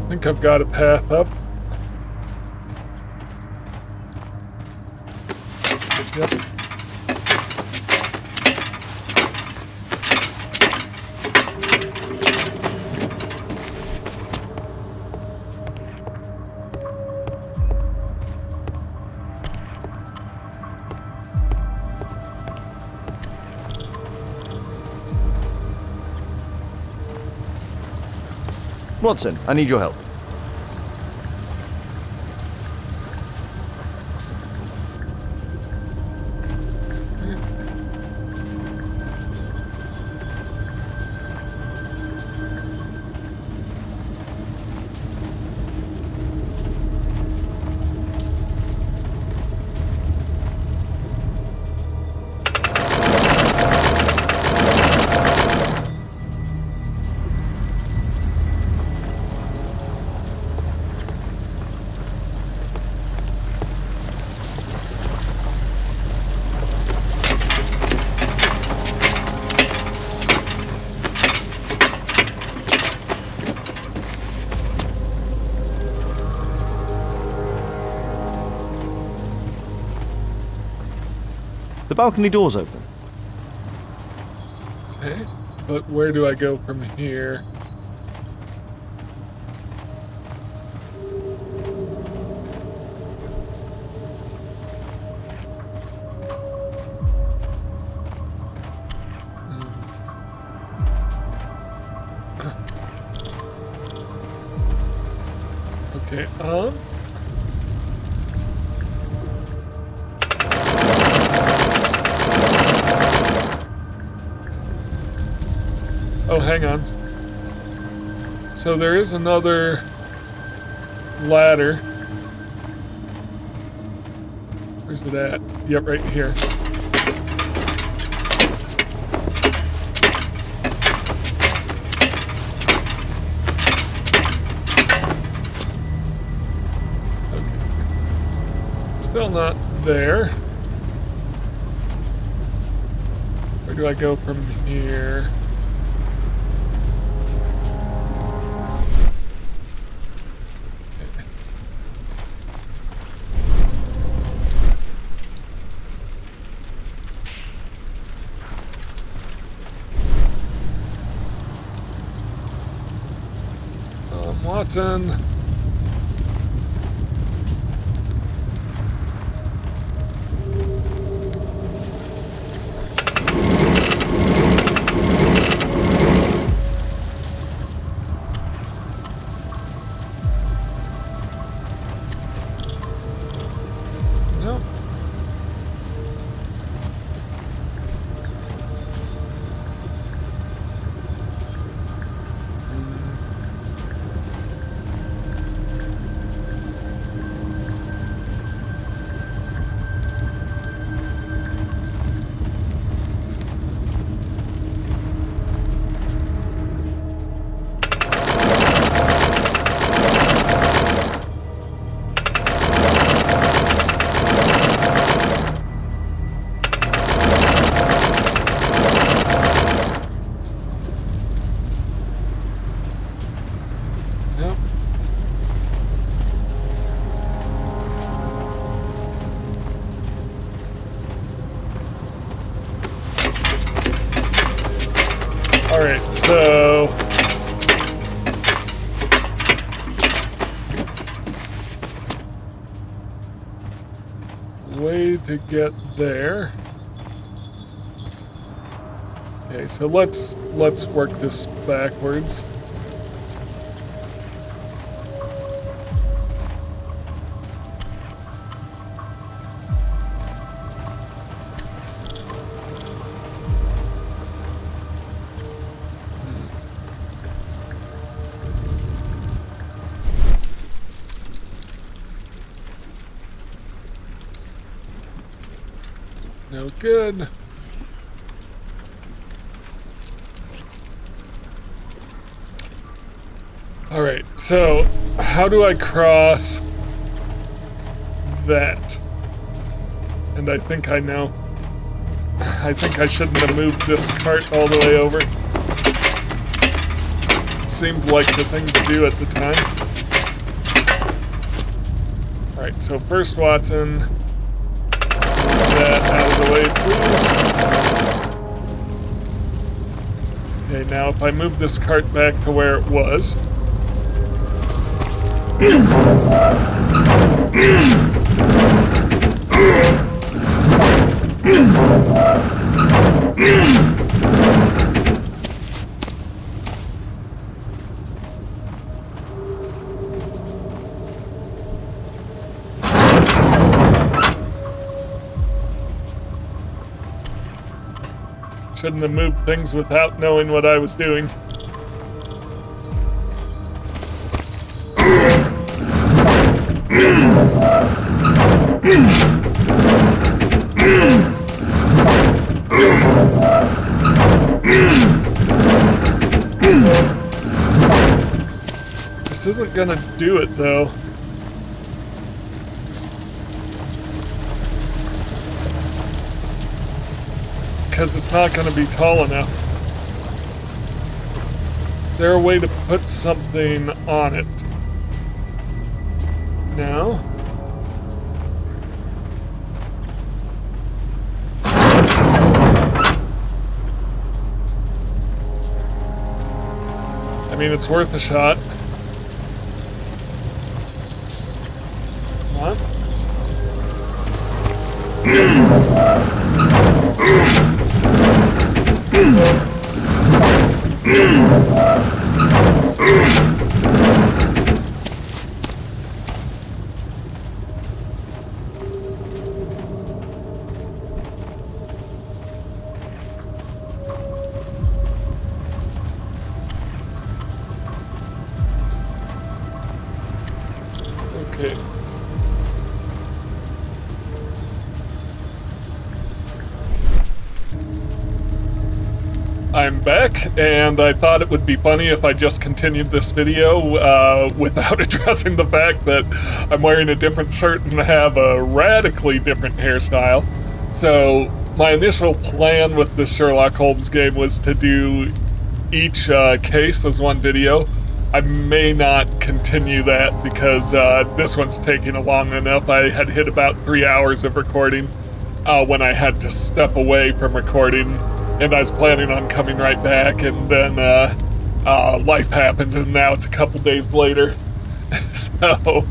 I think I've got a path up. Yep. Watson, I need your help. The balcony door's open. Okay, but where do I go from here? Okay, oh, hang on. So there is another ladder. Where's it at? Yep, right here. Okay. Still not there. Where do I go from here? Watson. Nope. Alright, so... way to get there. Okay, so let's work this backwards. No good. Alright, so how do I cross that? And I think I know. I think I shouldn't have moved this cart all the way over. Seemed like the thing to do at the time. Alright, so first, Watson. That out of the way, please. Okay, now if I move this cart back to where it was. Shouldn't have moved things without knowing what I was doing. This isn't gonna do it, though. Because it's not going to be tall enough. Is there a way to put something on it? No? I mean, it's worth a shot. Come on. Okay. I'm back, and I thought it would be funny if I just continued this video without addressing the fact that I'm wearing a different shirt and have a radically different hairstyle. So my initial plan with the Sherlock Holmes game was to do each case as one video. I may not continue that because this one's taking long enough. I had hit about 3 hours of recording when I had to step away from recording. And I was planning on coming right back, and then life happened, and now it's a couple days later. So,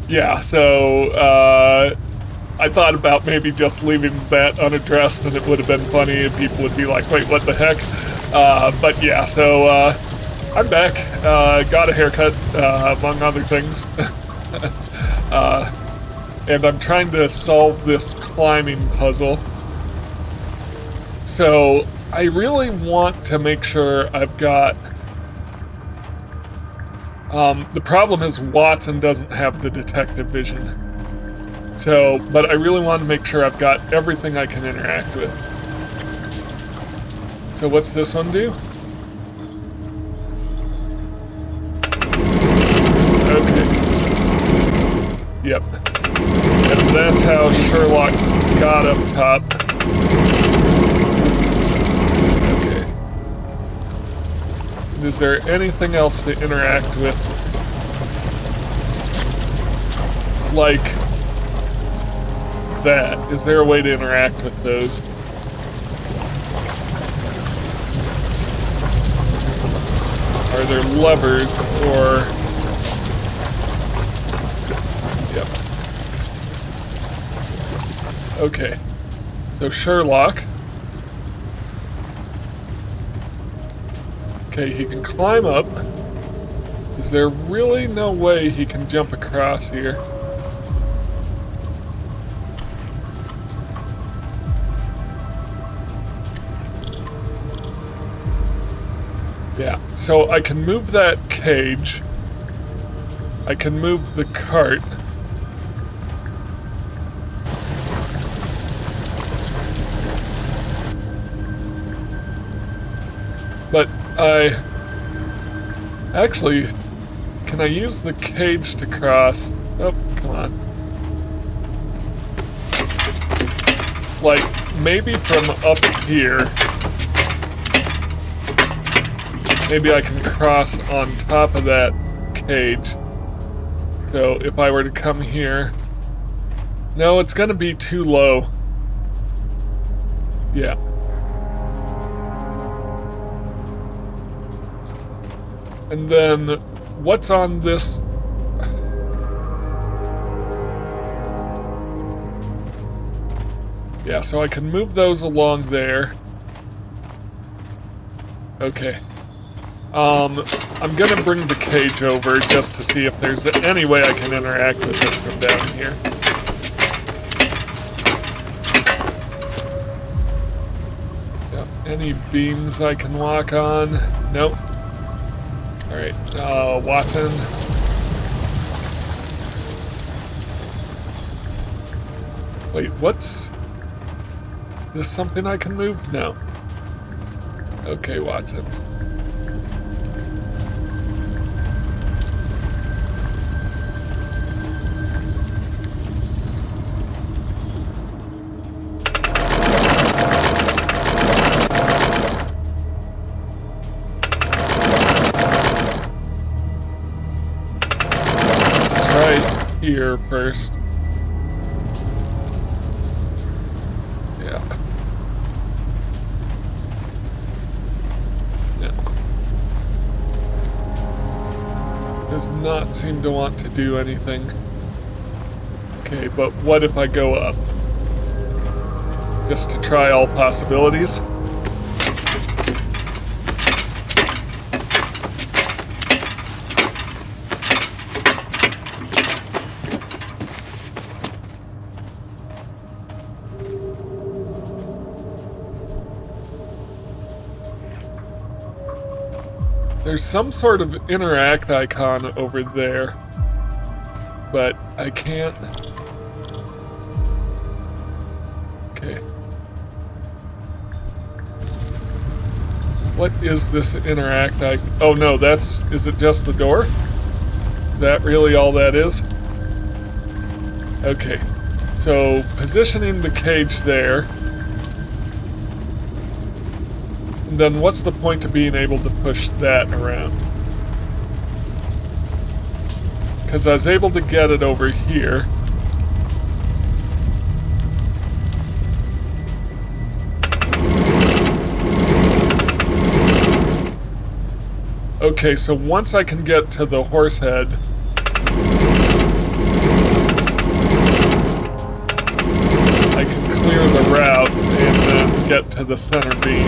yeah, so I thought about maybe just leaving that unaddressed, and it would have been funny, and people would be like, wait, what the heck? But yeah, so I'm back, got a haircut, among other things. And I'm trying to solve this climbing puzzle. So, I really want to make sure I've got... the problem is Watson doesn't have the detective vision. So, but I really want to make sure I've got everything I can interact with. So what's this one do? Okay. Yep. And that's how Sherlock got up top. Is there anything else to interact with? Like that. Is there a way to interact with those? Are there levers or... Yep. Okay. So Sherlock. Okay, he can climb up. Is there really no way he can jump across here? Yeah, so I can move that cage. I can move the cart. But actually, can I use the cage to cross? Oh, come on. Like, maybe from up here. Maybe I can cross on top of that cage. So if I were to come here... No, it's gonna be too low. Yeah. And then, what's on this? Yeah, so I can move those along there. Okay. I'm gonna bring the cage over just to see if there's any way I can interact with it from down here. Yeah, any beams I can walk on? Nope. Alright, Watson. Wait, what's... Is this something I can move? No. Okay, Watson. Here first. Yeah. No. Does not seem to want to do anything. Okay, but what if I go up? Just to try all possibilities? There's some sort of interact icon over there, but I can't. Okay. What is this interact icon? Oh no, is it just the door? Is that really all that is? Okay, so positioning the cage there. Then what's the point of being able to push that around? Because I was able to get it over here. Okay, so once I can get to the horse head... I can clear the route and then get to the center beam.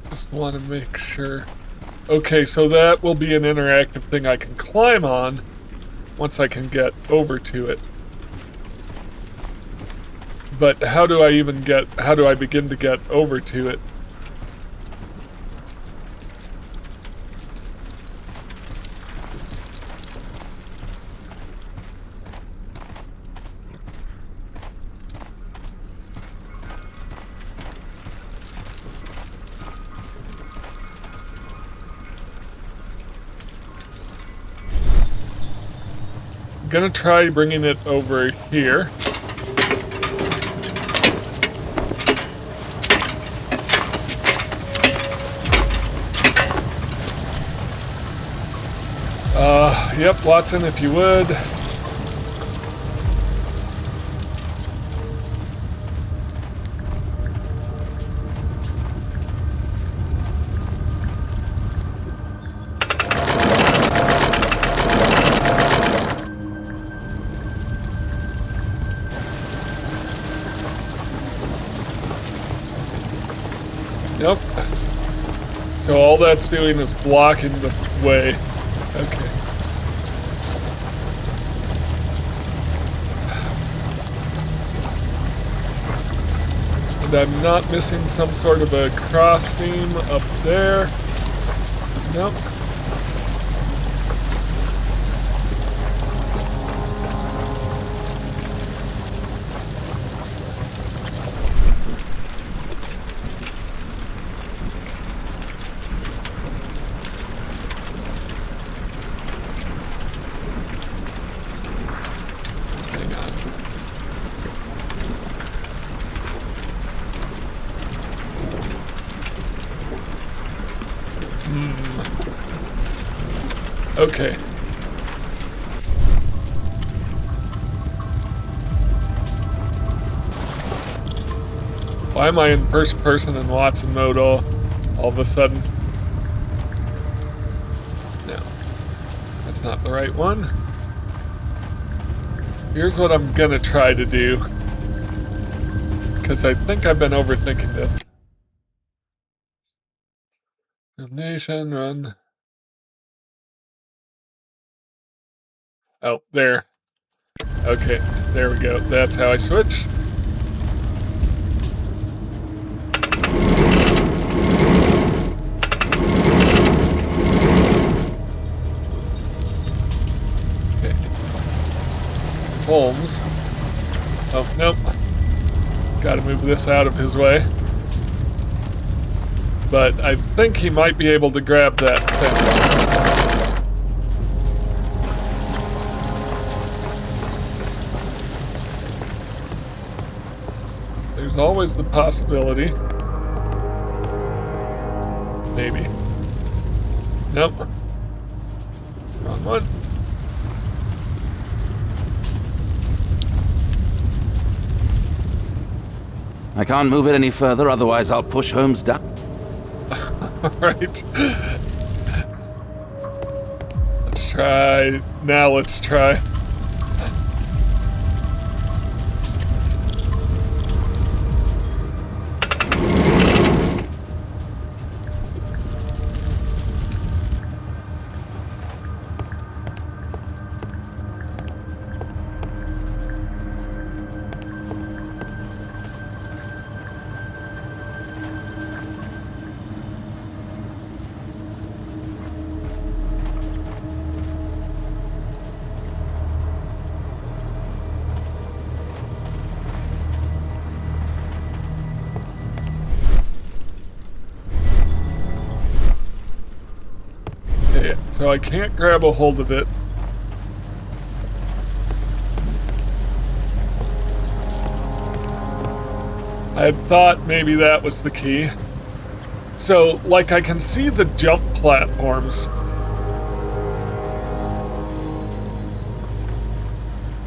Just want to make sure. Okay, so that will be an interactive thing I can climb on. once I can get over to it. But how do I begin to get over to it? I'm gonna try bringing it over here. Yep, Watson, if you would. Nope. So all that's doing is blocking the way. Okay. And I'm not missing some sort of a cross beam up there. Nope. Okay. Why am I in first person in Watson mode all of a sudden? No. That's not the right one. Here's what I'm gonna try to do. Because I think I've been overthinking this. Nation, run. Oh, there. Okay, there we go. That's how I switch. Okay. Holmes. Oh, nope. Gotta move this out of his way. But I think he might be able to grab that fence. There's always the possibility. Maybe. Nope. Wrong one. I can't move it any further, otherwise I'll push Holmes' duck. Alright. Let's try. Now let's try. So I can't grab a hold of it. I had thought maybe that was the key. So, like, I can see the jump platforms.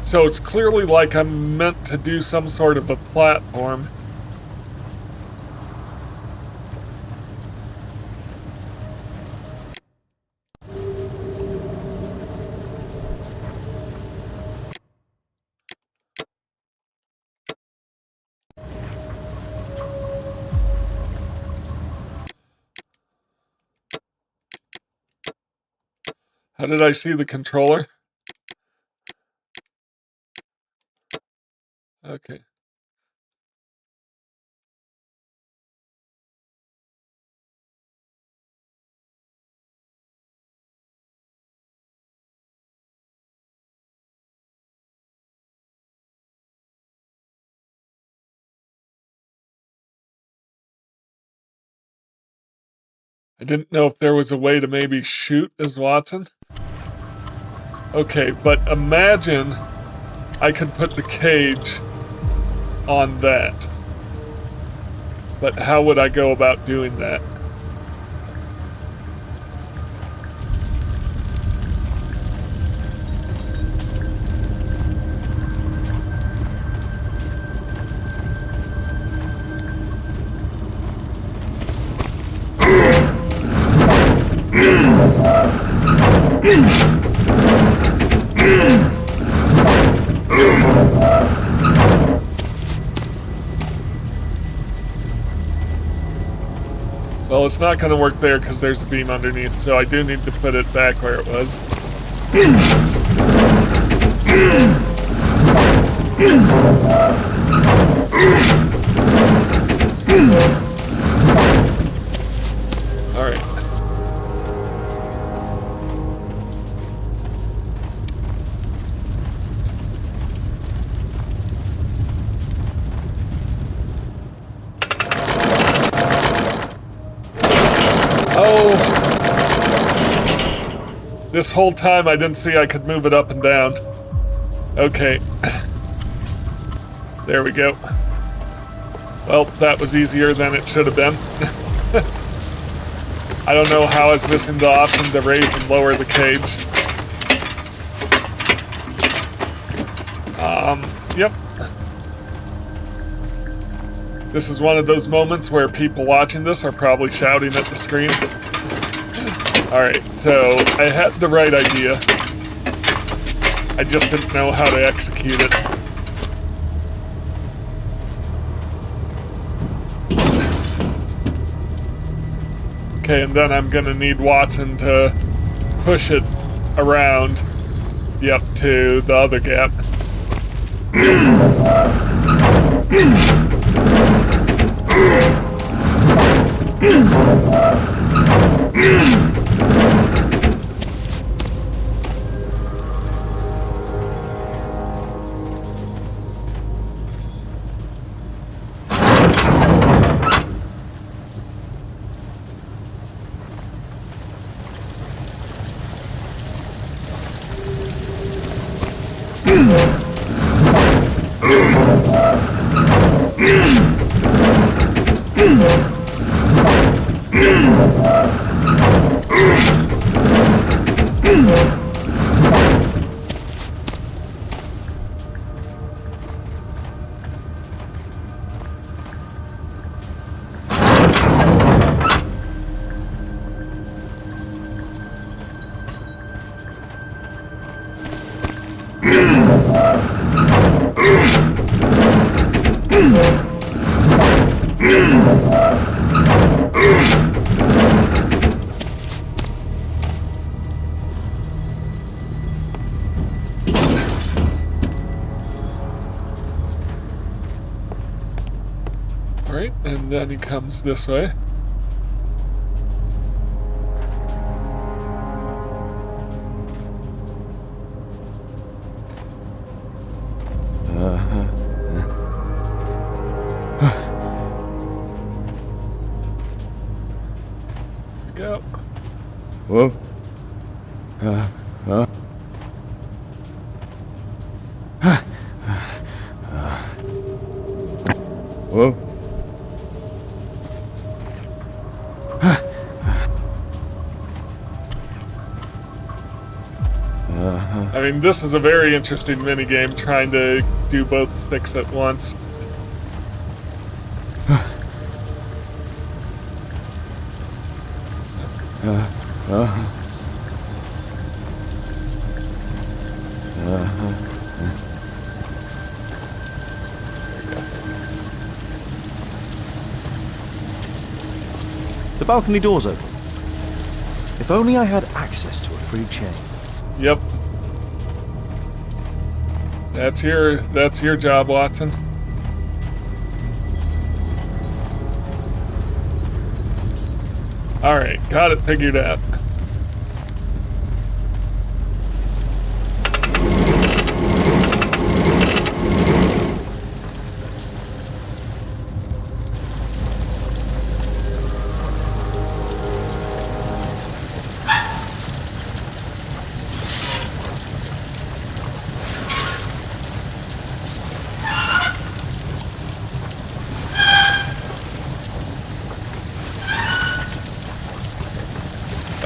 So it's clearly like I'm meant to do some sort of a platform. How did I see the controller? Okay. I didn't know if there was a way to maybe shoot as Watson. Okay, but imagine I could put the cage on that. But how would I go about doing that? Well, it's not going to work there because there's a beam underneath, so I do need to put it back where it was. Alright. This whole time I didn't see I could move it up and down. Okay. There we go. Well, that was easier than it should have been. I don't know how I was missing the option to raise and lower the cage. Yep. This is one of those moments where people watching this are probably shouting at the screen. Alright, so I had the right idea. I just didn't know how to execute it. Okay, and then I'm gonna need Watson to push it around, yep, to the other gap. Alright, and then he comes this way. Go. Whoa. Whoa. I mean, this is a very interesting minigame, trying to do both sticks at once. The balcony door's open. If only I had access to a free chain. Yep. That's your job, Watson. Alright, got it figured out.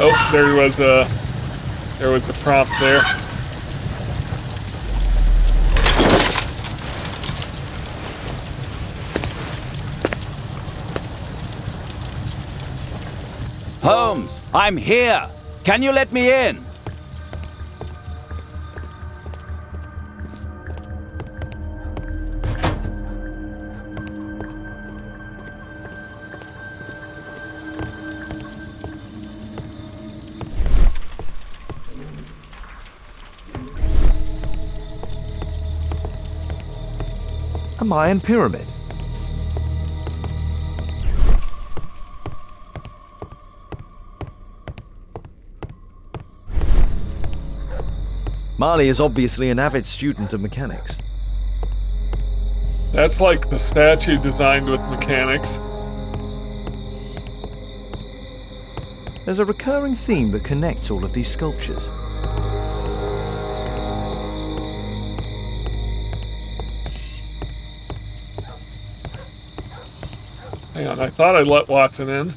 Oh, there was a prompt there. Holmes, I'm here. Can you let me in? A Mayan pyramid. Marley is obviously an avid student of mechanics. That's like the statue designed with mechanics. There's a recurring theme that connects all of these sculptures. Hang on, I thought I let Watson in.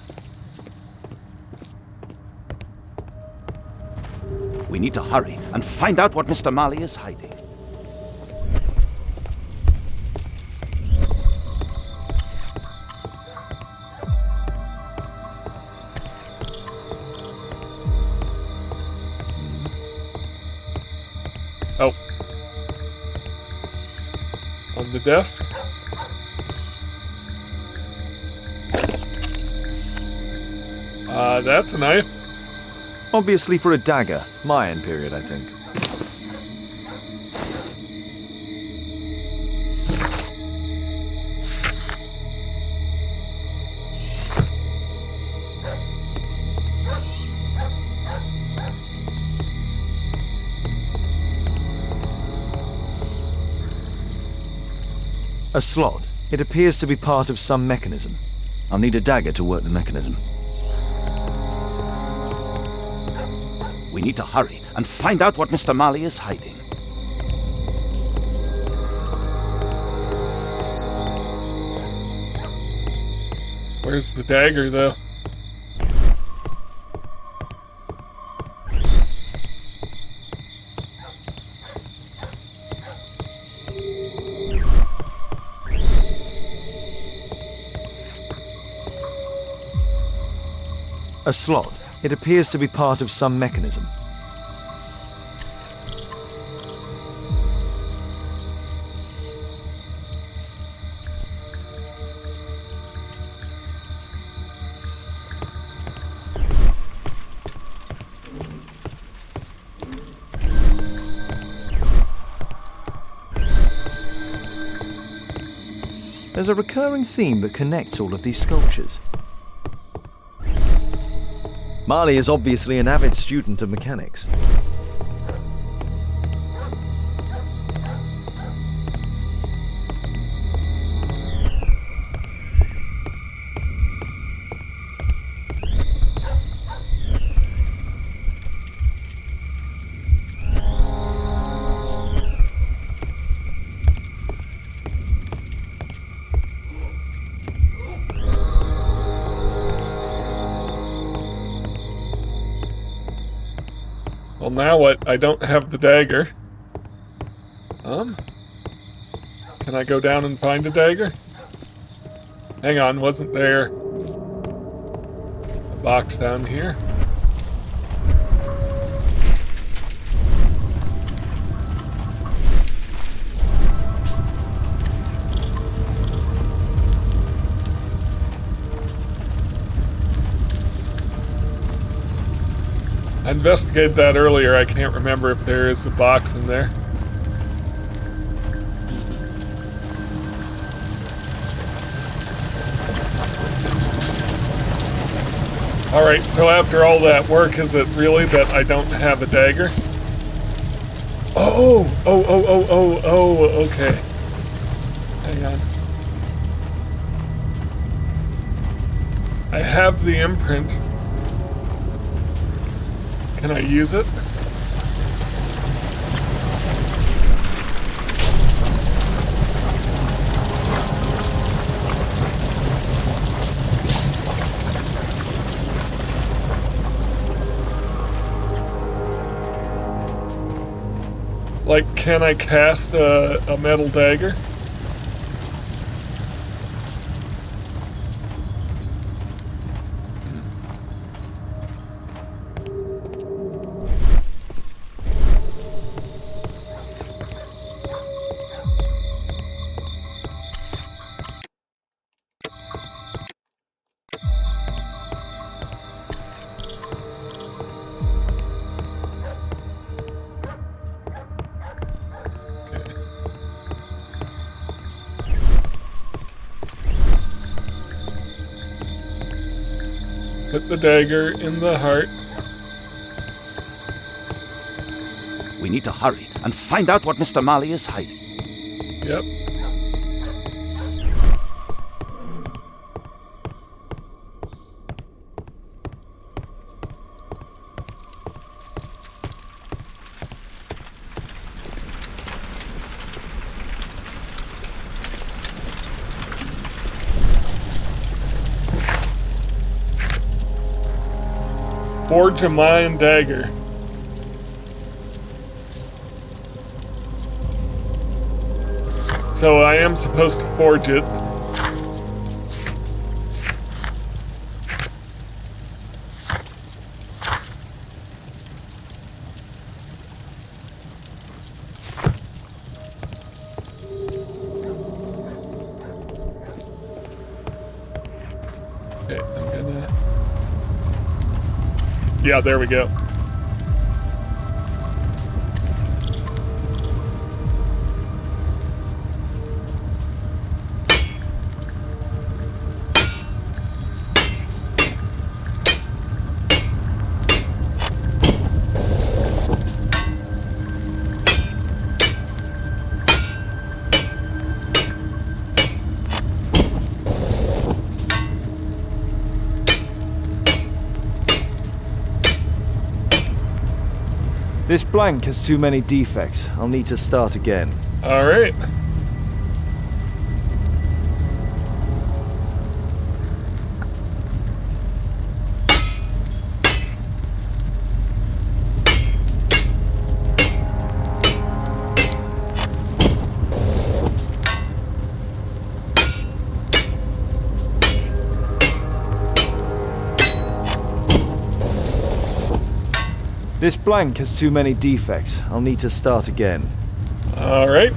We need to hurry and find out what Mr. Marley is hiding. Oh. On the desk? That's a knife. Obviously for a dagger. Mayan period, I think. A slot. It appears to be part of some mechanism. I'll need a dagger to work the mechanism. We need to hurry and find out what Mr. Marley is hiding. Where's the dagger, though? A slot. It appears to be part of some mechanism. There's a recurring theme that connects all of these sculptures. Marley is obviously an avid student of mechanics. Well, now what? I don't have the dagger. Can I go down and find a dagger? Hang on, wasn't there a box down here? I investigated that earlier. I can't remember if there is a box in there. Alright, so after all that work, is it really that I don't have a dagger? Oh, okay. Hang on. I have the imprint. Can I use it? Like, can I cast a metal dagger? Put the dagger in the heart. We need to hurry and find out what Mr. Marley is hiding. Yep. Forge a Mayan dagger. So I am supposed to forge it. Okay, I'm gonna... Yeah, there we go. This blank has too many defects. I'll need to start again. All right. This blank has too many defects. I'll need to start again. All right.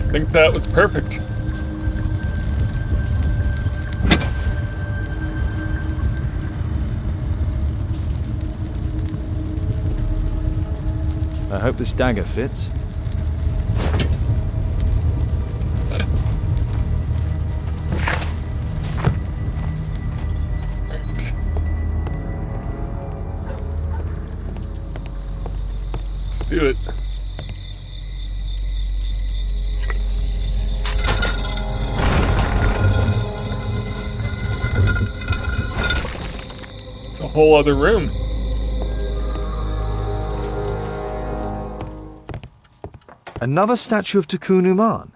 I think that was perfect. I hope this dagger fits. Let's do it. It's a whole other room. Another statue of Tikkun Uman.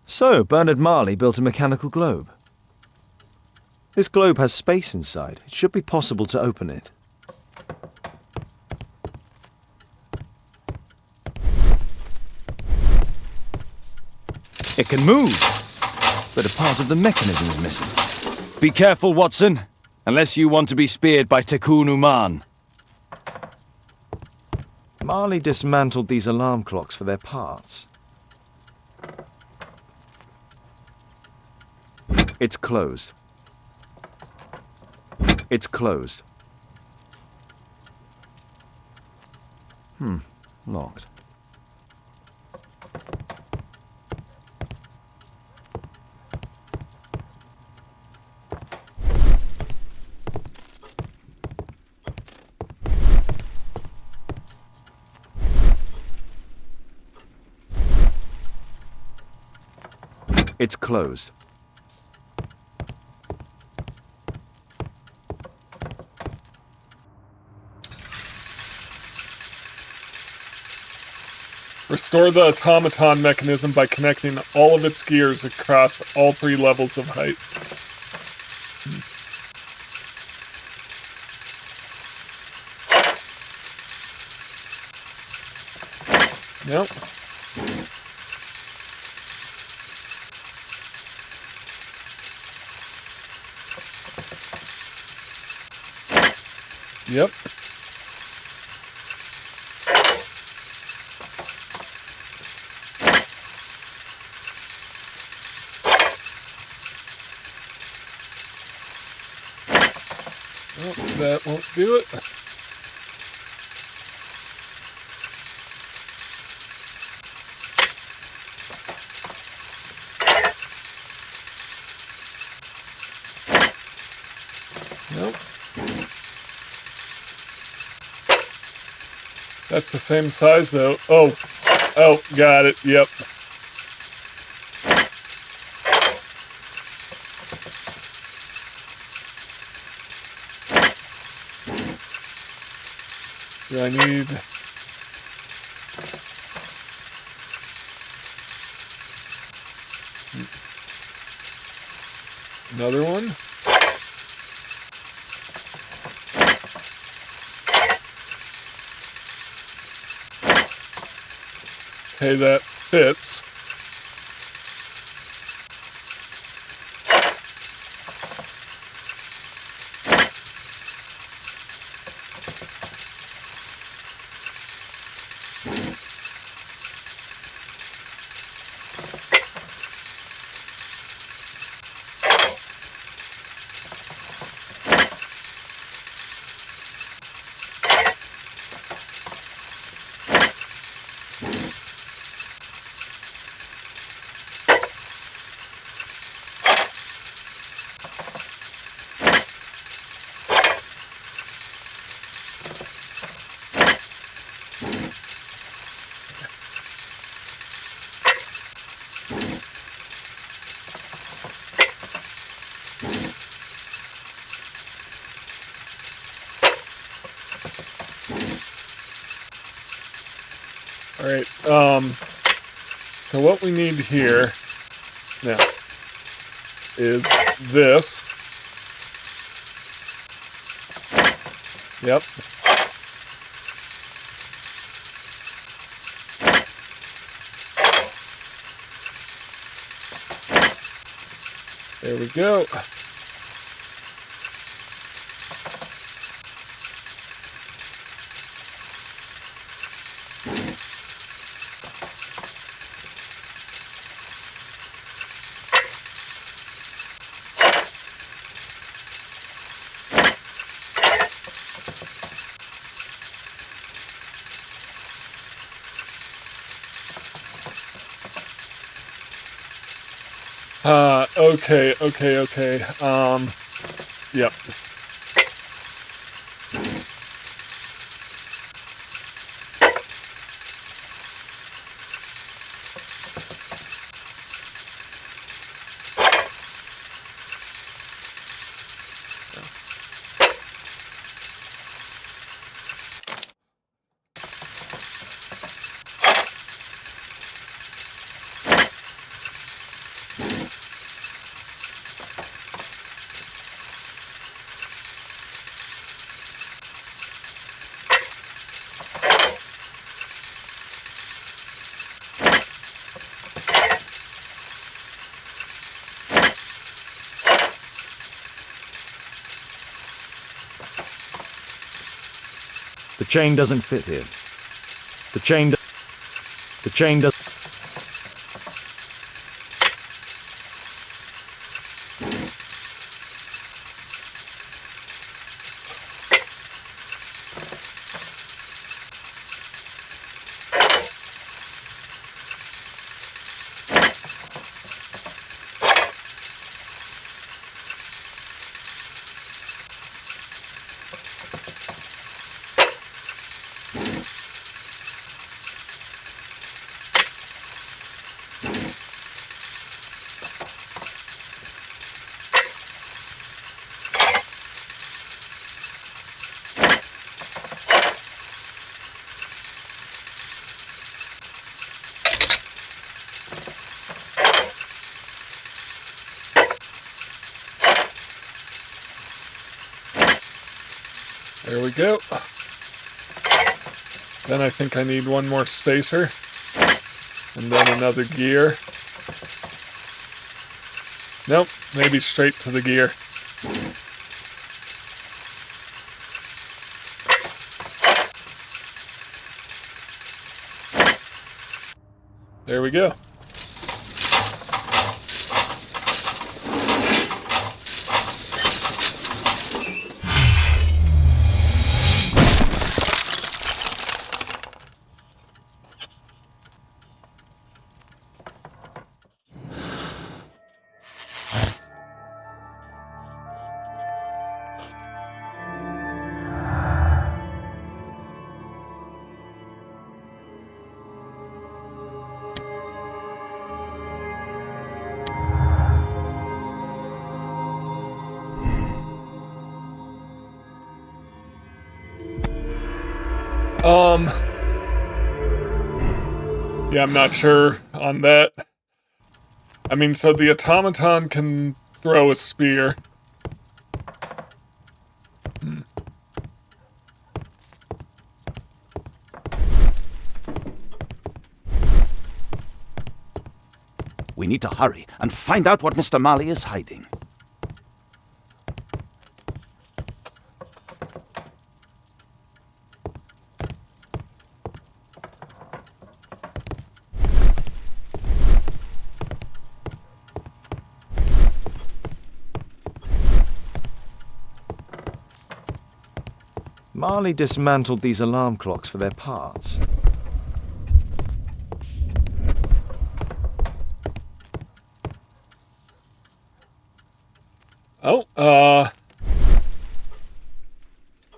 So, Bernard Marley built a mechanical globe. This globe has space inside. It should be possible to open it. It can move. but a part of the mechanism is missing. Be careful, Watson, unless you want to be speared by Tekun Uman. Marley dismantled these alarm clocks for their parts. It's closed. It's closed. Locked. It's closed. Restore the automaton mechanism by connecting all of its gears across all 3 levels of height. Yep. Yep. Oh, that won't do it. Nope. That's the same size though. Oh, got it. Yep. Do I need... another one? Okay, that fits. Alright, so what we need here now is this. Yep. There we go. Okay. Yep. The chain doesn't fit here. The chain does. There we go. Then I think I need one more spacer. And then another gear. Nope, maybe straight to the gear. There we go. Yeah, I'm not sure on that. I mean, so the automaton can throw a spear. We need to hurry and find out what Mr. Marley is hiding. Marley dismantled these alarm clocks for their parts. Oh,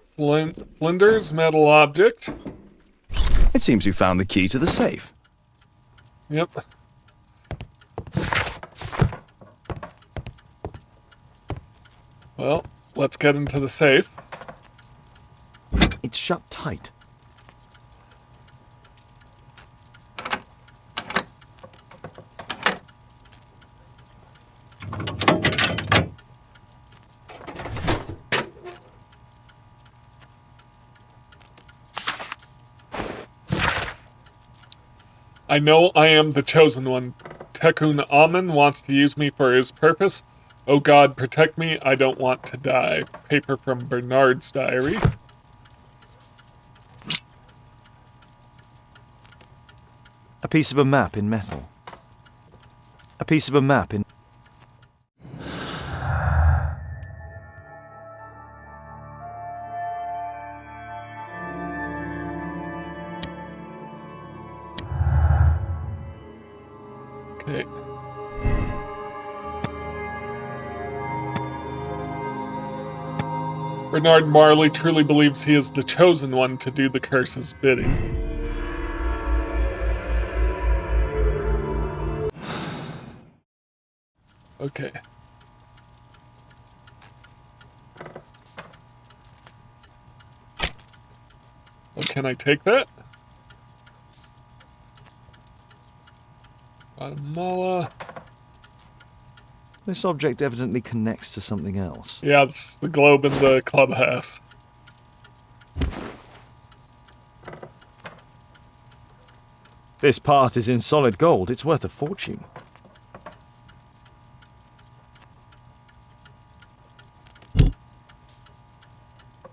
Flinders metal object. It seems you found the key to the safe. Yep. Well, let's get into the safe. It's shut tight. I know I am the chosen one. Tekun Amen wants to use me for his purpose. Oh God, protect me. I don't want to die. Paper from Bernard's diary. A piece of a map in metal. A piece of a map in... Okay. Bernard Marley truly believes he is the chosen one to do the curse's bidding. Okay. Oh, can I take that? Guatemala. This object evidently connects to something else. Yeah, it's the globe in the clubhouse. This part is in solid gold. It's worth a fortune.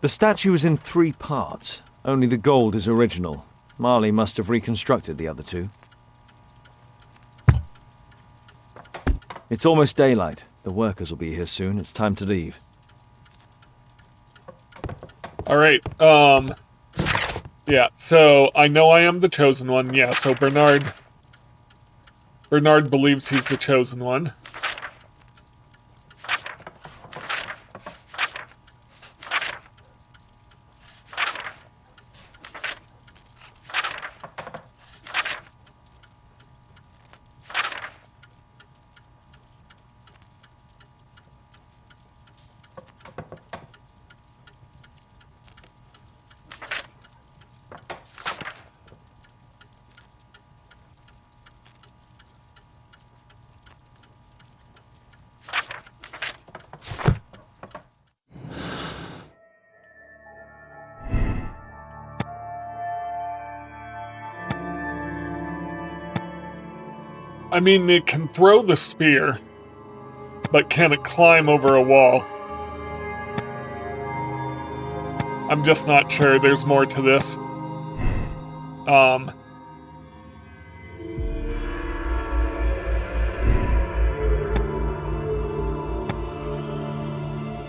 The statue is in 3 parts. Only the gold is original. Marley must have reconstructed the other two. It's almost daylight. The workers will be here soon. It's time to leave. Alright, yeah, so I know I am the chosen one. Yeah, so Bernard believes he's the chosen one. I mean, it can throw the spear, but can it climb over a wall? I'm just not sure. There's more to this.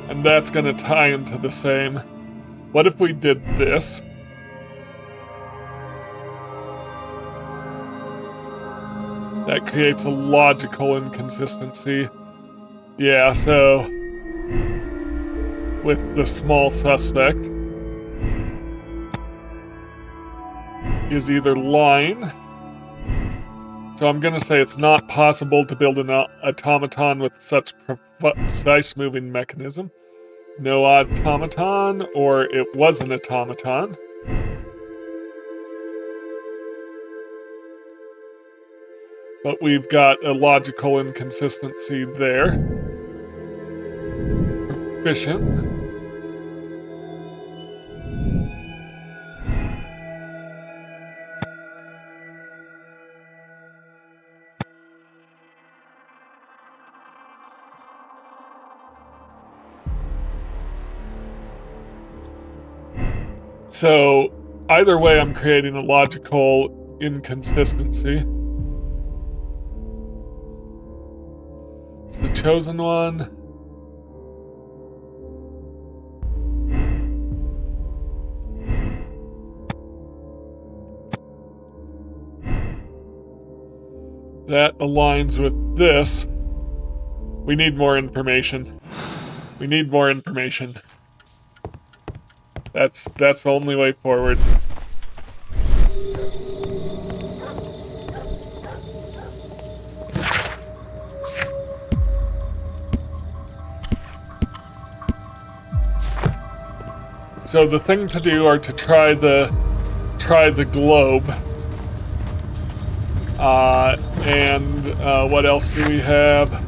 And that's gonna tie into the same. What if we did this? That creates a logical inconsistency. Yeah, so with the small suspect is either lying. So I'm gonna say it's not possible to build an automaton with such precise moving mechanism. No automaton, or it was an automaton. But we've got a logical inconsistency there. Proficient. So, either way, I'm creating a logical inconsistency. It's the chosen one. That aligns with this. We need more information. We need more information. That's the only way forward. So the thing to do are to try the globe. And what else do we have?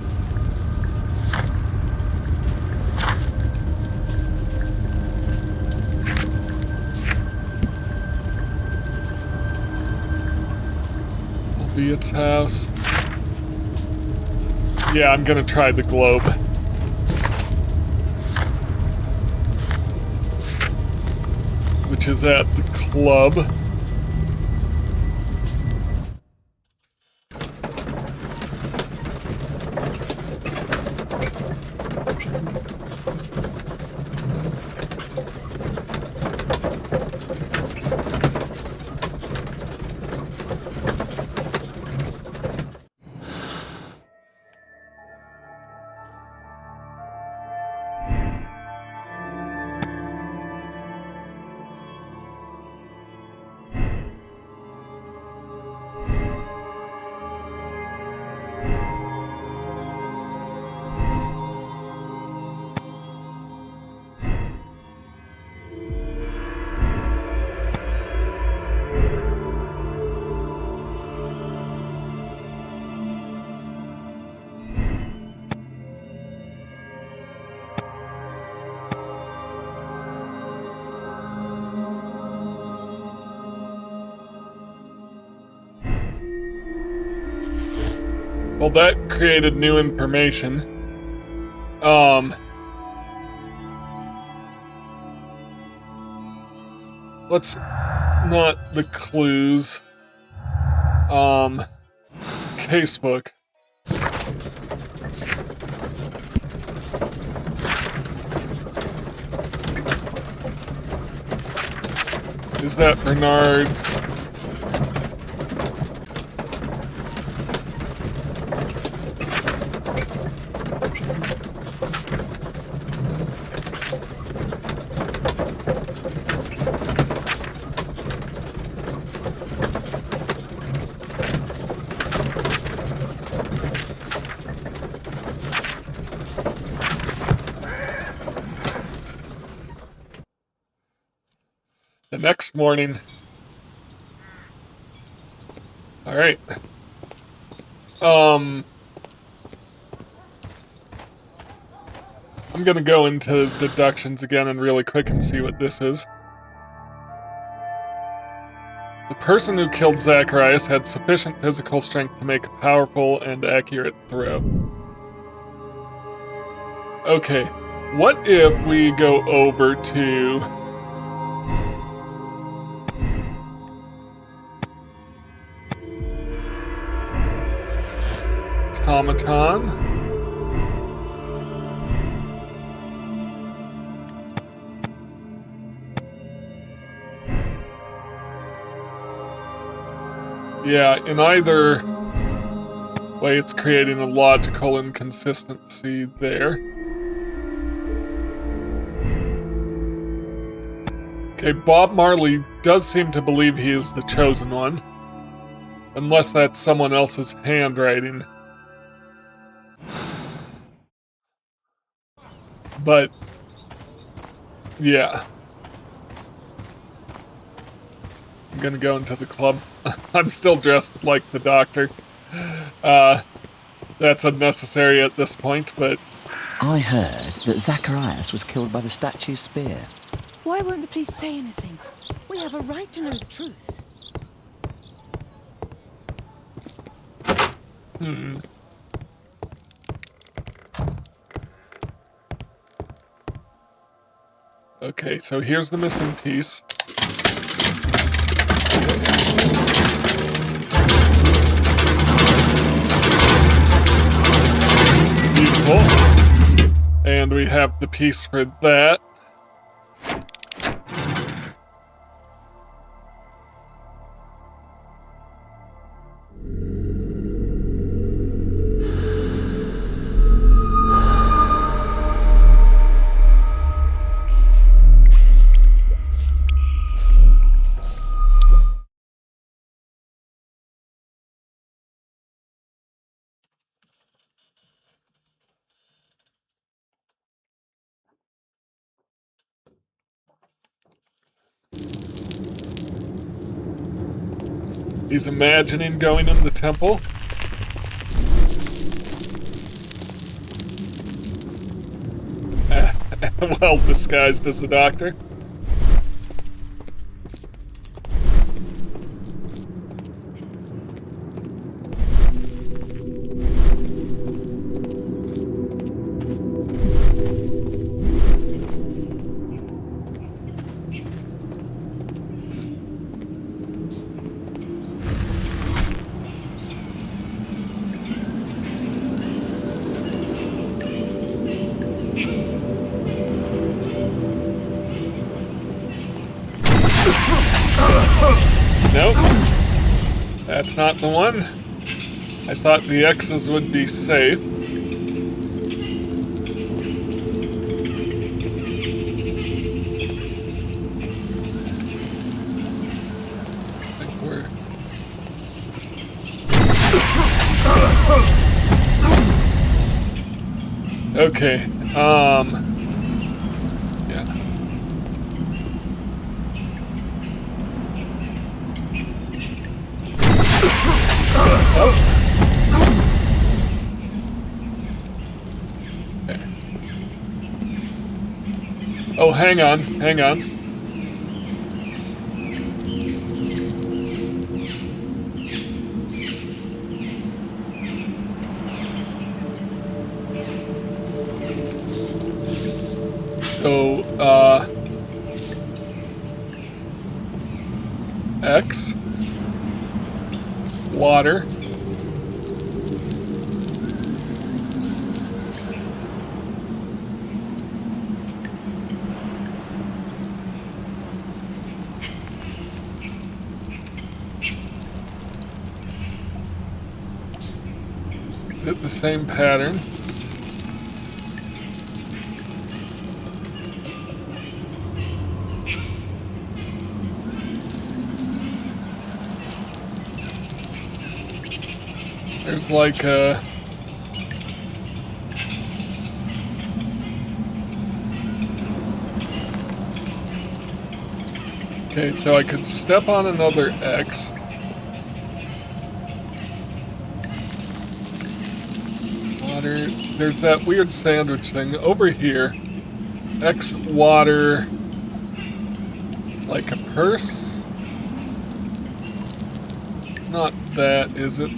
Be its house. Yeah, I'm gonna try the globe. Which is at the club. Well, that created new information. Let's not the clues. Casebook. Is that Bernard's? The next morning. All right. I'm gonna go into deductions again and really quick and see what this is. The person who killed Zacharias had sufficient physical strength to make a powerful and accurate throw. Okay, what if we go over to automaton? Yeah, in either way, it's creating a logical inconsistency there. Okay, Bob Marley does seem to believe he is the chosen one. Unless that's someone else's handwriting. But, yeah. I'm gonna go into the club. I'm still dressed like the doctor. That's unnecessary at this point, but... I heard that Zacharias was killed by the statue's spear. Why won't the police say anything? We have a right to know the truth. Okay, so here's the missing piece. Beautiful. And we have the piece for that. He's imagining going in the temple. Well disguised as a doctor. Nope. That's not the one. I thought the X's would be safe. I think we're... Okay, yeah. Okay. Oh, hang on. So, X. Water. Is it the same pattern? There's like a... Okay, so I could step on another X. Water. There's that weird sandwich thing over here. X water. Like a purse? Not that, is it?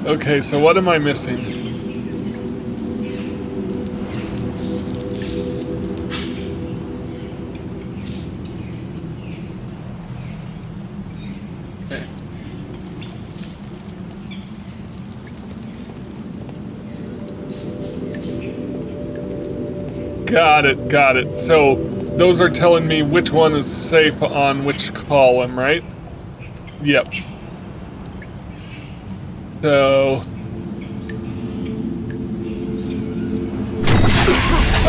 Okay, so what am I missing? Okay. Got it. So those are telling me which one is safe on which column, right? Yep. So...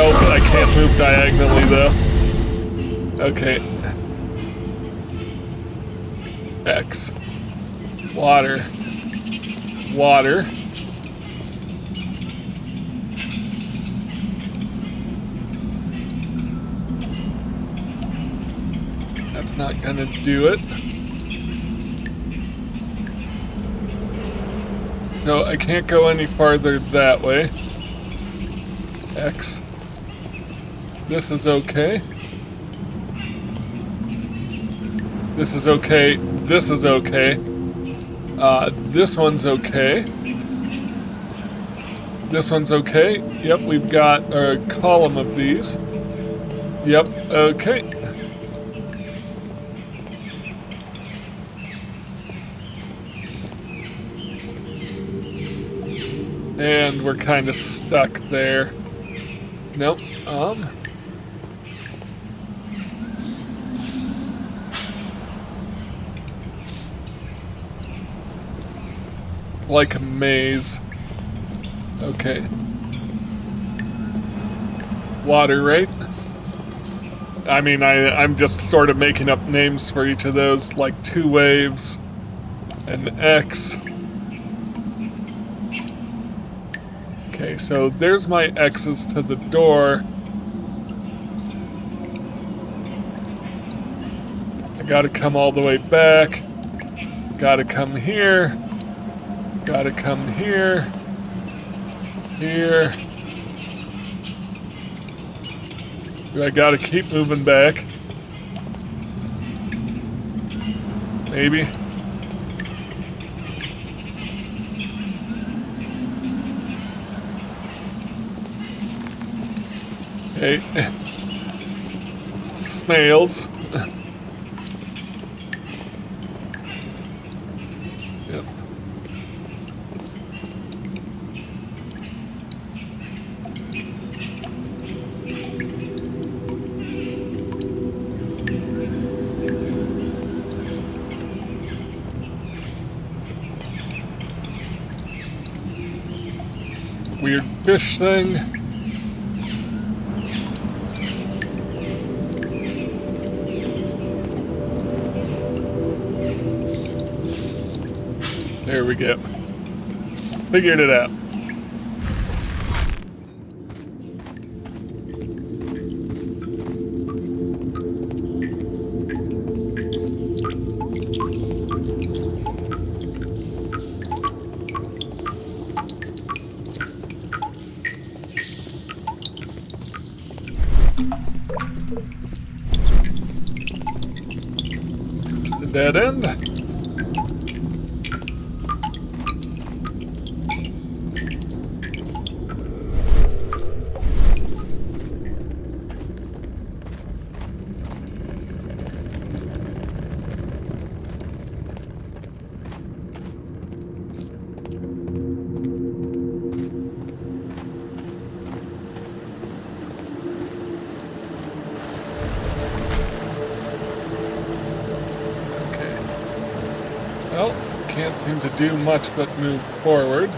Oh, but I can't move diagonally, though. Okay. X. Water. Water. That's not gonna do it. So I can't go any farther that way. X. This is okay. This is okay. This is okay. This one's okay. This one's okay. Yep, we've got a column of these. Yep, okay. And we're kind of stuck there. Nope. It's like a maze. Okay. Water, right? I mean, I'm just sort of making up names for each of those, like 2 waves, an X. Okay, so there's my X's to the door. I gotta come all the way back. Gotta come here. Gotta come here. Here. I gotta keep moving back. Maybe. Okay. Snails. Yep. Weird fish thing. There we go. Figured it out. dead end. Well, can't seem to do much but move forward.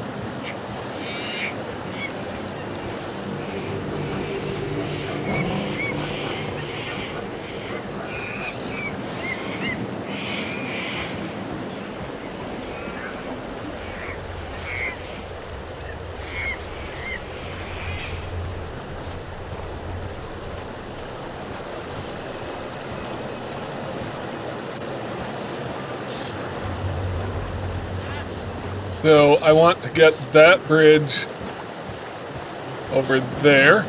So I want to get that bridge over there.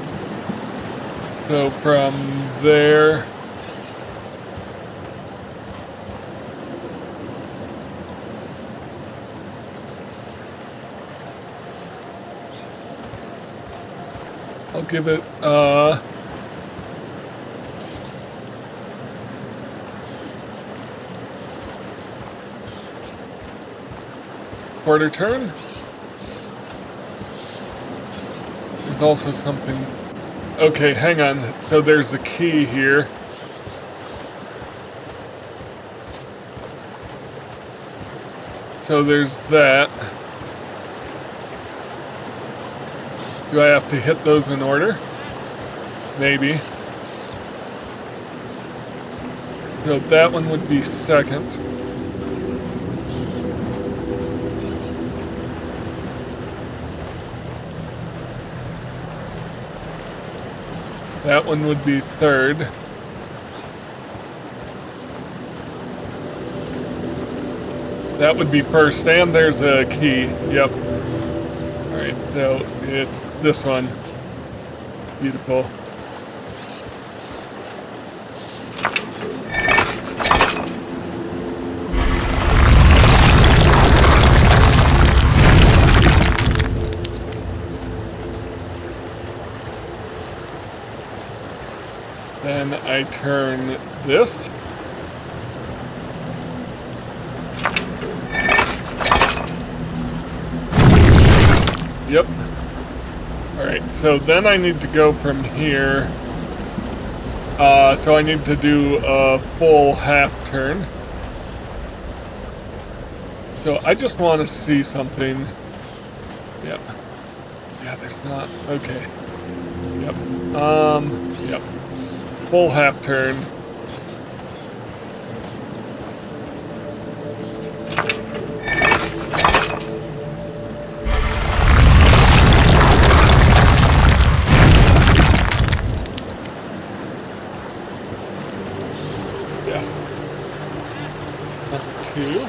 So from there, I'll give it, quarter turn. There's also something. Okay, hang on. So there's a key here. So there's that. Do I have to hit those in order? Maybe. So that one would be second. That one would be third. That would be first, and there's a key. Yep. Alright, so it's this one. Beautiful. Then I turn this. Yep. Alright, so then I need to go from here. So I need to do a full half turn. So I just want to see something. Yep. Yeah, there's not. Okay. Yep. Yep. Full half turn. Yes. This is number 2.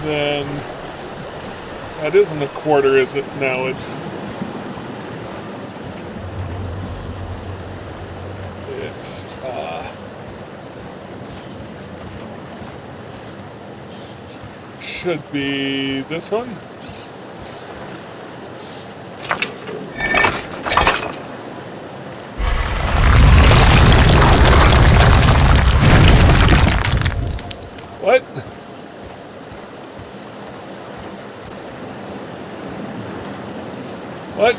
Then that isn't a quarter, is it? No, it's should be this one. What? What?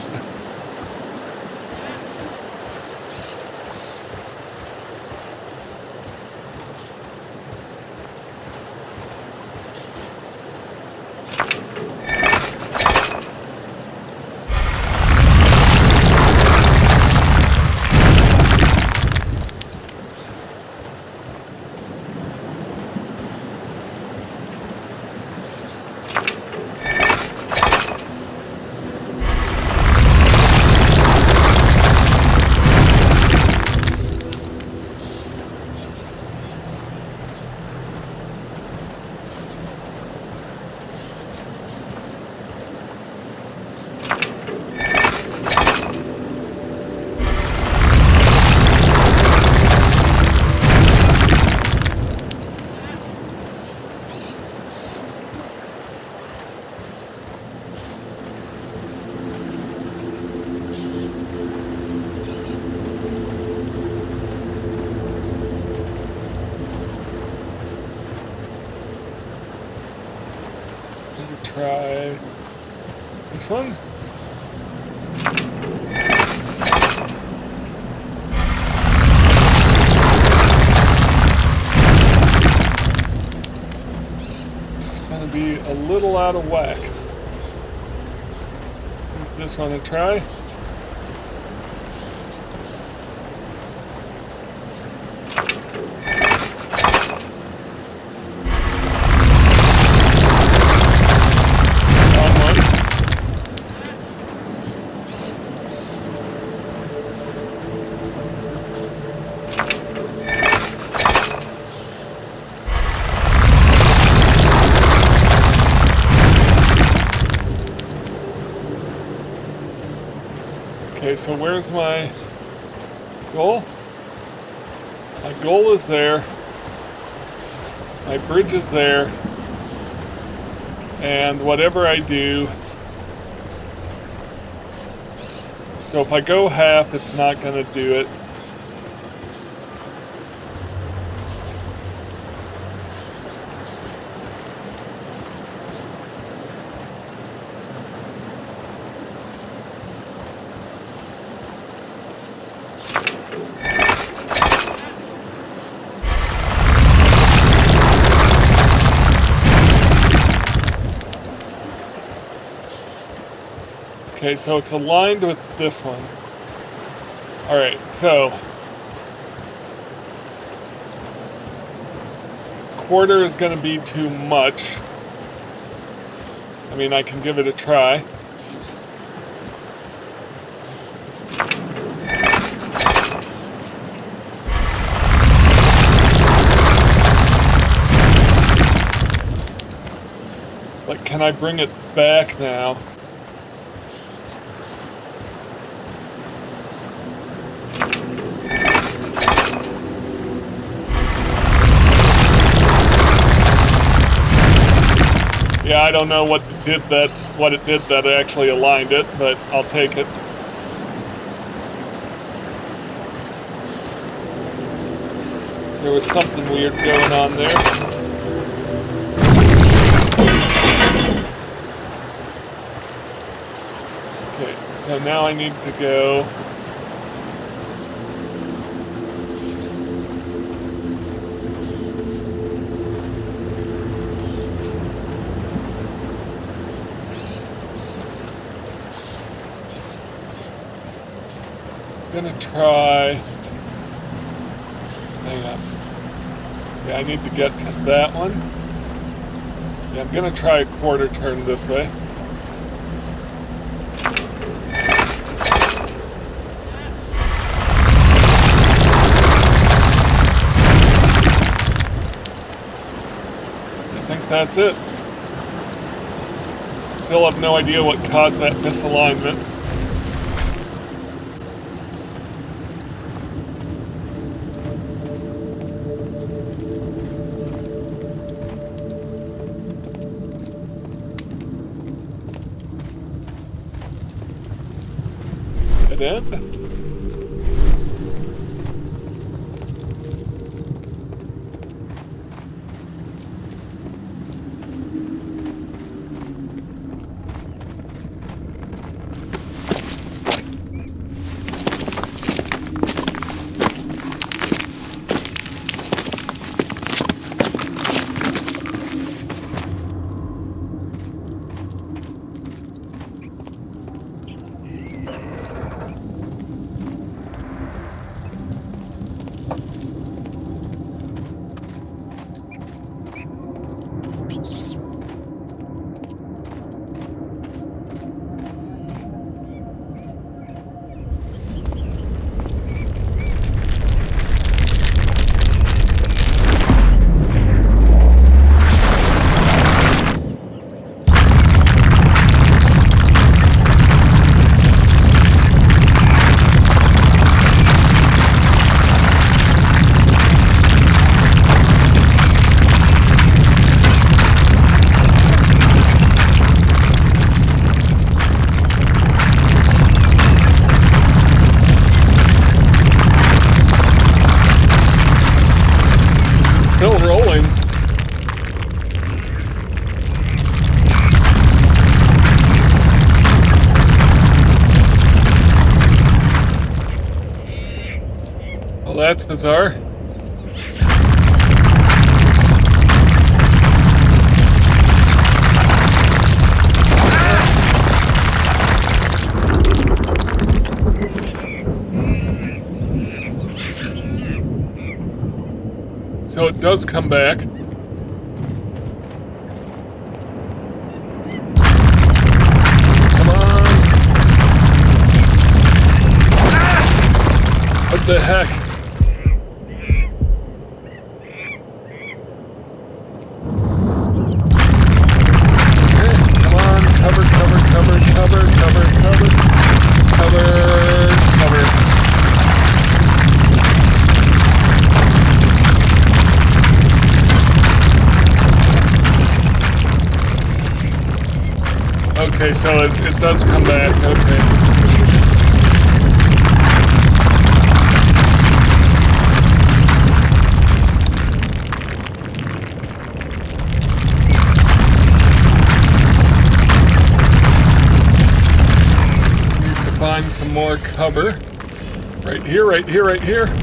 try this one. This is going to be a little out of whack. Give this one a try. Okay, so where's my goal? My goal is there. My bridge is there. And whatever I do... So if I go half, it's not going to do it. Okay, so it's aligned with this one. Alright, so... quarter is going to be too much. I mean, I can give it a try. But can I bring it back now? Yeah, I don't know what it did that actually aligned it, but I'll take it. There was something weird going on there. Okay, so now I need to go... gonna try... Hang on. Yeah, I need to get to that one. Yeah, I'm gonna try a quarter turn this way. I think that's it. Still have no idea what caused that misalignment. End. Still rolling. Well, that's bizarre. So it does come back. Come on. What the heck? Okay, come on. Cover, cover, cover, cover, cover, cover. Cover, cover. Okay, so it does come back, okay. Need to find some more cover. Right here, right here, right here. Okay,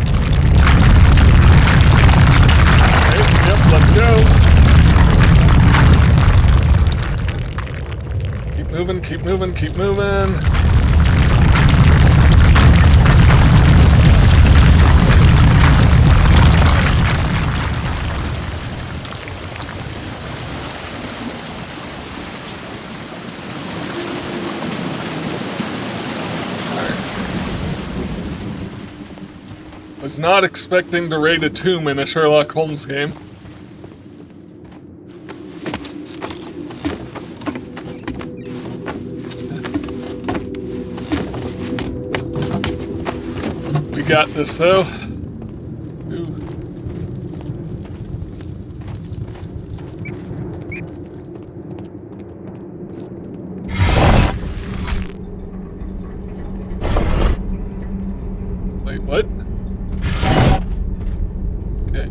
yep, let's go. Moving, keep moving, keep moving. Was not expecting to raid a tomb in a Sherlock Holmes game. We got this though. Ooh. Wait, what? Okay.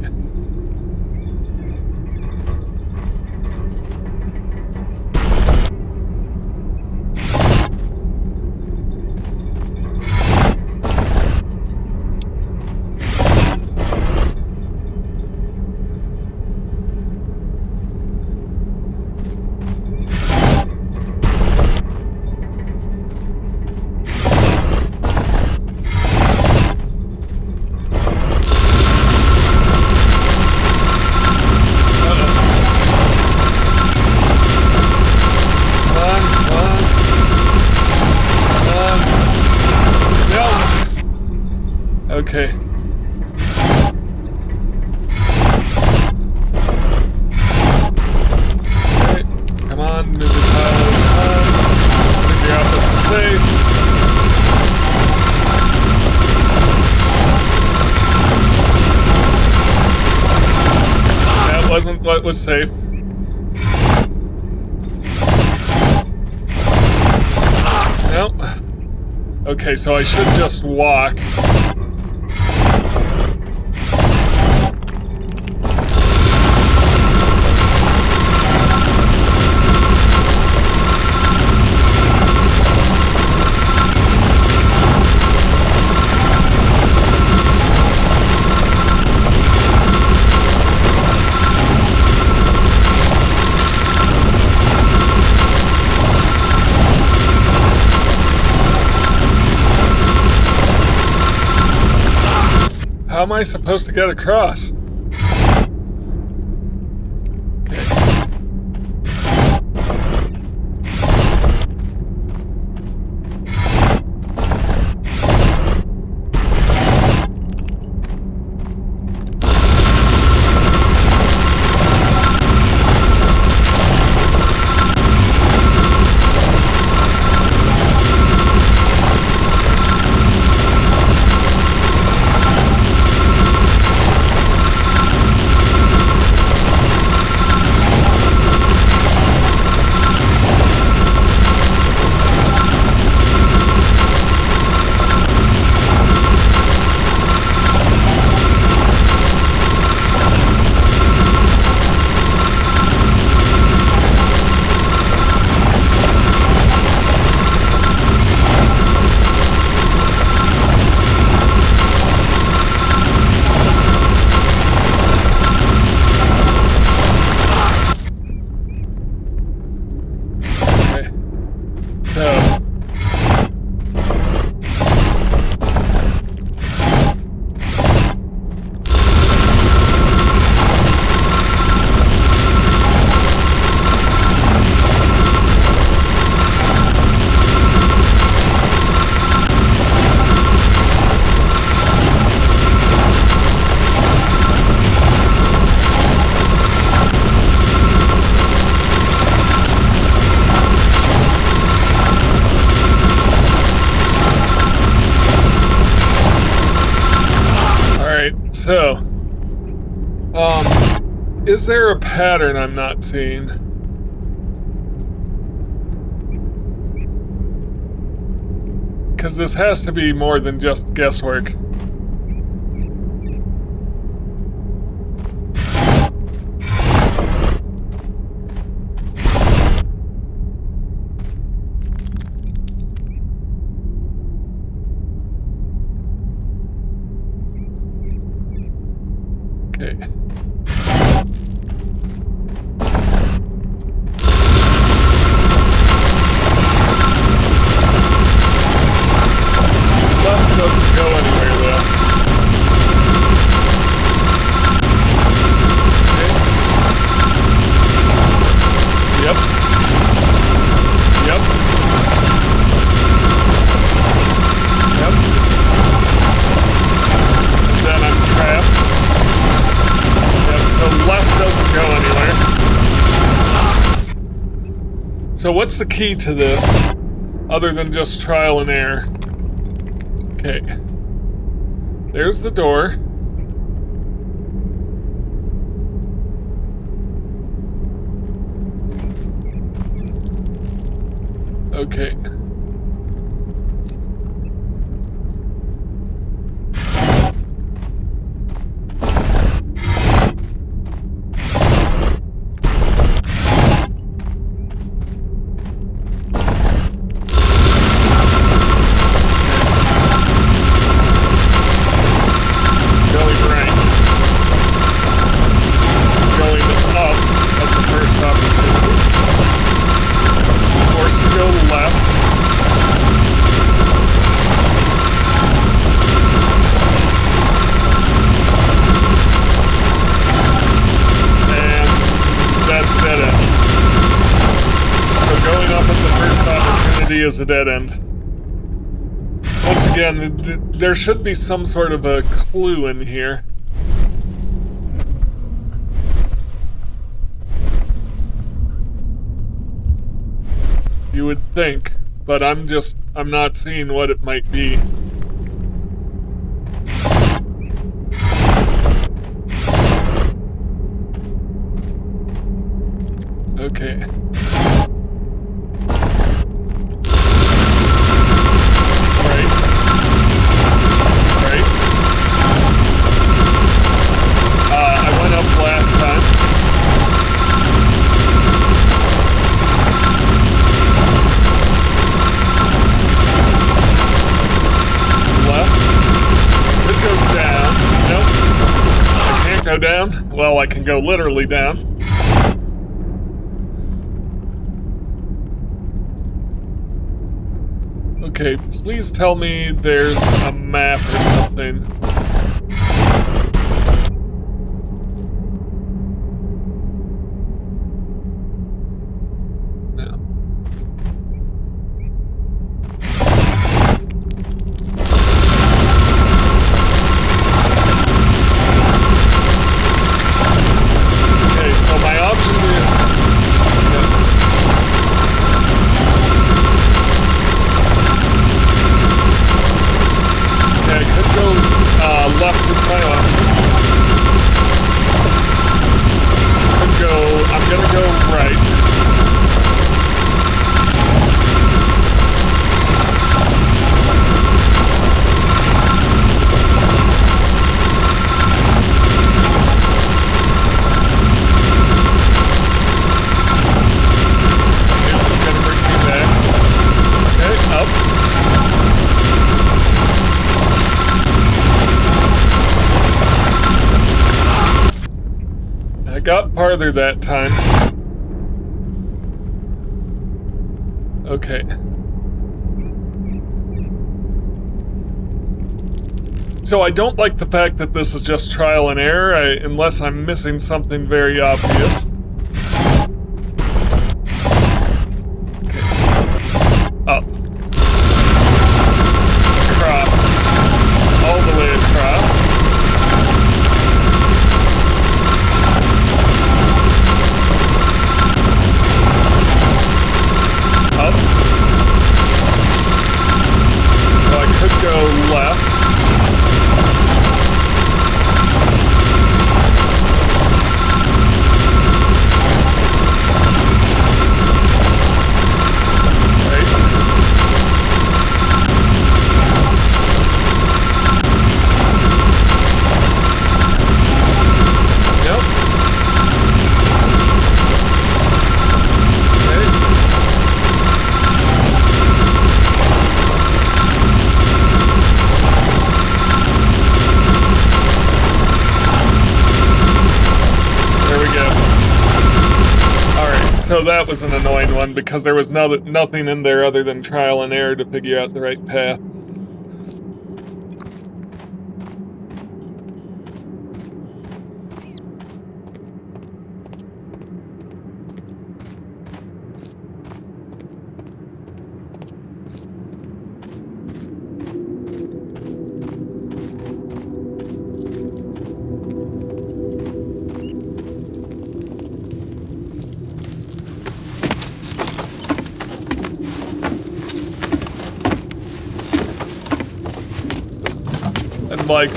Okay. Okay, come on, move the tile, come on. Figure out what's safe. That wasn't what was safe. No. Okay, so I should just walk. How am I supposed to get across? So, is there a pattern I'm not seeing? Because this has to be more than just guesswork. Okay. Left doesn't go anywhere though. Okay. Yep. Yep. Yep. And then I'm trapped. Yep, so left doesn't go anywhere. So what's the key to this, other than just trial and error? Okay. There's the door. Okay. Is a dead end. Once again, there should be some sort of a clue in here. You would think, but I'm not seeing what it might be. Okay. Go down? Well, I can go literally down. Okay, please tell me there's a map or something. No. Left is my option. I'm gonna go right. Yeah, it's gonna bring me back. Okay, up. I got farther that time. Okay. So I don't like the fact that this is just trial and error, unless I'm missing something very obvious. Okay. Up. Across. All the way across. Up. So I could go left. So that was an annoying one because there was nothing in there other than trial and error to figure out the right path. Like,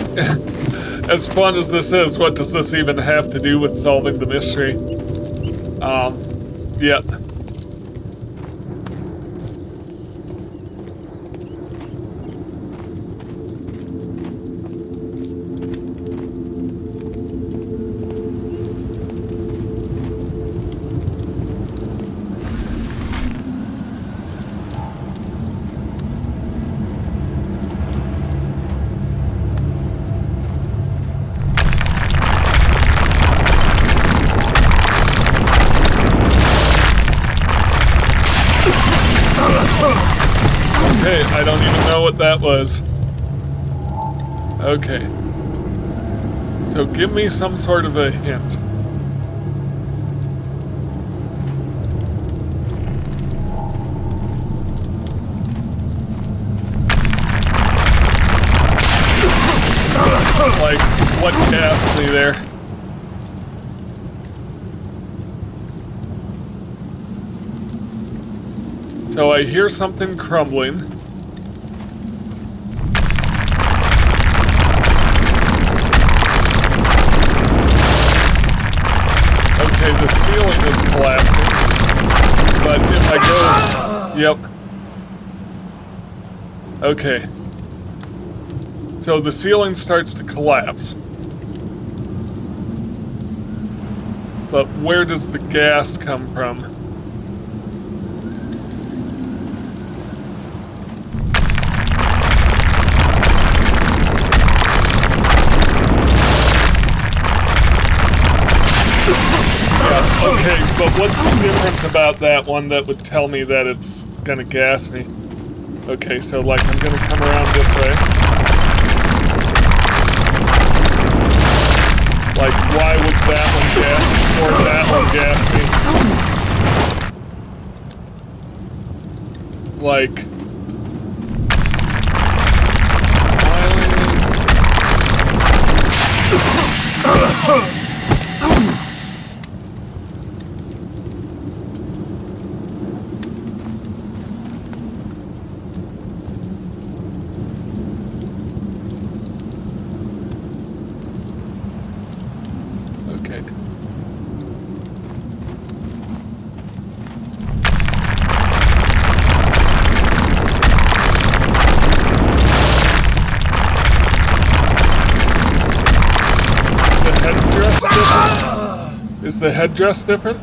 as fun as this is, what does this even have to do with solving the mystery? Yeah. Okay, I don't even know what that was. Okay. So give me some sort of a hint. Like, what gassed me there? So I hear something crumbling. Okay, the ceiling is collapsing. But if I go... Yep. Okay. So the ceiling starts to collapse. But where does the gas come from? Okay, but what's different about that one that would tell me that it's gonna gas me? Okay, so like I'm gonna come around this way. Like, why would that one gas or that one gas me? Like... Is the headdress different?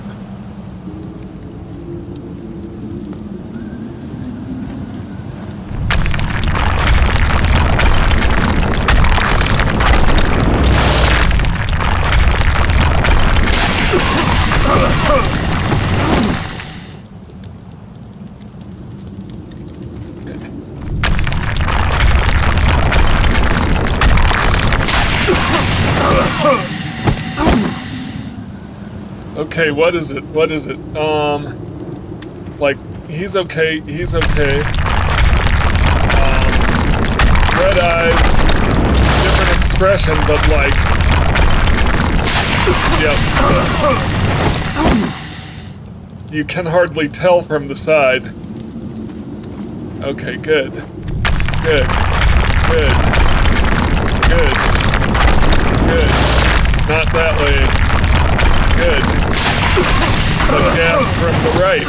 Okay, what is it? What is it? Like, he's okay, he's okay. Red eyes, different expression, but like... Yep. You can hardly tell from the side. Okay, good. Good. Good. Good. Good. Not that way. Good. The gas from the right.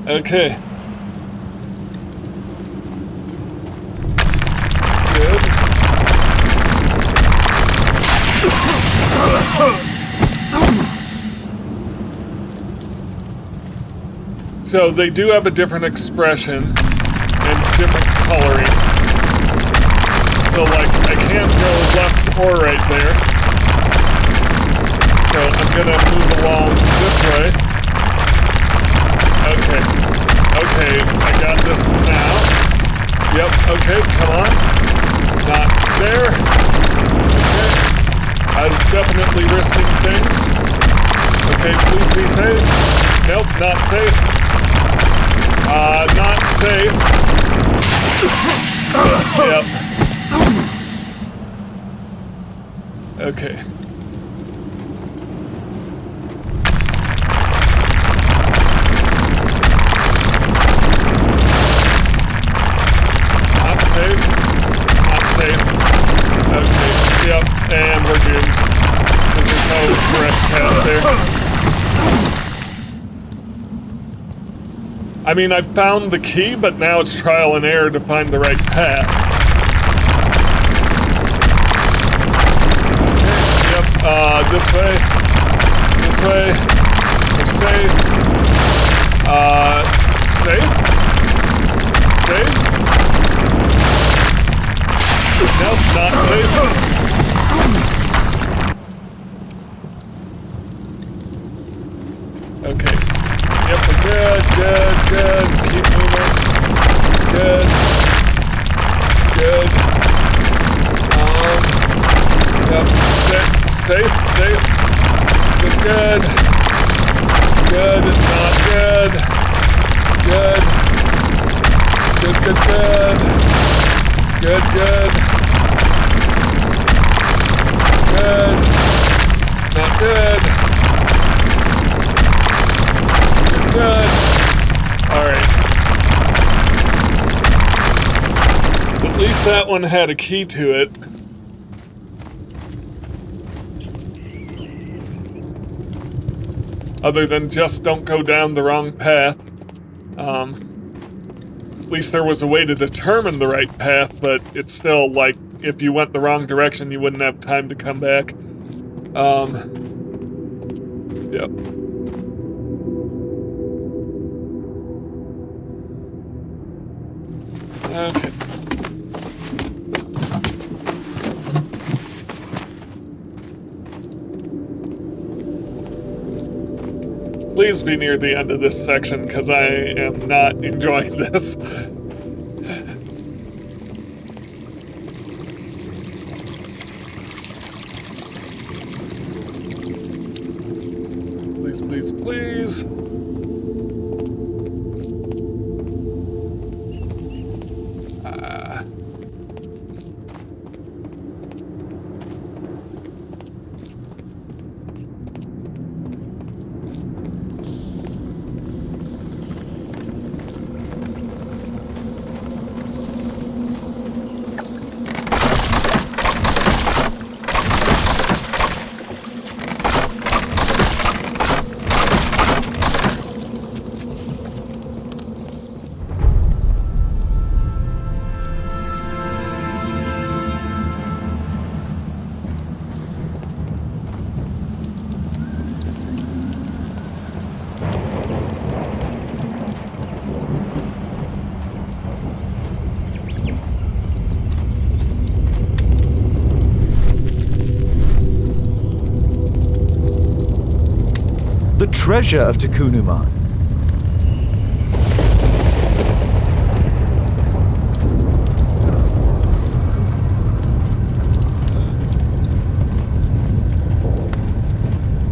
Okay. Good. So they do have a different expression and different coloring. So like, I can't go left or right there. So I'm gonna move along this way. Okay. Okay, I got this now. Yep, okay, come on. Not there. Okay. I was definitely risking things. Okay, please be safe. Nope, not safe. Not safe. Yep. Okay. Not safe. Not safe. Okay, yep, and we're doomed. Because there's no correct path there. I mean, I found the key, but now it's trial and error to find the right path. Okay, yep, this way. This way. We're safe. Safe? Safe? Nope, not safe. Okay. Yep, we're good, good, good. Keep moving. Good. Good. Yep. Safe, safe. Good, good. Good, not good. Good. Good, good, good. Good, good. Good. Not good. Good. Alright. At least that one had a key to it. Other than just don't go down the wrong path. At least there was a way to determine the right path, but it's still like, if you went the wrong direction, you wouldn't have time to come back. Yep. Okay. Please be near the end of this section, because I am not enjoying this. Please, please, please. The treasure of Takunuman.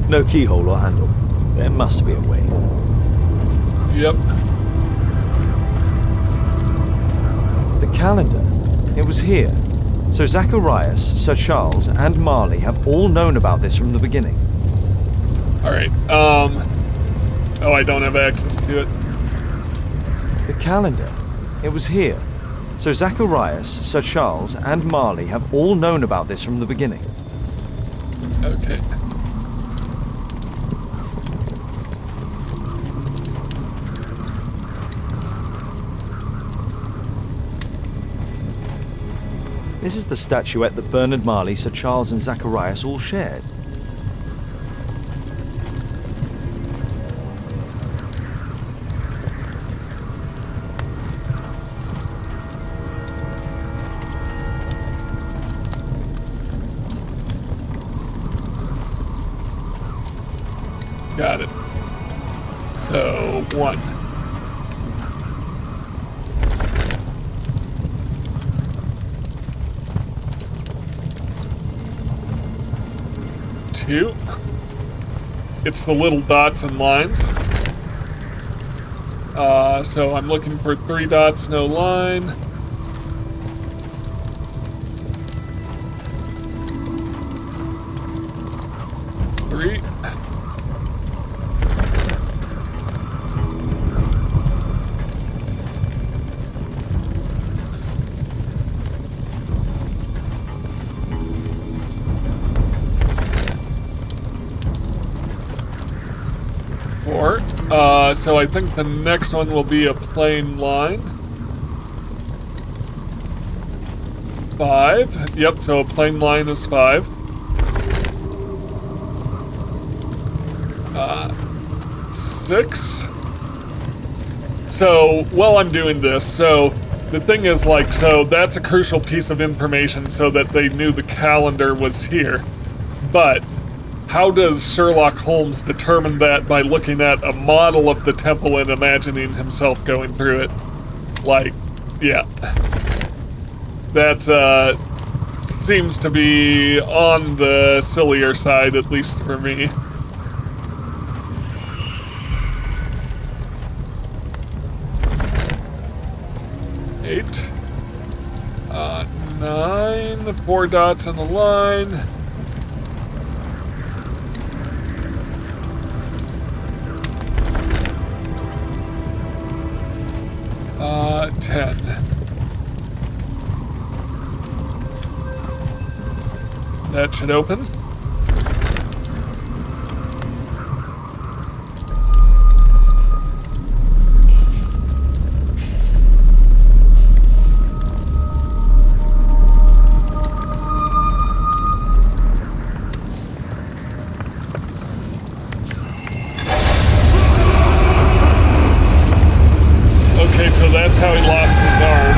No keyhole or handle. There must be a way. Yep. The calendar. It was here. So Zacharias, Sir Charles, and Marley have all known about this from the beginning. Alright, oh, I don't have access to it. The calendar. It was here. So Zacharias, Sir Charles, and Marley have all known about this from the beginning. Okay. This is the statuette that Bernard Marley, Sir Charles, and Zacharias all shared. Got it. So, 1, 2. It's the little dots and lines. So I'm looking for 3 dots, no line. Three. So I think the next one will be a plain line. 5. Yep, so a plain line is 5. 6. So, while I'm doing this, so the thing is, like, so that's a crucial piece of information so that they knew the calendar was here. But how does Sherlock Holmes determine that by looking at a model of the temple and imagining himself going through it? Like, yeah. That, seems to be on the sillier side, at least for me. Eight. 9. 4 dots on the line. 10. That should open. So that's how he lost his arm.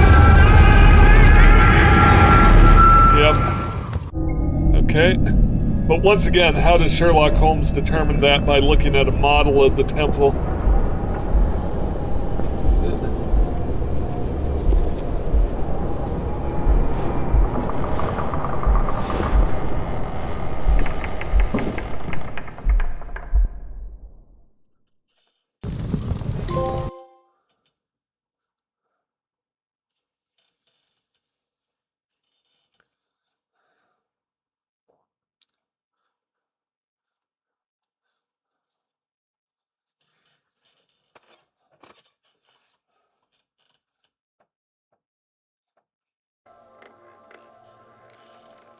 Yep. Okay. But once again, how does Sherlock Holmes determine that by looking at a model of the temple?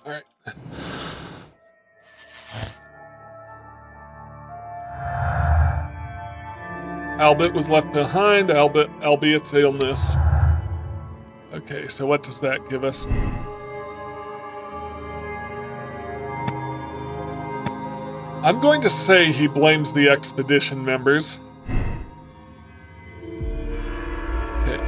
All right. Albert was left behind, Albert's illness. Okay, so what does that give us? I'm going to say he blames the expedition members. Okay.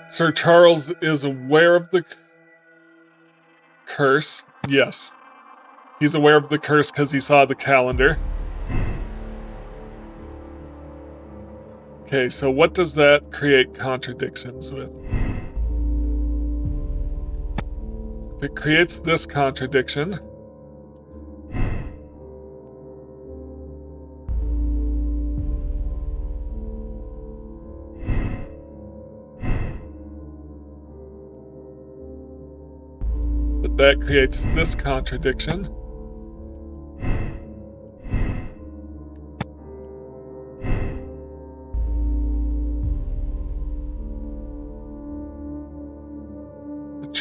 Sir Charles is aware of the curse. Yes. He's aware of the curse because he saw the calendar. Okay, so what does that create contradictions with? If it creates this contradiction, but that creates this contradiction.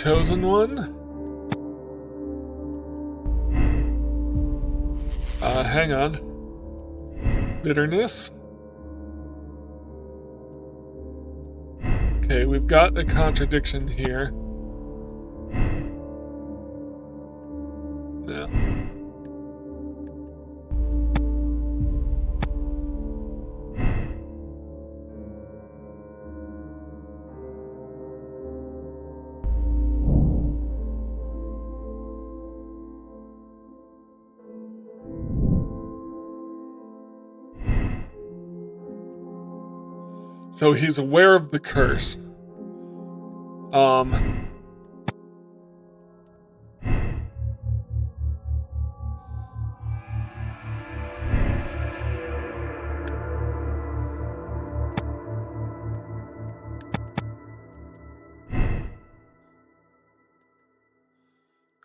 chosen one? Hang on. Bitterness? Okay, we've got a contradiction here. No. So he's aware of the curse.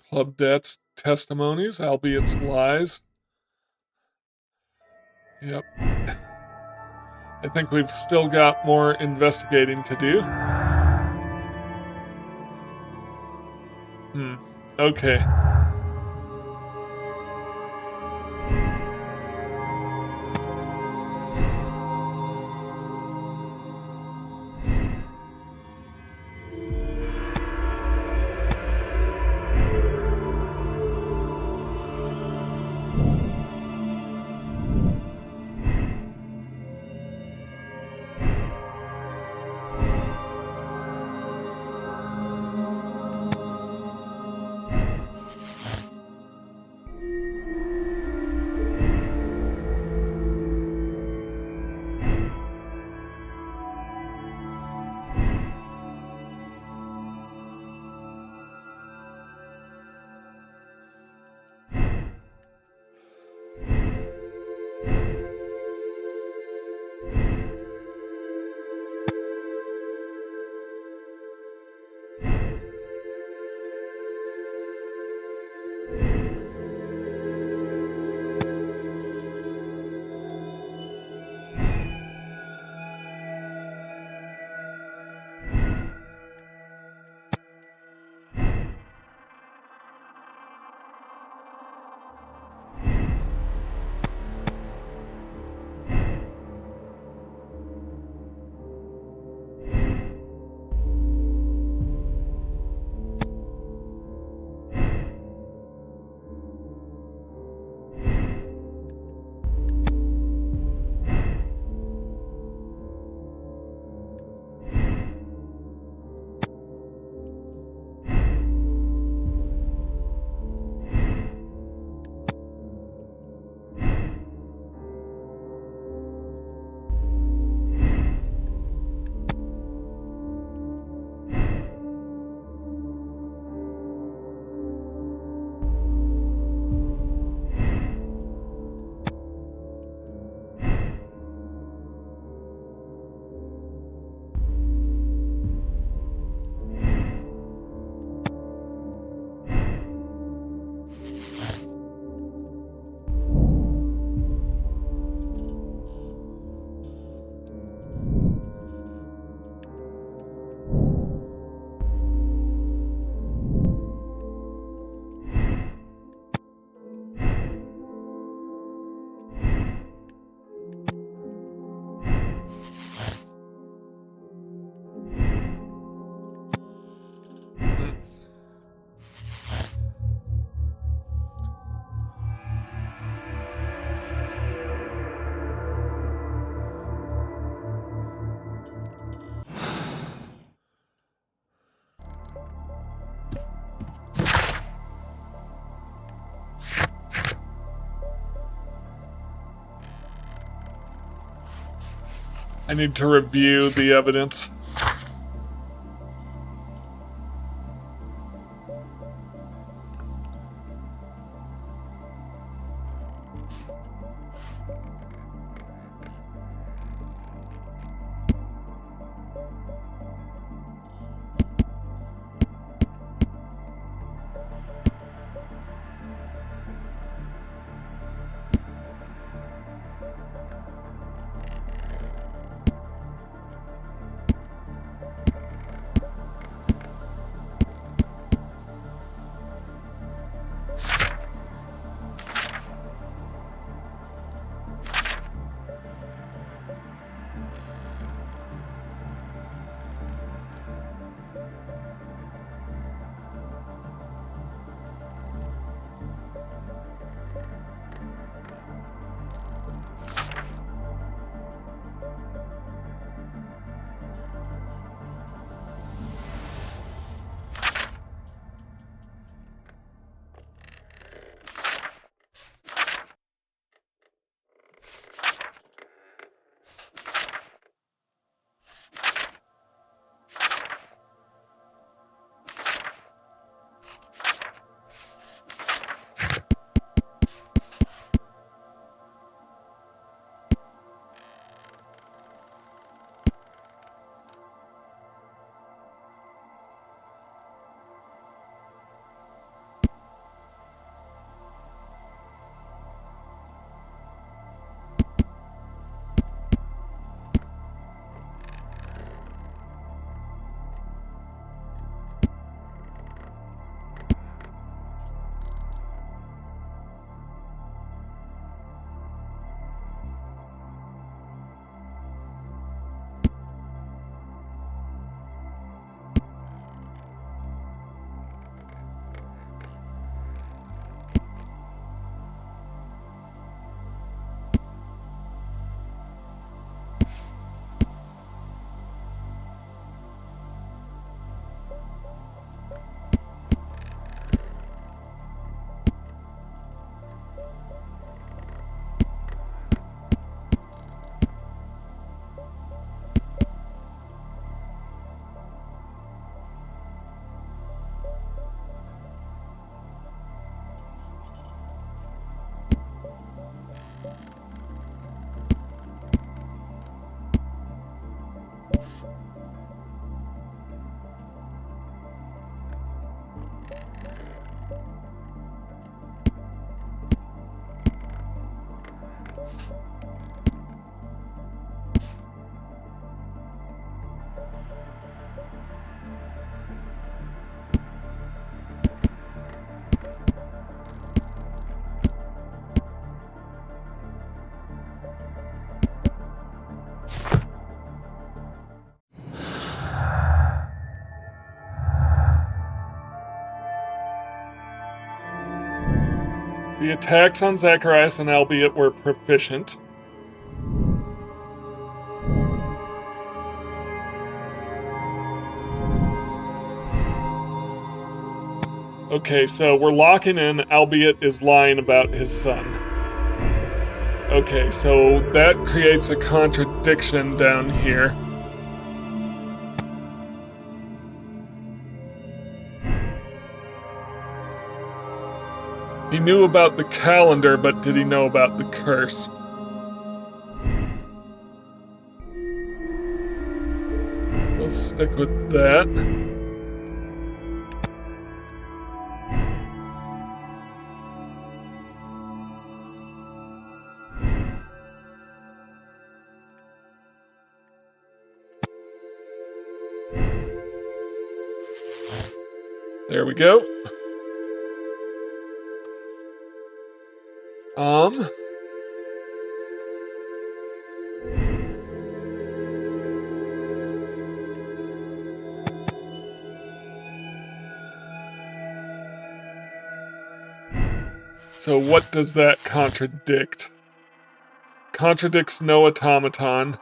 Club debts testimonies, albeit lies. Yep. I think we've still got more investigating to do. Okay. I need to review the evidence. The attacks on Zacharias and Albeit were proficient. Okay, so we're locking in. Albeit is lying about his son. Okay, so that creates a contradiction down here. He knew about the calendar, but did he know about the curse? Let's stick with that. There we go. So what does that contradict? Contradicts no automaton.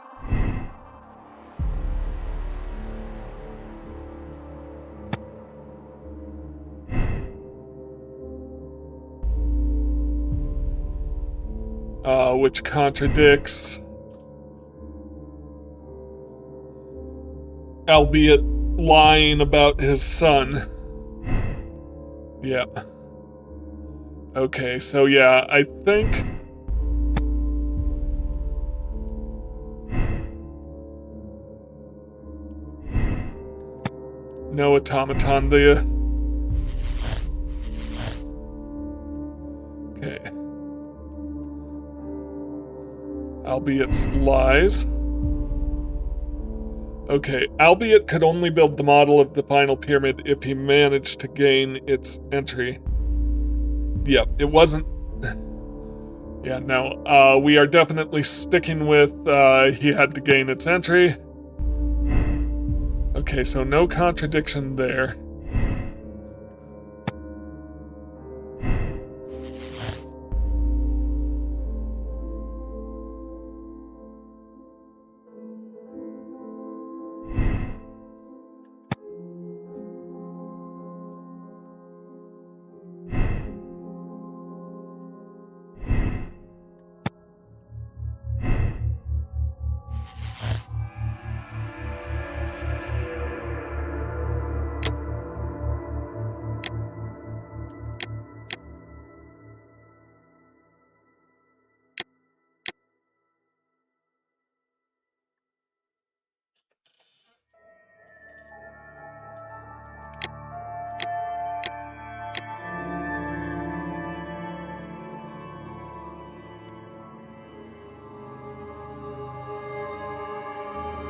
Which contradicts Albeit lying about his son. Yeah. Okay, so yeah, I think no automaton there. Okay. Albeit's lies. Okay, Albeit could only build the model of the final pyramid if he managed to gain its entry. Yep, it wasn't... Yeah, no, we are definitely sticking with, he had to gain its entry. Okay, so no contradiction there.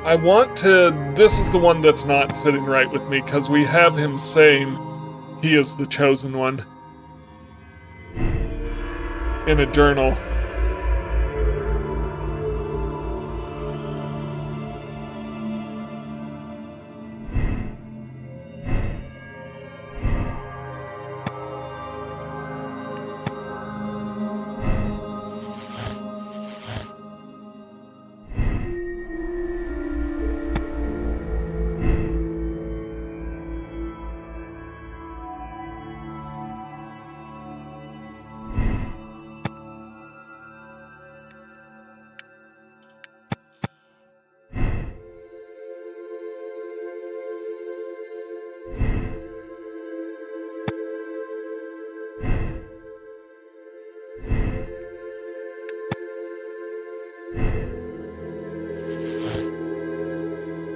I want to... This is the one that's not sitting right with me, because we have him saying he is the chosen one in a journal.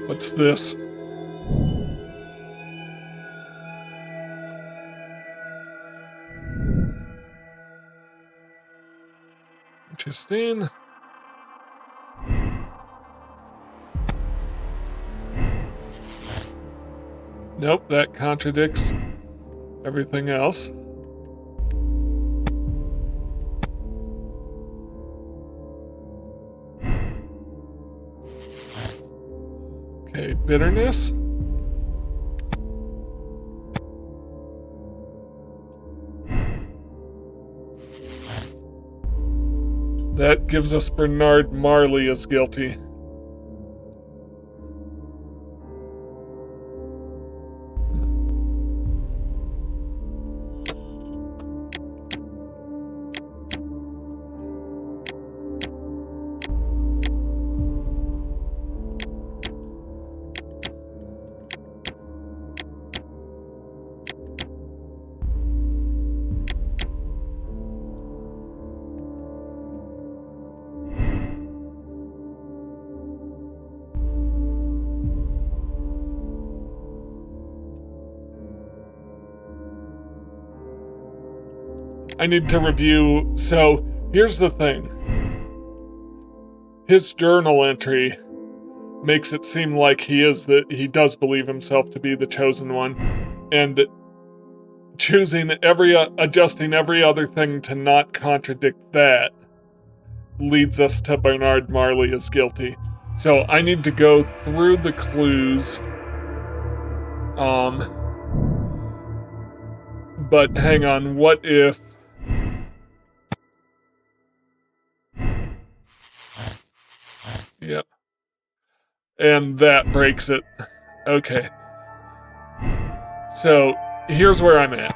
What's this? Justine. Nope, that contradicts everything else. Okay, bitterness. That gives us Bernard Marley as guilty. I need to review. So, here's the thing. His journal entry makes it seem like he does believe himself to be the chosen one, and adjusting every other thing to not contradict that leads us to Bernard Marley as guilty. So I need to go through the clues. But hang on, what if... Yep. And that breaks it. Okay. So, here's where I'm at.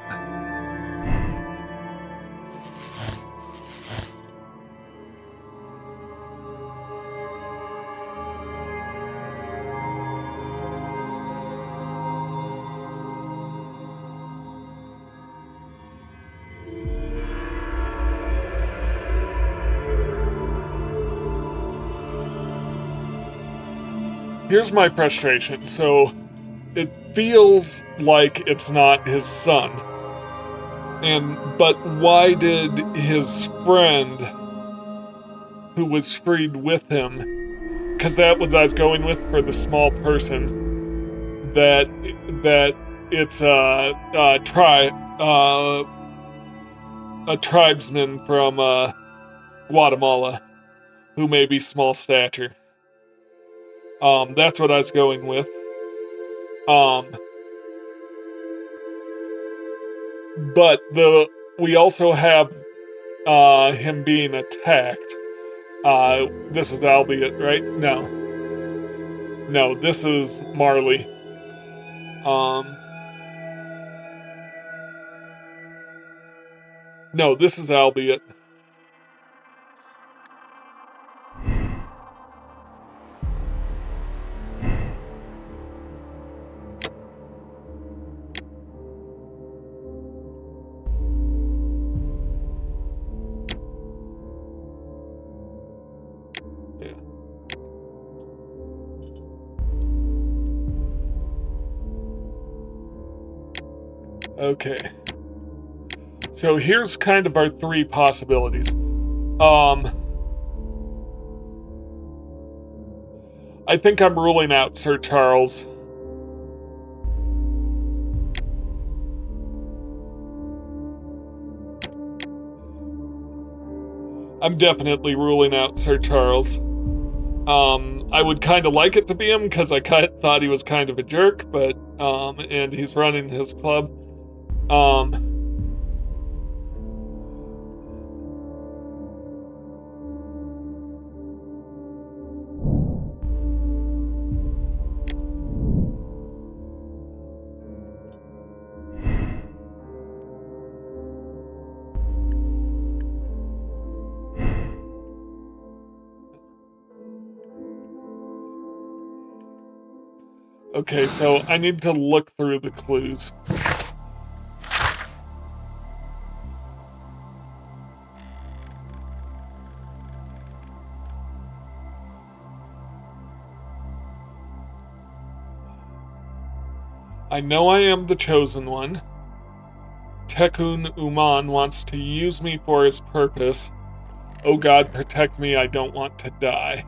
Here's my frustration. So, it feels like it's not his son. But why did his friend, who was freed with him, because that was I was going with for the small person, that it's a tribesman from Guatemala who may be small stature. That's what I was going with. But we also have him being attacked. This is Albeit, right? No, this is Marley. No, this is Albeit. Okay. So here's kind of our three possibilities. I think I'm ruling out Sir Charles. I'm definitely ruling out Sir Charles. I would kind of like it to be him because I thought he was kind of a jerk, but and he's running his club. Okay, so I need to look through the clues. I know I am the chosen one. Tekun Uman wants to use me for his purpose. Oh God, protect me, I don't want to die.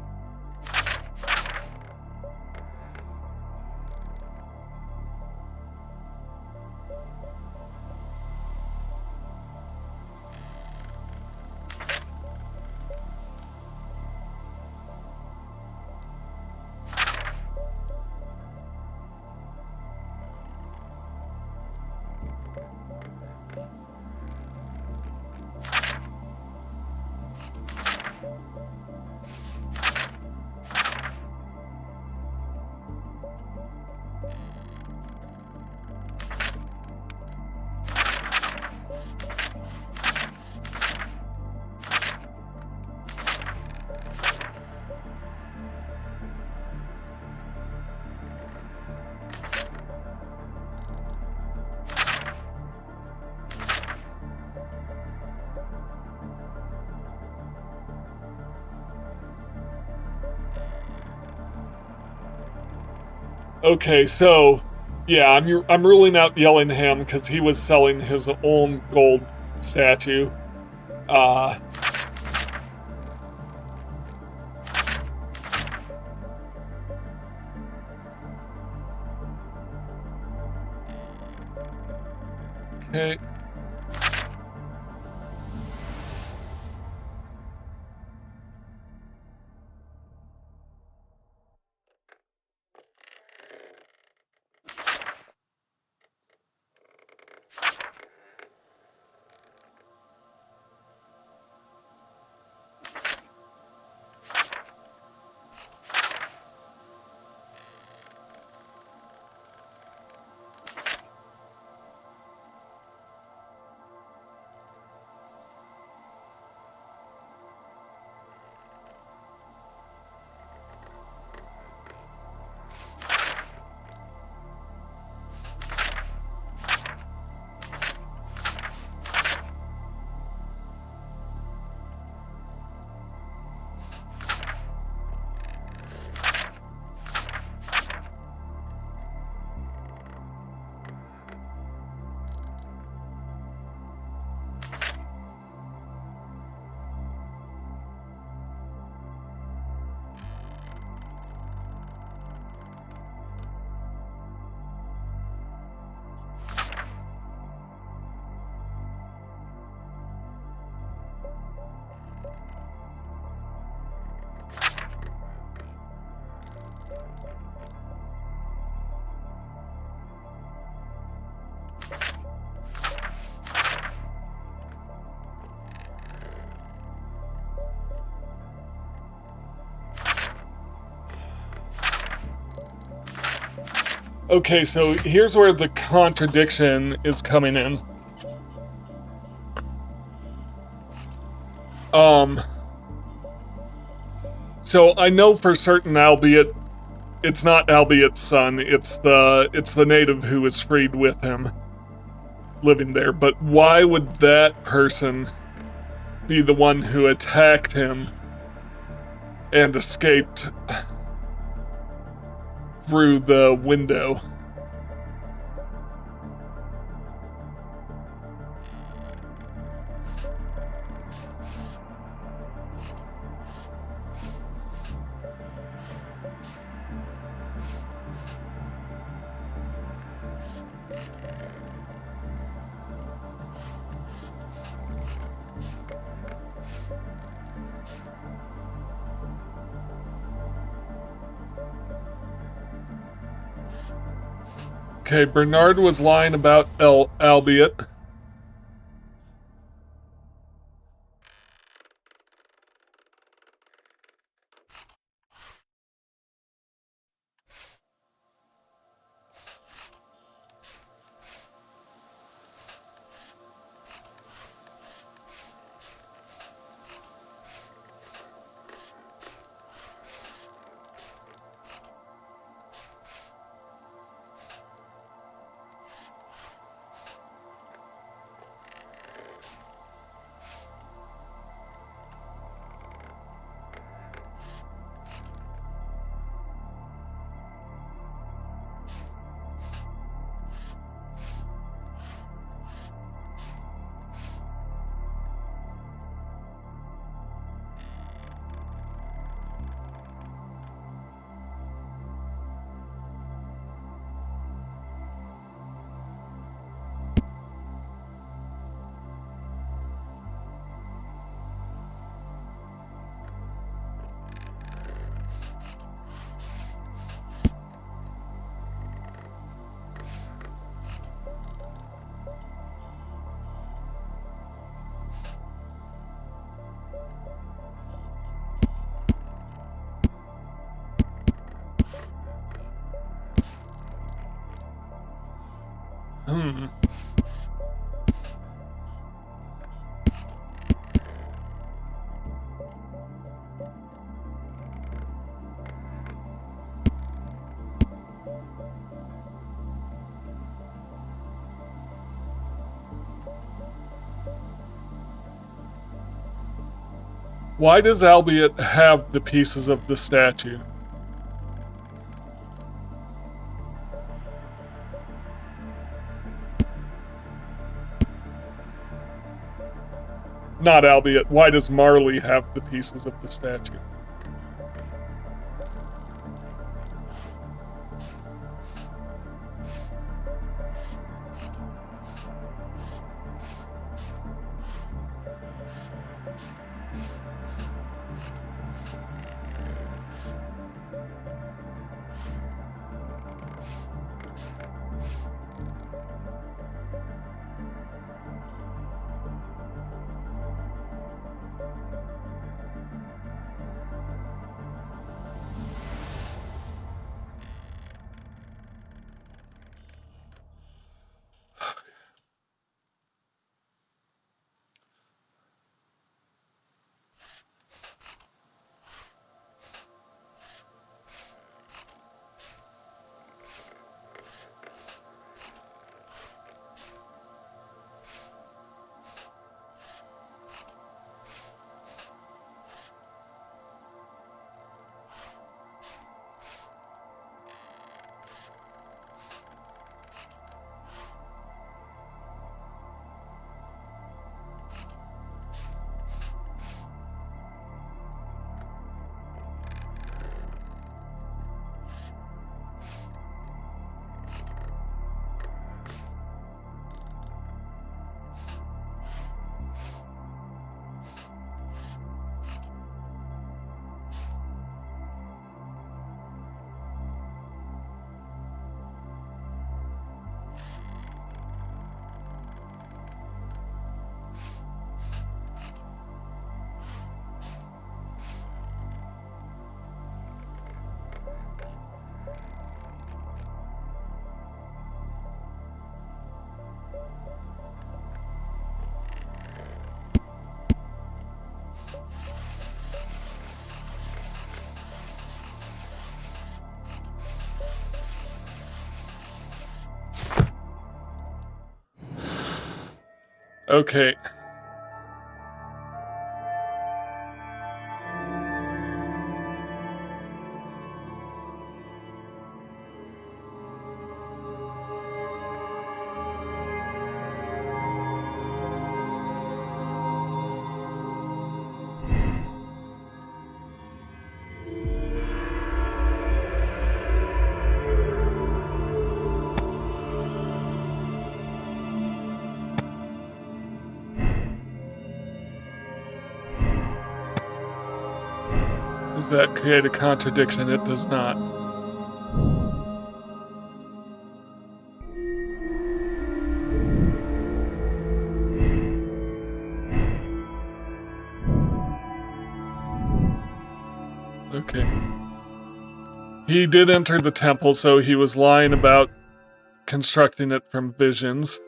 Okay, so yeah, I'm ruling out Yellingham because he was selling his own gold statue. Okay. Okay, so here's where the contradiction is coming in. So I know for certain, albeit it's not Albiet's son, it's the native who was freed with him living there, but why would that person be the one who attacked him and escaped through the window? Okay, Bernard was lying about Albiet. Why does Albiot have the pieces of the statue? Not Albiot. Why does Marley have the pieces of the statue? Okay. Does that create a contradiction? It does not. Okay. He did enter the temple, so he was lying about constructing it from visions.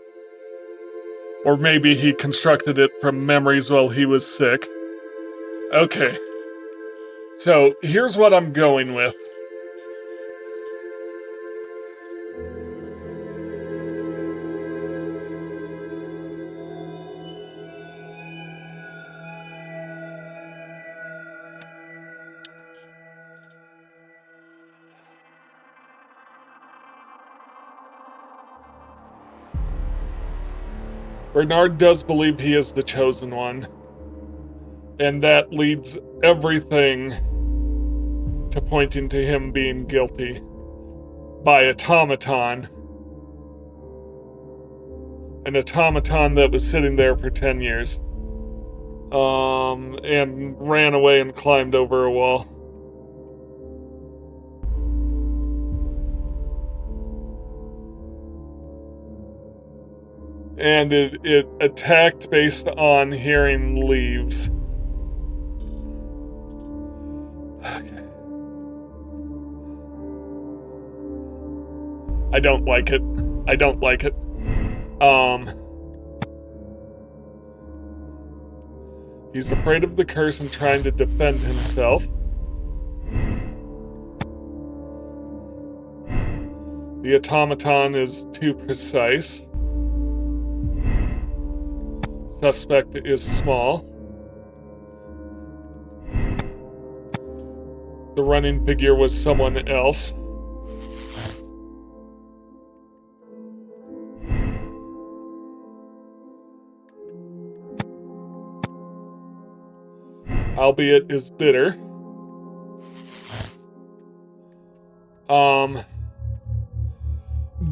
Or maybe he constructed it from memories while he was sick. Okay. So, here's what I'm going with. Bernard does believe he is the chosen one. And that leads everything to pointing to him being guilty by automaton. An automaton that was sitting there for 10 years. And ran away and climbed over a wall. And it attacked based on hearing leaves. I don't like it. I don't like it. He's afraid of the curse and trying to defend himself. The automaton is too precise. Suspect is small. The running figure was someone else. Albeit is bitter.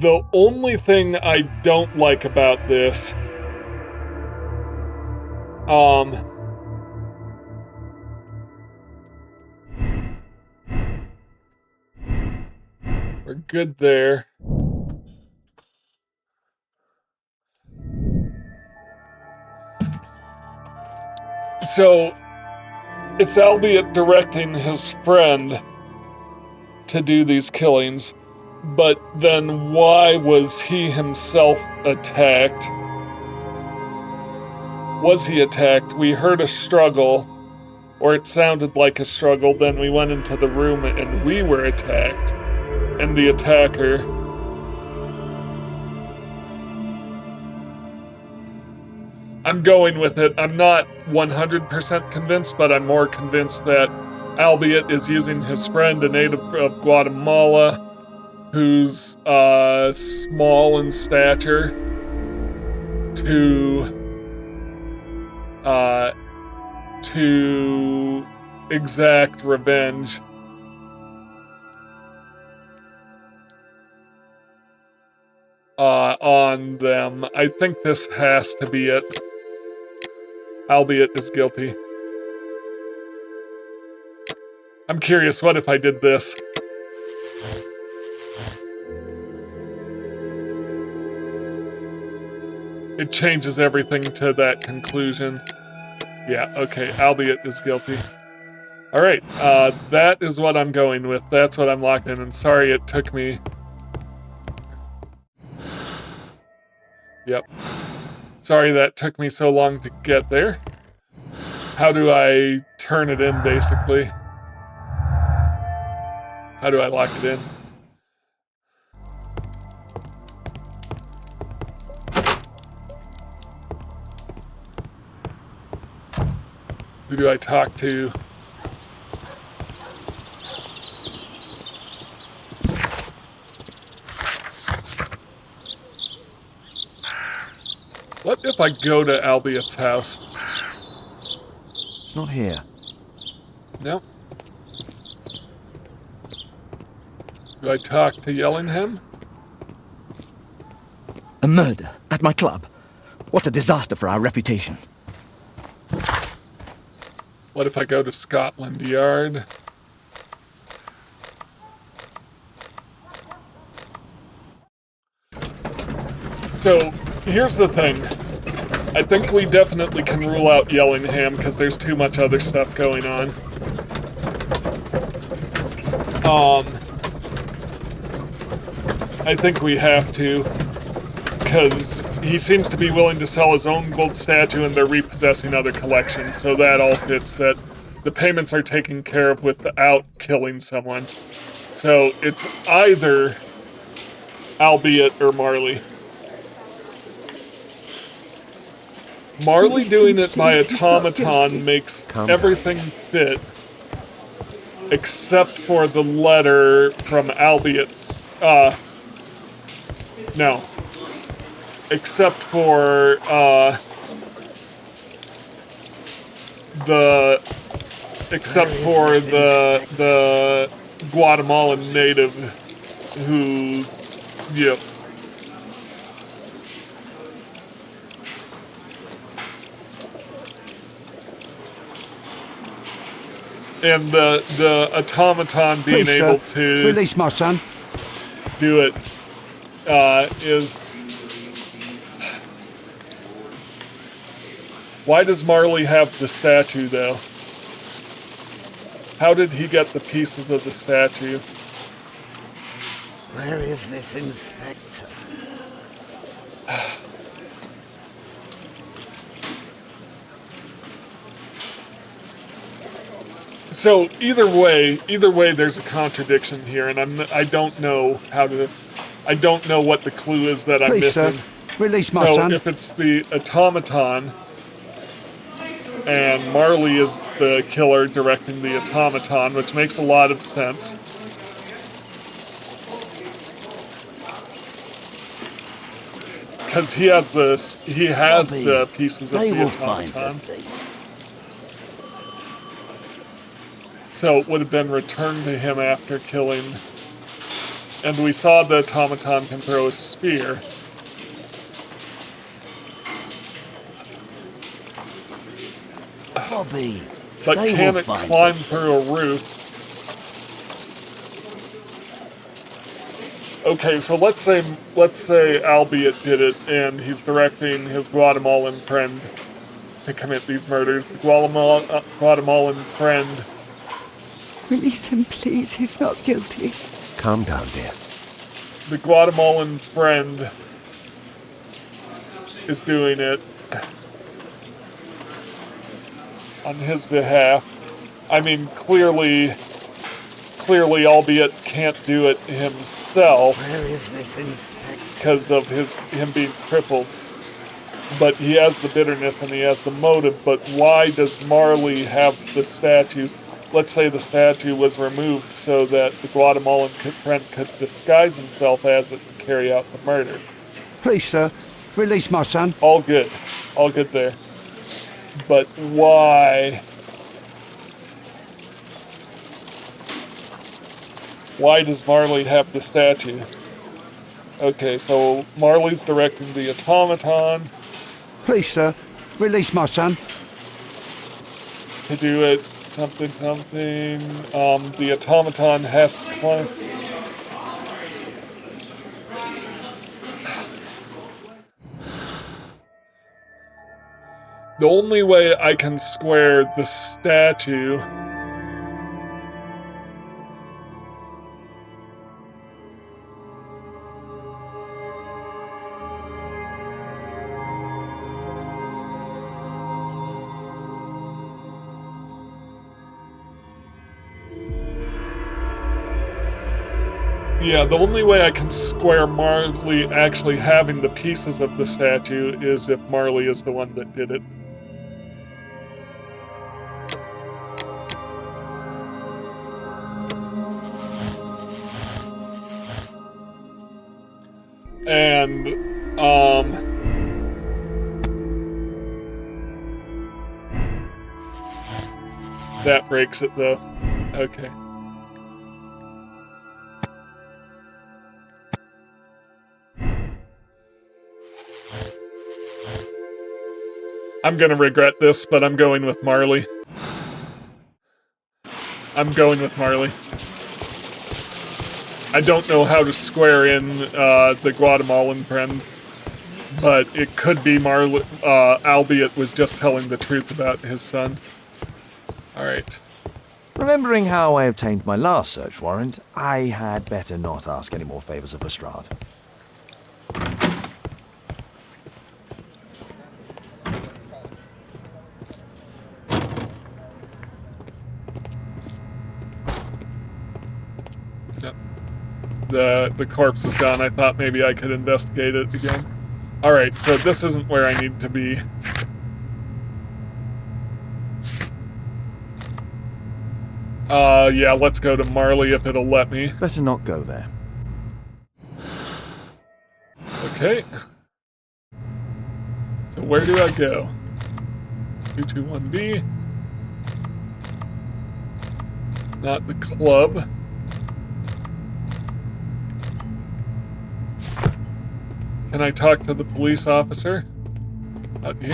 The only thing I don't like about this, we're good there. So, it's albeit directing his friend to do these killings, but then why was he himself attacked? Was he attacked? We heard a struggle, or it sounded like a struggle, then we went into the room and we were attacked. And the attacker... I'm going with it. I'm not 100% convinced, but I'm more convinced that albeit is using his friend, a native of Guatemala, who's small in stature, to exact revenge. On them. I think this has to be it. Albeit is guilty. I'm curious, what if I did this? It changes everything to that conclusion. Yeah, okay, albeit is guilty. Alright, that is what I'm going with. That's what I'm locked in, and sorry it took me... Yep. Sorry that took me so long to get there. How do I turn it in, basically? How do I lock it in? Who do I talk to? What if I go to Albiet's house? It's not here. No. Do I talk to Yellingham? A murder at my club. What a disaster for our reputation. What if I go to Scotland Yard? So, here's the thing. I think we definitely can rule out Yellingham because there's too much other stuff going on. I think we have to, because he seems to be willing to sell his own gold statue and they're repossessing other collections, so that all fits that the payments are taken care of without killing someone. So it's either Albeit or Marley. Marley doing it by automaton makes everything fit, except for the letter from Albeit. No. Except for, the Guatemalan native who, yep. And the automaton being Please, able sir, to release my son. Do it is... Why does Marley have the statue, though? How did he get the pieces of the statue? Where is this inspector? So either way, there's a contradiction here, and I don't know what the clue is that I'm Please, missing. sir, release my so son. if it's the automaton, and Marley is the killer directing the automaton, which makes a lot of sense. Because he has the pieces of the automaton. So it would have been returned to him after killing. And we saw the automaton can throw a spear. Bobby, but can it climb through a roof? Okay, so let's say Albeit did it, and he's directing his Guatemalan friend to commit these murders. The Guatemalan friend. Release him, please. He's not guilty. Calm down, dear. The Guatemalan friend is doing it on his behalf. I mean, clearly, Albeit can't do it himself. Where is this inspector? Because of him being crippled. But he has the bitterness and he has the motive. But why does Marley have the statue? Let's say the statue was removed so that the Guatemalan friend could disguise himself as it to carry out the murder. Please, sir, release my son. All good there. But why? Why does Marley have the statue? Okay, so Marley's directing the automaton. Please, sir, release my son. To do it, something. The automaton has to climb. The only way I can square the statue the only way I can square Marley actually having the pieces of the statue is if Marley is the one that did it. And, that breaks it though. Okay. I'm gonna regret this, but I'm going with Marley. I don't know how to square in the Guatemalan friend, but it could be Marley. Albeit was just telling the truth about his son. All right. Remembering how I obtained my last search warrant, I had better not ask any more favors of Lestrade. The corpse is gone. I thought maybe I could investigate it again. Alright, so this isn't where I need to be. Yeah, let's go to Marley if it'll let me. Better not go there. Okay. So where do I go? 221B. Not the club. Can I talk to the police officer? Out here?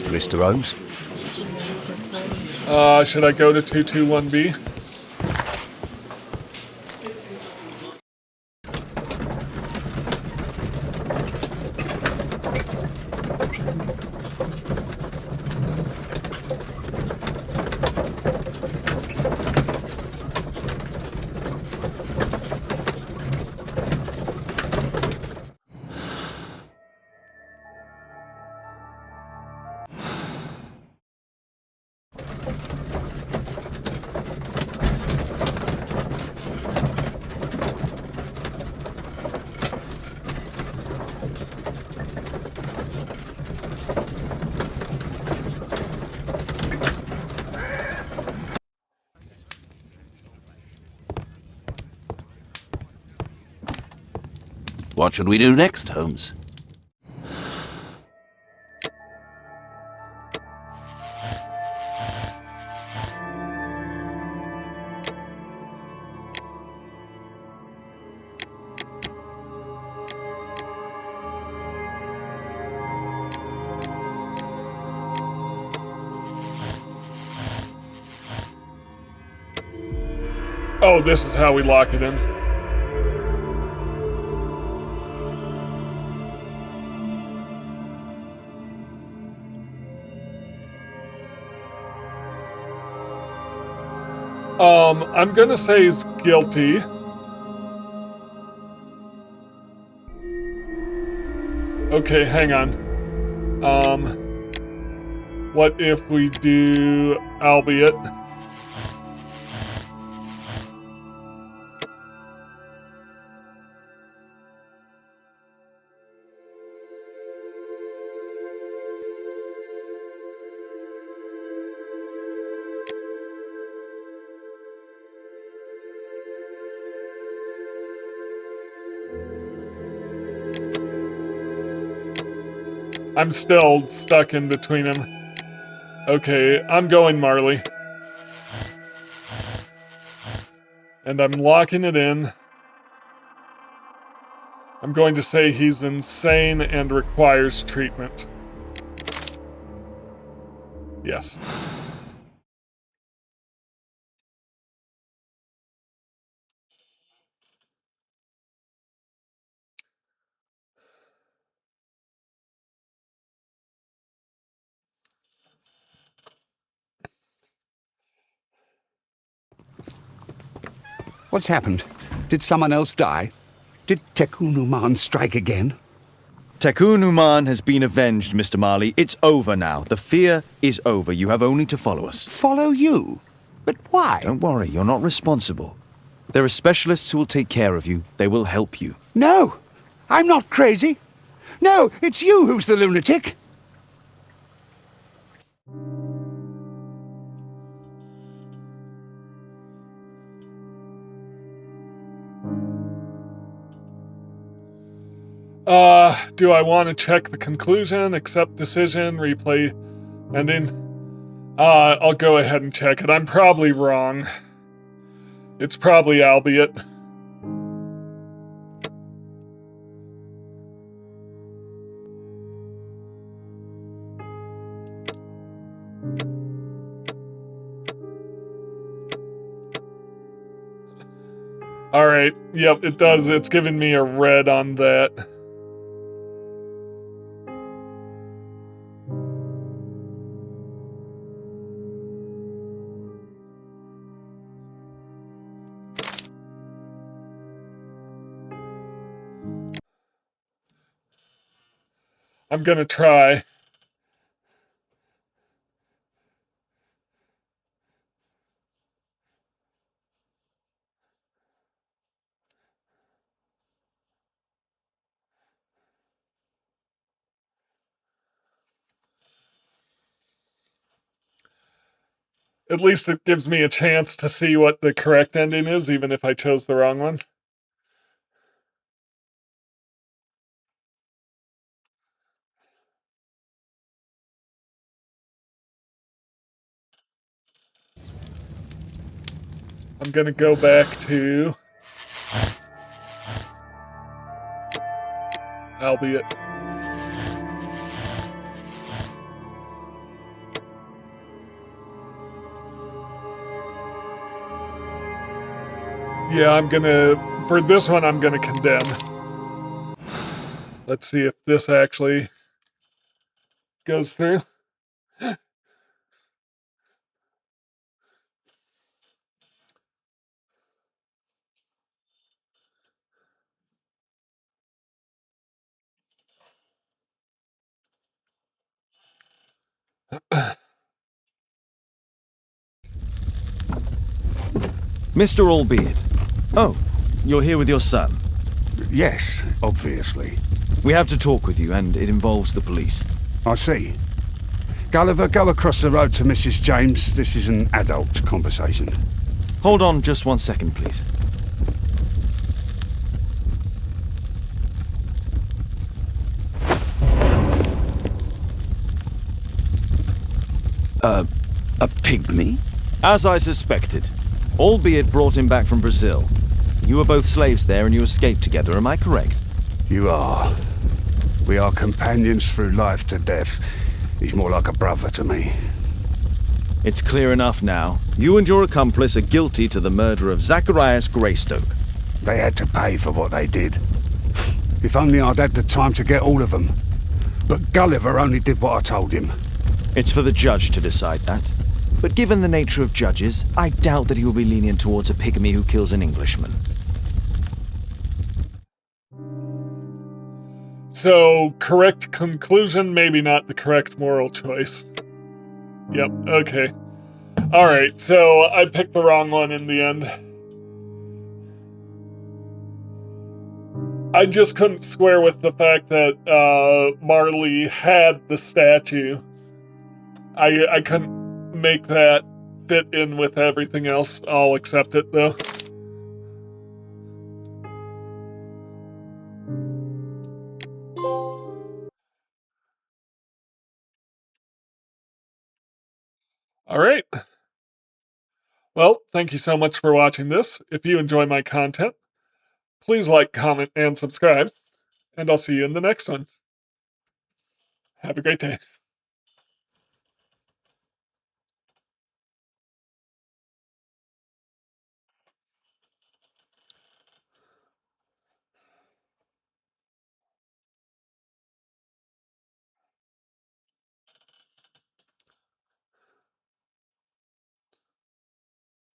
Mr. Holmes? Should I go to 221B? What should we do next, Holmes? Oh, this is how we lock it in. I'm gonna say he's guilty. Okay, hang on. What if we do albeit? I'm still stuck in between him. Okay, I'm going Marley. And I'm locking it in. I'm going to say he's insane and requires treatment. Yes. What's happened? Did someone else die? Did Tekun Uman strike again? Tekun Uman has been avenged, Mr. Marley. It's over now. The fear is over. You have only to follow us. Follow you? But why? Don't worry, you're not responsible. There are specialists who will take care of you. They will help you. No! I'm not crazy! No, it's you who's the lunatic! Do I want to check the conclusion, accept decision, replay ending? I'll go ahead and check it. I'm probably wrong. It's probably albeit. Alright, yep, it does. It's giving me a red on that. I'm gonna try. At least it gives me a chance to see what the correct ending is, even if I chose the wrong one. I'm gonna go back to albeit. Yeah, for this one, I'm gonna condemn. Let's see if this actually goes through. Mr. Albeit. Oh, you're here with your son. Yes, obviously. We have to talk with you, and it involves the police. I see. Gulliver, go across the road to Mrs. James. This is an adult conversation. Hold on just 1 second, please. A pygmy? As I suspected, albeit brought him back from Brazil. You were both slaves there and you escaped together, am I correct? You are. We are companions through life to death. He's more like a brother to me. It's clear enough now. You and your accomplice are guilty to the murder of Zacharias Greystoke. They had to pay for what they did. If only I'd had the time to get all of them. But Gulliver only did what I told him. It's for the judge to decide that. But given the nature of judges, I doubt that he will be lenient towards a pygmy who kills an Englishman. So, correct conclusion, maybe not the correct moral choice. Yep, okay. Alright, so I picked the wrong one in the end. I just couldn't square with the fact that Marley had the statue. I couldn't make that fit in with everything else. I'll accept it, though. Alright. Well, thank you so much for watching this. If you enjoy my content, please like, comment, and subscribe. And I'll see you in the next one. Have a great day.